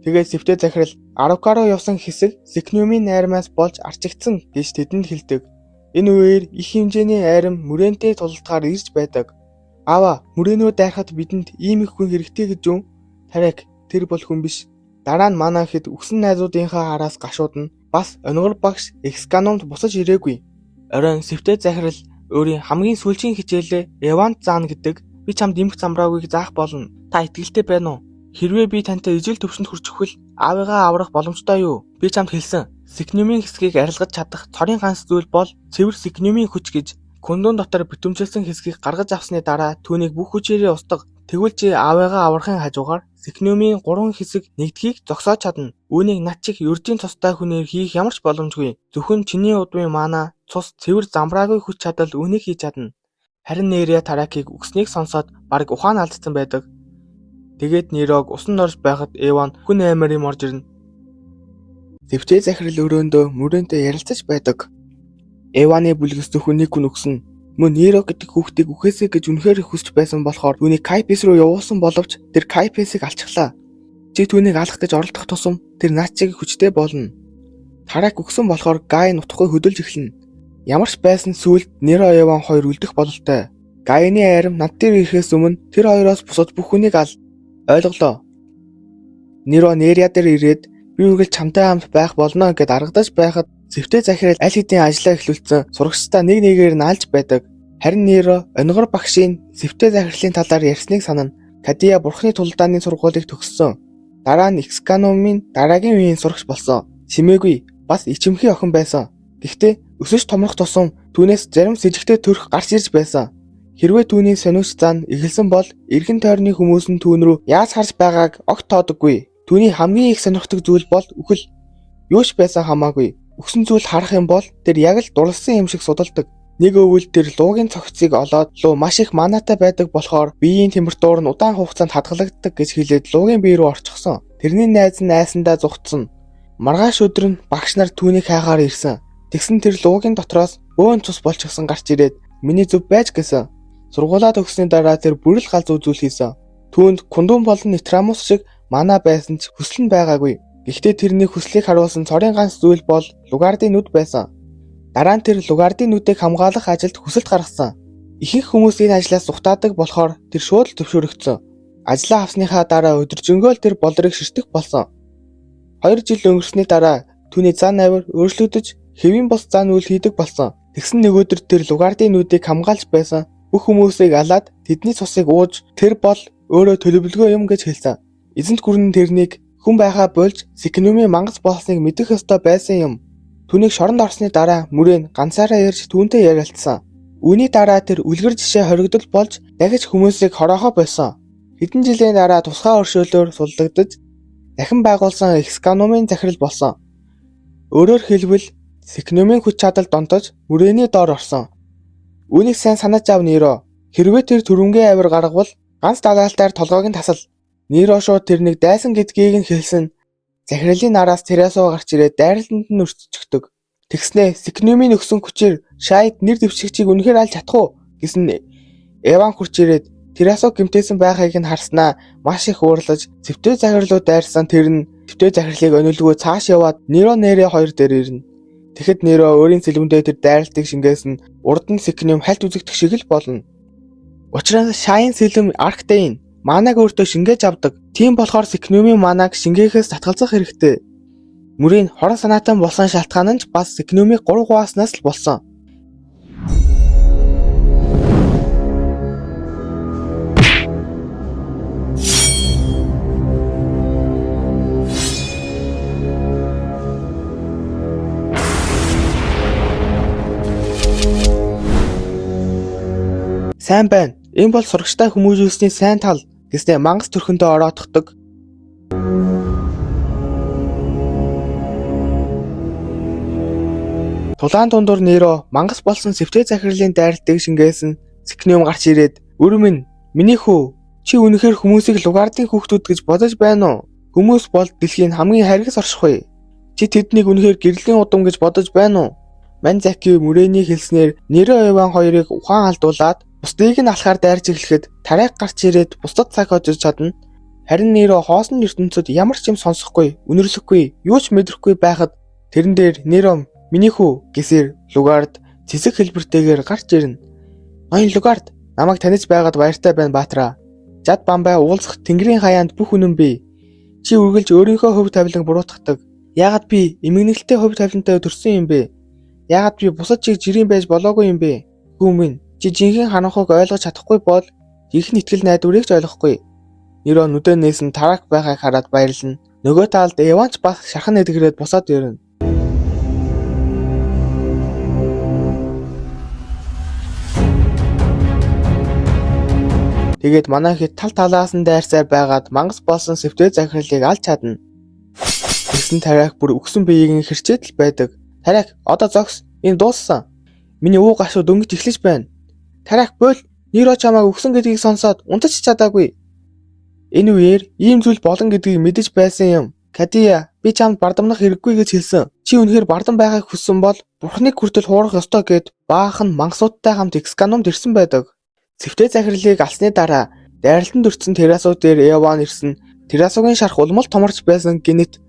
Тэгээд Сэвтэ захирал Арука руу явсан хэсэг Сикнумын найрамаас болж арчигдсан гэж тэдэнд хэлдэг. Энэ үеэр их хэмжээний айрам мөрөнтэй тулалдгаар ирж байдаг. Аава, мөрөнөө дайрахад бидэнд ийм их хүн хэрэгтэй гэж юу? Тарек, тэр бол хүн биш. Дараа нь манай хэд үгсэн найзуудынхаа араас гашуудна. Бас онгор багш Эксканомд буцаж ирээгүй. Оройн Сэвтэ захирал өөрийн хамгийн сүүлийн хичээлээ Эвант заана гэдэг. Би чамд эмх замбраагийг заах болно. Та итгэлтэй байна уу? Хэрвээ би тантай ижил төвшөнд хүрчихвэл аавыгаа аврах боломжтой юу? Би чамд хэлсэн. Сикнумын хэсгийг арилгаж чадах цорын ганц зүйл бол цэвэр Сикнумын хүч гэж. Кундун дотор битүүмжилсэн хэсгийг гаргаж авсны дараа түүнийг бүх хүчээрээ устгах. Тэгвэл чи аавыгаа аврахын хажуугаар Сикнумын 3 хэсэг нэгдхийг зогсоож чадна. Үүнийг над чих ердийн тустай хүнээр хийх ямар ч боломжгүй. Зөвхөн чиний удмын маана цус цэвэр замбраагүй хүч чадал үүнийг хийж чадна. Харин Неря Таракийг үгснийг сонсоод бараг ухаан алдсан байдаг. Тэгээд Нерог усан орж байхад Эван хүн аймаар юм орж ирнэ. Сэвтэ захирал өрөөндөө мөрөнтэй ярилцаж байдаг. Эваны бүлгэс зөвхөн нэг хүн өгсөн. Мөн Нерог гэдэг хүүхдийг үхээсэй гэж үнэхээр хүсч байсан болохоор түүнийг Кайпес руу явуулсан боловч тэр Кайпесийг алчглаа. Чи түүнийг алах гэж оролдох тусам тэр наад чиг хүчтэй болно. Тарак өгсөн болохоор Гай нутхгүй хөдөлж эхэлнэ. Ямар ч байсан сүүлд Неро Эван хоёр үлдэх бололтой. Гайны айрам над дээр ирэхээс өмнө тэр хоёроос бусад бүх хүнийг ал. Ойлголоо. Неро Неря дээр ирээд би үргэлж чамтай хамт байх болно гэд аргадаж байхад Сэвтэ захирал аль хэдийн ажиллаа эхлүүлсэн сурагчдаа нэг нэгээр нь алж байдаг. Харин Неро онгор багшийн Сэвтэ захирлын талаар ярьсныг санана. Кадия бурхны тулдааны сургуулийг төгссөн. Дараа нь Эксканомын дараагийн үеийн сурагч болсон. Чимээгүй бас ичимхий охин байсан. Гэхдээ өсөж томрох тусам түүнээс зарим сэжигтэй төрх гарч ирж байсан. Хэрвээ түүний сониуч зан эхэлсэн бол эргэн тойрны хүмүүс нь түүн рүү яаж харж байгааг огт тоодоггүй. Түүний хамгийн их сонирхдаг зүйл бол үхэл. Юу ч байсан хамаагүй. Өгсөн зүйл харах юм бол тэр яг л дурлсан юм шиг судалдаг. Нэг өвөл тэр луугийн цогцыг олоод луу маш их манатай байдаг болохоор биеийн температур нь удаан хугацаанд хадгалагддаг гэж хэлээд луугийн бие рүү орчихсон. Тэрний найз нь айсандаа зүгтсэн. Маргааш өдөр нь багш нар түүнийг хайгаар ирсэн. Тэгсэн тэр луугийн дотроос бөөн цус болчихсон гарч ирээд миний зөв байж гэсэн. Сургуулаа төгссөний дараа тэр бүрэл галзуу зүйл хийсэн. Түүнд Кундун болон Итрамус шиг мана байсан ч хүсэл нь байгаагүй. Гэхдээ тэрний хүслийг харуулсан цорын ганц зүйл бол Лугардын нүд байсан. Дараа нь тэр Лугардын нүдийг хамгаалах ажилд хүсэлт гаргасан. Ихэнх хүмүүс энэ ажлаас зүхтаадаг болохоор тэр шууд л зөвшөөрөгдсөн. Ажлаа авсныхаа дараа өдөржингөө л тэр болрыг ширтэх болсон. 2 жил өнгөрсөний дараа түүний зан авир өөрчлөгдөж хэвийн бус зан үйл хийдэг болсон. Тэгсэн нэг өдөр тэр Лугардын нүдийг хамгаалж байсан бүх хүмүүсийг алаад тэдний цусыг ууж тэр бол өөрөө төлөвлөгөө юм гэж хэлсэн. Эзэнт гүрэн тэрнийг хүн байхаа болж Сикнумын мангас болсныг мэдэх ёстой байсан юм. Түүнийг шоронд орсны дараа мөрөө ганцаараа ярьж түүнтэй ярилцсан. Үүний дараа тэр үлгэр жишээ хоригдол болж дахиж хүмүүсийг хороохоо болсон. Хэдэн жилийн дараа тусгай өршөөлөөр суллагдаж дахин байгуулсан Эксканомын захирал болсон. Өөрөөр хэлбэл Сикнумын хүч чадал донтож мөрөөний доор орсон. Үүнийг сайн санаж ав Неро. Хэрвээ тэр түрэмгийн авир гаргавал ганц далаалтаар толгойг нь тасал. Неро шууд тэрнийг дайсан гэдгийг нь хэлсэн. Захирлын нараас тэрээс гарч ирээд дайралтанд нь өртчихдөг. Тэгснээ Сикнумын өгсөн хүчээр Шайд нэр дэвшигчийг үнэхээр алж чадах уу гэсэн Эван хурч ирээд Терасо гэмтээсэн байхыг нь харснаа маш их уурлаж зэвтэй захирлууд дайрсан тэр нь зэвтэй захирлыг онилгүй цааш яваад Неро нэрээ хоёр дээр ирнэ. Тэгэхэд Неро өөрийн сэлмэндээ тэр дайралтыг шингээсэн урд нь Сикниум хальт үзэгдэх шиг л болно. Учир нь Шайн сэлэм Арктейн манаг өөртөө шингээж авдаг. Тийм болохоор Сикниумын манаг шингээхээс татгалзах хэрэгтэй. Мөрийн хорон санаатан болсон шалтгаан нь ч бас Сикниумыг 3 хувааснаас л болсон. Сайн байна. Энэ бол сурагчтай хүмүүжүүлсний сайн тал гэснээр мангас төрхөндөө ороодохдаг. Тулаан дундуур Неро мангас болсон сэвтэй захирлын дайралтыг шингээсэн Сикниум гарч ирээд "Өр минь, миний хүү, чи үнэхээр хүмүүсийг Лугардын хүүхдүүд гэж бодож байна уу? Хүмүүс бол дэлхийн хамгийн харгас оршихуй. Чи тэднийг үнэхээр гэрлийн удам гэж бодож байна уу?" Манзаки мөрөөний хэлснээр Неро Эван хоёрыг ухаан алдуулаад бусдыг нь алхаар дайрч эхлэхэд тариак гарч ирээд бусдад цаг хожиж чадна. Харин Неро хоосон ертөнцид ямар ч юм сонсохгүй, үнэрлэхгүй, юу ч мэдрэхгүй байхад тэрэн дээр Неро "Миний хүү" гэсээр Лугард цэцэг хэлбэртэйгээр гарч ирнэ. "Ноён Лугард, намайг таних байгаад баяртай байна баатраа. Жад бамбай уулзах тэнгэрийн хаяанд бүх үнэн бий. Чи үргэлж өөрийнхөө хувь тавилан буруутгадаг. Яагаад би эмгэнэлтэй хувь тавилантай төрсөн юм бэ? Яагаад би бусад чиг жирийн байж болоогүй юм бэ? Хүү минь, чи жинхэнэ харанхуйг ойлгож чадахгүй бол их нэтгэл найдварыг ч ойлгохгүй." Неро нүдэн нээсэн тарак байхыг хараад баярлана. Нөгөө талд Эванч бас шархан эдгэрээд босоод ирнэ. Тэгээд манай хэд тал талаас нь дайрсаар байгаад мангас болсон сэвтэй захирлыг алж чадна. Тэгсэн тариак бүр өгсөн биеийг нь хэрчээд л байдаг. "Тариак, одоо зогс. Энэ дууссан. Миний уу гашуу дөнгөж эхлэж байна. Тариак бойл. Неро чамайг өгсөн гэдгийг сонсоод унтаж чадаагүй. Энэ үеэр ийм зүйл болон гэдгийг мэдэж байсан юм. Кадия, би чамд бардамнах хэрэггүй гэж хэлсэн. Чи үнэхээр бардам байхыг хүссэн бол Бурхныг хүртэл хуурах ёстой гэд баахан мангасуудтай хамт Эксканумд ирсэн байдаг. Сэвтэй захирлыг алсны дараа дайралтанд өртсөн Терасо дээр Эван ирсэн. Терасогийн шарх улмал томорч байсан гинэт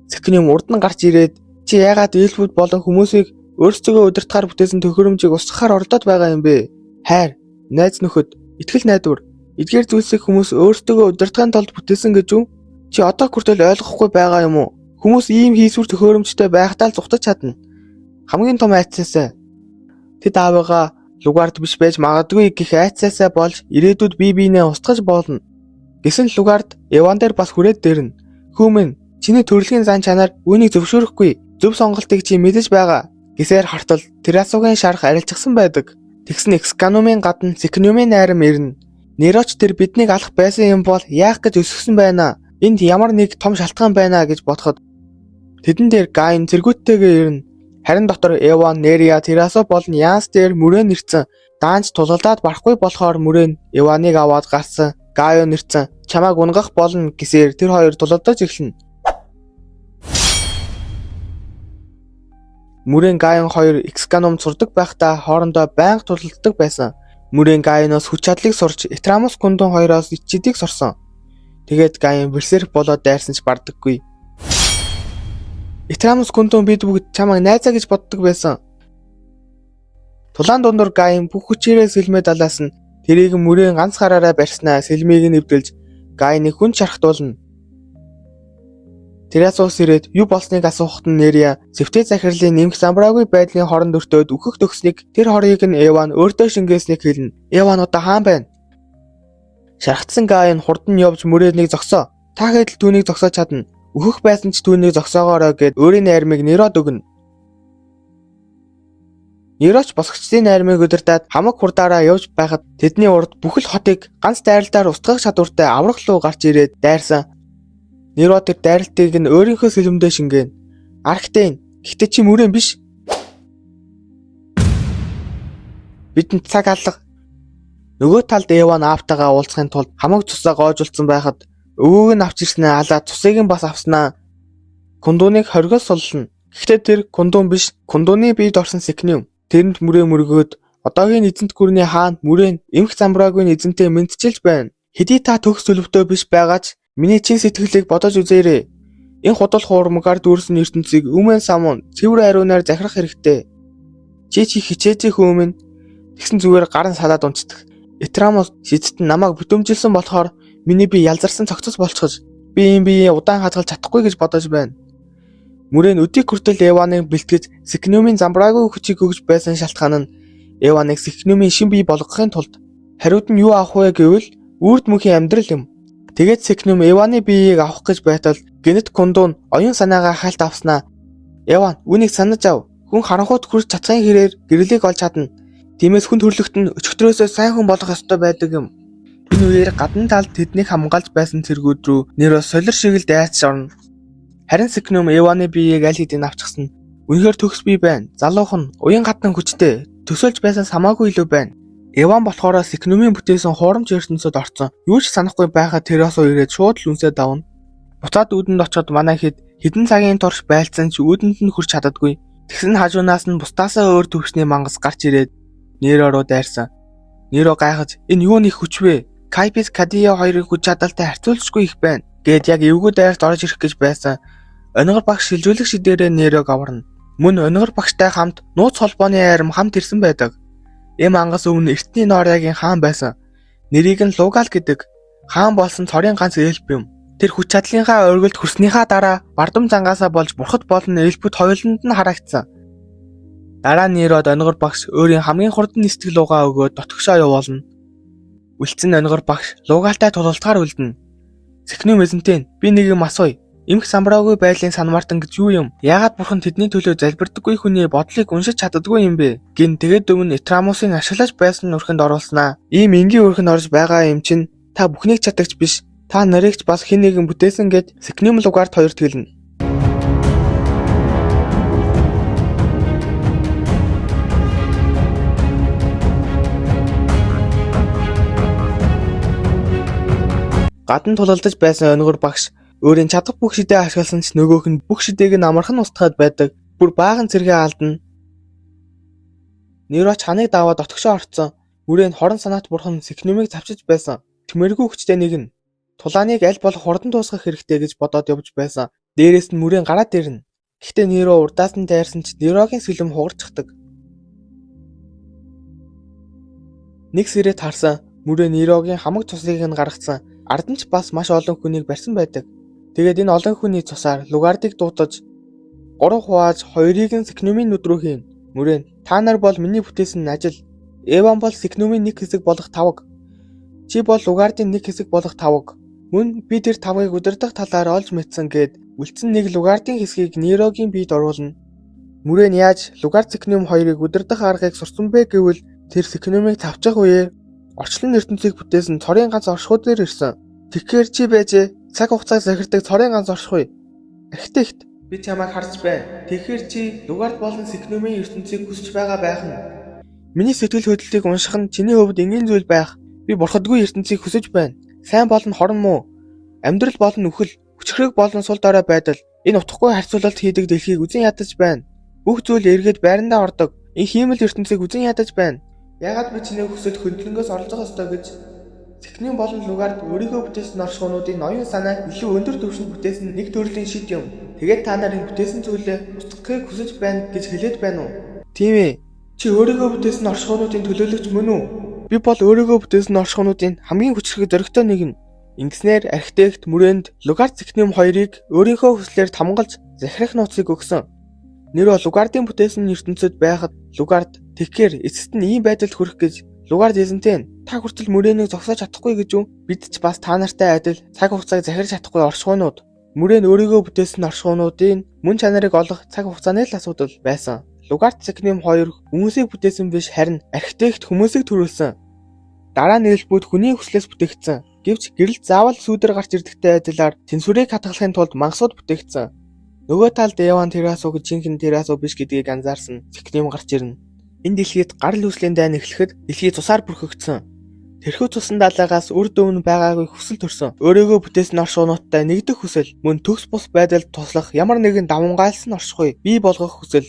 Сикниум урд нь гарч ирээд "Чи яагаад эльфүүд болон хүмүүсийг өөрсдөө удирдахаар бүтээсэн төхөөрөмжийг устгахаар оролдоод байгаа юм бэ? Хайр, найз нөхөд, итгэл найдвар, эдгээр зүйлсийг хүмүүс өөрсдөө удирдахын тулд бүтээсэн гэж үү? Чи одоо хүртэл ойлгохгүй байгаа юм уу? Хүмүүс ийм хийсвэр төхөөрөмжтэй байхдаа л зүхтаж чадна. Хамгийн том айцсаасаа тэд аавыгаа Лугард биш байж магадгүй гэх айцсаасаа болж ирээдүйд бие биенээ устгаж болно. Гэсэн Лугард Эван дээр бас хүрээд дэрнэ. "Хүү минь, чиний төрөлхийн зан чанар үүнийг зөвшөөрөхгүй. Зөв сонголтыг чи мэдэж байгаа." гэсээр хартал Терасогийн шарх арилжчихсан байдаг. Тэгсэн Эксканумын гадна Сикниумын найрам ирнэ. "Нероч тэр биднийг алах байсан юм бол яах гэж өсгсөн байна? Энд ямар нэг том шалтгаан байна гэж бодоход тэдэн дээр Гайн цэргүүттэйгээ ирнэ. Харин дотор Эван, Нерия, Терасо болон Янс дээр мөрөө нэрцэн. Даанч тулалдаад барахгүй болохоор мөрөө Эваныг аваад гарсан. Гайо нэрцэн. Чамайг унгах болно гэсээр тэр хоёр тулалдаж эхэлнэ. Мөрөө Гайн хоёр Эксканумд сурдаг байхдаа хоорондоо байнга тулалддаг байсан. Мөрөө Гайноос хүч чадлыг сурч Этрамус Гундун хоёроос ичидийг сурсан. Тэгээд Гайн берсерк болоод дайрсан ч бардаггүй. Этрамус Гундун бид бүгд чамайг найзаа гэж боддог байсан. Тулаан дундуур Гайн бүх хүчээрээ сэлмээ далаасан. Тэрийг мөрөө ганц гараараа барьснаа сэлмийг нь эвдэлж Гайныг хүн чархтуулна. Терасос ирээд юу болсныг асуухад нь Нерия сэвтэй захирлын нэмэх замбраагүй байдлын хоронд өртөөд үхэх төгсныг тэр хорыг нь Эван өөртөө шингээснийг хэлнэ. "Эван одоо хаан байна?" Шархтсан Гайн хурд нь явж мөрөөднийг зогсоо. "Та хэд л түүнийг зогсоож чадна. Өөхөх байсан ч түүнийг зогсоогоорой" гэд өөрийн найрмыг Нерод өгнө. Нероч босгочдын найрмыг удирдаад хамаг хурдаараа явж байхад тэдний урд бүхэл хотыг ганц дайралтаар устгах чадвартай аврах луу гарч ирээд дайрсан. Неро тэр дайралтыг нь өөрийнхөө сэлмэндээ шингээнэ. "Арктейн, гэхдээ чи мөрөн биш. Бидэнд цаг алга." Нөгөө талд Эван аавтайгаа уулзахын тулд хамаг цусаа гоожулсан байхад өвөөг нь авч ирснээ алаад цусыг нь бас авснаа Кундуныг хоригоос суллана. Гэхдээ тэр Кундун биш, Кундуны биед орсон Сикниум. Тэрэнд мөрөө мөргөөд одоогийн эзэнт гүрний хаан мөрөөнд эмх замбраагүй эзэнтэй мэдчилж байна. Хэдий та төгс төлөвтэй биш байгаач миний чин сэтгэлийг бодож үзээрэй. Энэ худал хуурмгаар дүүрсэн ертөнцийг өмнө самун цэвэр ариунаар захирах хэрэгтэй. Чи хичээжих өмнө тэгсэн зүгээр гарын салаад унцдаг. Этрамос шидэлт намайг бүтэмжилсэн болохоор миний бие ялзарсан цогцос болчихож би энэ биеийг удаан хадгалж чадахгүй гэж бодож байна. Мөрөө өдийг хүртэл Эваныг бэлтгэж Сикнумын замбраагүй хүчийг өгж байсан шалтгаан нь Эваныг Сикнумын шин бие болгохын тулд хариуд нь юу авах вэ гэвэл үрд мөнхийн амьдрал юм. Тэгээд Сикнум Эваны биеийг авах гэж байтал гэнэт кундуун оюун санаагаа хальт авснаа. Эван үүнийг санаж ав. Хүн харанхуйд хүрч чадхын хэрээр гэрлийг олж чадна. Тиймээс хүн төрлөخت нь өчигдрөөсөө сайн хүн болох ёстой байдаг юм. Энэ үеэр гадна талд тэднийг хамгаалж байсан цэргүүд рүү нэр солир шиг л дайрч орно. Харин Сикнум Эваны биеийг аль хэдийн авчихсан. Үнэхээр төгс бие байна. Залуухан, уян гадна хүчтэй, төсөөлж байсан самаагүй илүү байна. Эван болохоор Сикнумын бүтээсэн хуурамч ертөнцөд орцсон. Юу ч санахгүй байхад тэрөөсөө ирээд шууд л үнсээ давна. Буцаад үүдэнд очиод манай хэд хэдэн цагийн турш байлцсан ч үүдэнд нь хүрч чаддаггүй. Тэгсэн хажуунаас нь бусдаасаа өөр төвчний мангас гарч ирээд Неро руу дайрсан. Неро гайхаж энэ юу нэг хүч вэ? Кайпис Кадио хоёрын хүч чадалтай харьцуулшгүй их байна. Гэт яг эвгүй дайрт орж ирэх гэж байсан. Онгор багш шилжүүлэгч дээрээ Нерог аварна. Мөн онгор багштай хамт нууц холбооны айрам хамт ирсэн байдаг. Эм ангас өмнө эртний Норягийн хаан байсан. Нэрийг нь Лугал гэдэг. Хаан болсон цорын ганц эльф юм. Тэр хүч чадлынхаа оргилд хүрснийхаа дараа бардам зангаасаа болж бурхад болон эльфүүд хоёуланд нь харагдсан. Дараа нь Нерод онгор багш өөрийн хамгийн хурдан нисдэг лугаа өгөөд дотгошоо явуулна. Үлдсэн онгор багш Лугалтай тулалдахаар үлдэнэ. Сикнум эзэнтэй би нэг юм асууя. Эмх самбраагүй байдлын санамартан гэж юу юм? Яагаад бурхан тэдний төлөө залбирдаггүй хүний бодлыг уншиж чаддаггүй юм бэ? Гин тэгээд өмнө Этрамосын ашиглаж байсан нүрхэнд оруулснаа. Ийм энгийн өрхөнд орж байгаа юм чинь та бүхнийг чадагч биш. Та нарийгч бас хэн нэгэн бүтээсэн гэд Сикнум Лугард хоёрт хэлнэ. Гадна тулалдаж байсан онгор багш өөрийн чадах бүх шидээ ашигласан ч нөгөөх нь бүх шидээг нь амархан устгаад байдаг. Бүр баахан цэргээ алдна. Неро чаныг даваад отгошоо орцсон. Мөрөөнд хорон санаат бурхан Сикнумыг завчиж байсан. Тэмэргүй хүчтэй нэг нь тулааныг аль болох хурдан дуусгах хэрэгтэй гэж бодоод явж байсан. Дээрээс нь мөрийн гараад ирнэ. Гэхдээ Неро урдаас нь дайрсан ч Нерогийн сэлэм хугарчихдаг. Нэг сэрэт харсан. Мөрөө Нерогийн хамаг цусыг нь гаргацсан. Ард нь ч бас маш олон хүнийг барьсан байдаг. Тэгээд энэ олон хүний цусаар Лугардыг дуутаж 3 хувааж 2-ыг нь Сикнумын нүд рүү хийн. Мөрөөнд та нар бол миний бүтээсэн ажил. Эван бол Сикнумын нэг хэсэг болох тавг. Чи бол Лугардын нэг хэсэг болох тавг. Мөн би тэр тавгыг удирдах талаар олж мэдсэн гэд үлдсэн нэг Лугардын хэсгийг Нерогийн биед оруулна. Мөрөөнд яаж Лугард Сикнум хоёрыг удирдах аргыг сурсан бэ гэвэл тэр Сикнумыг тавчих үеэр орчлон ертөнцийг бүтээсэн цорын ганц оршихуй дээр ирсэн. Тэгэхээр чи байжээ цаг хугацааг захирдаг цорын ганц оршихуй. Архитект би чамайг харж байна. Тэгэхээр чи Лугард болон Сикнумын ертөнцийг хүсэж байгаа байх нь. Миний сэтгэл хөдлөлтийг унших нь чиний хувьд энгийн зүйл байх. Би бурхадгүй ертөнцийг хүсэж байна. Сайн болон хорон муу, амьдрал болон үхэл, хүчрэг болон сул дорой байдал, энэ утгагүй харьцуулалт хийдэг дэлхийг үзэн ядаж байна. Бүх зүйл эргээд байрандаа ордог. Энэ хиймэл ертөнцийг үзэн ядаж байна. Ягаад би чиний хүсэлд хөндлөнгөөс оролцох ёстой гэж Сикнум болон Лугард өөрийгөө бүтээсэн оршихуунуудын ноён санааг илүү өндөр түвшинд бүтээсэн нэг төрлийн шид юм. Тэгээд та нарын бүтээсэн зүйлээ устгахыг хүсэж байна гэж хэлээд байна уу? Тийм ээ. Чи өөрийгөө бүтээсэн оршихуунуудын төлөөлөгч мөн үү? Би бол өөрийгөө бүтээсэн оршихуунуудын хамгийн хүчрэг зоригтой нэг нь. Ингэснээр архитект мөрөөнд Лугард Сикнум хоёрыг өөрийнхөө хүслээр тамгалж захирах нууцыг өгсөн. Неро Лугардын бүтээсэн ертөнцид байхад Лугард тэгэхээр эцэст нь ийм байдалд хүрэх гэж Лугард эзэнтэй та хүртэл мөрөөнийг зогсоож чадахгүй гэж юу? Бид ч бас та нартай адил цаг хугацааг захирч чадахгүй оршихуунууд. Мөрөөнд өөрийгөө бүтээсэн оршихуунуудын мөн чанарыг олох цаг хугацааны л асуудал байсан. Лугард Сикнум хоёр хүмүүсийг бүтээсэн биш харин архитект хүмүүсийг төрүүлсэн. Дараа нь эльфүүд хүний хүслээс бүтээгдсэн. Гэвч гэрэлт заавал сүүдэр гарч ирдэгтэй адилаар тэнцвэрийг хадгалахын тулд мангасууд бүтээгдсэн. Нөгөө талд Эван Терасо гэж жинхэнэ Терасо биш гэдгийг анзаарсан Сикнум гарч ирнэ. Энэ дэлхийд гарал үүслийн дайн эхлэхэд дэлхий цусаар бүрхэгдсэн. Тэрхүү цусан даалгаас үрд өмнө байгаагүй хүсэл төрсөн. Өөрийгөө бүтээсэн оршуунуудтай нэгдэх хүсэл, мөн төгс бус байдалд туслах ямар нэгэн давмгайлсан оршихуй бий болгох хүсэл.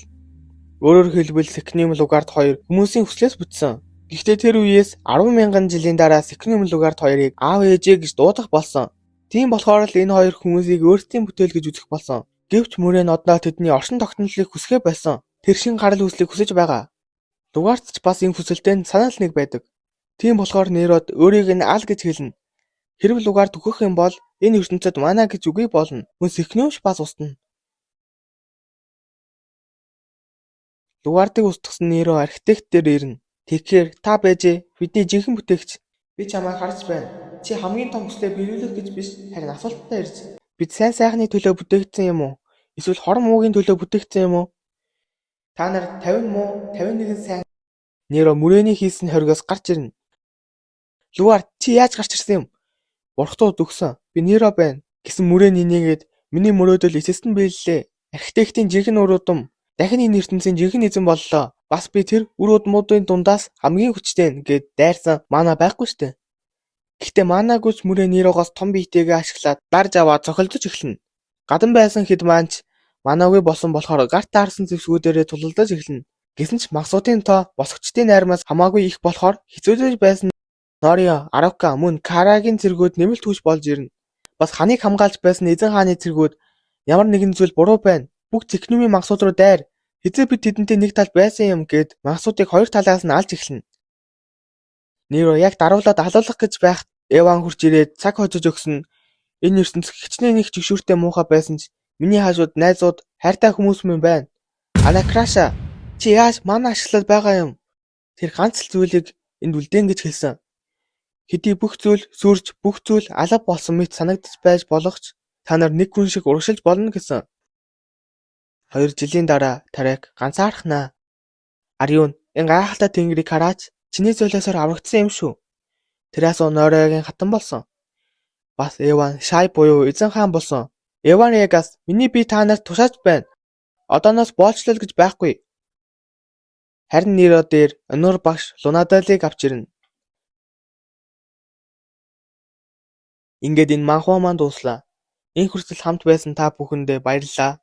Өөрөөр хэлбэл Секнем Лугард 2 хүмүүсийн хүслээс бүтсэн. Гэхдээ тэр үеэс 10,000 жилийн дараа Секнем Лугард 2-ыг аав ээжээ гэж дуудах болсон. Тийм болохоор л энэ хоёр хүмүүсийг өөрсдийн бүтээл гэж үзэх болсон. Гэвч мөрөө нь одоо тэдний оршин тогтнолыг хүсгээ байсан. Тэр шин гарал үүслийг хүсэж байгаа. Лугард ч бас энэ хүсэлтэнд санал нэг байдаг. Тийм болохоор Нерод өөрийг нь ал гэж хэлнэ. Хэрв Лугард үхэх юм бол энэ ертөнцид манай гэж үгүй болно. Мөн Секнемч бас устна. Лугардыг устгасан Неро архитект дээр ирнэ. Тэгэхээр та байжээ бидний жинхэнэ бүтээгч. Би чамайг харж байна. Чи хамгийн том хүслээ биелүүлэх гэж биш харин асуулттай ирж. Бид сайн сайхны төлөө бүтээгдсэн юм уу? Эсвэл хорон муугийн төлөө бүтээгдсэн юм уу? Та нар 50 муу 51 сайн. Неро мөрөөний хийсэн хоригоос гарч ирнэ. Лугард чи яаж гарч ирсэн юм? Бурхтууд өгсөн. Би Неро байна гэсэн мөрөөний нэгээд миний мөрөөдөл эцэст нь биеллээ. Архитектийн жинхэнэ үр удам дахин энэ ертөнцийн жинхэнэ эзэн боллоо. Бас би тэр үр удмуудын дундаас хамгийн хүчтэй гэд дайрсан мана байхгүй штэ. Гэхдээ манагүйч мөрөө Нерогоос том биетэйгээ ашиглаад дарж аваад цохилдож эхэлнэ. Гадан байсан хэд маанч манаагүй болсон болохоор гарт таарсан зэвсгүүдээрээ тулалдаж эхэлнэ. Гэсэн ч магсуудын тоо босгочдын найрамаас хамаагүй их болохоор хэцүүлж байсан Норио, Арука мөн Карагийн цэргүүд нэмэлт хүч болж ирнэ. Бас ханыг хамгаалж байсан эзэн хааны цэргүүд ямар нэгэн зүйл буруу байна. Бүгд Секнемийн магсууд руу дайр. Хэзээ бид тэдэнтэй нэг талд байсан юм гэд магсуудыг хоёр талаас нь алж эхэлнэ. Неро яг даруулаад алуулах гэж байхад Эван хурж ирээд цаг хожиж өгсөн. Энэ ертөнц хичнээн их жигшүүртэй муухай байсан ч миний хажууд найзууд хайртай хүмүүс минь байна. Анакраша, чи яаж мана ашиглаад байгаа юм? Тэр ганц л зүйлийг энд үлдээн гэж хэлсэн. Хэдий бүх зүйл сүрж, бүх зүйл алга болсон мэт санагдаж байж болох ч та нар нэг хүн шиг урагшилж болно гэсэн. 2 жилийн дараа Тарек ганцаархнаа. Ариун, энэ гайхалтай тэнгэрийг хараач. Чиний золиосоор аврагдсан юм шүү. Тэрээс Нориогийн хатан болсон. Бас Эван Шай буюу эзэн хаан болсон. Эван Ягас, миний бие та нарт тушааж байна. Одооноос боолчлол гэж байхгүй. Харин Неро дээр Онур багш Лунадалыг авч ирнэ. Ингээд энэ манхуу маань дууслаа. Энэ хүртэл хамт байсан та бүхэндээ баярлалаа.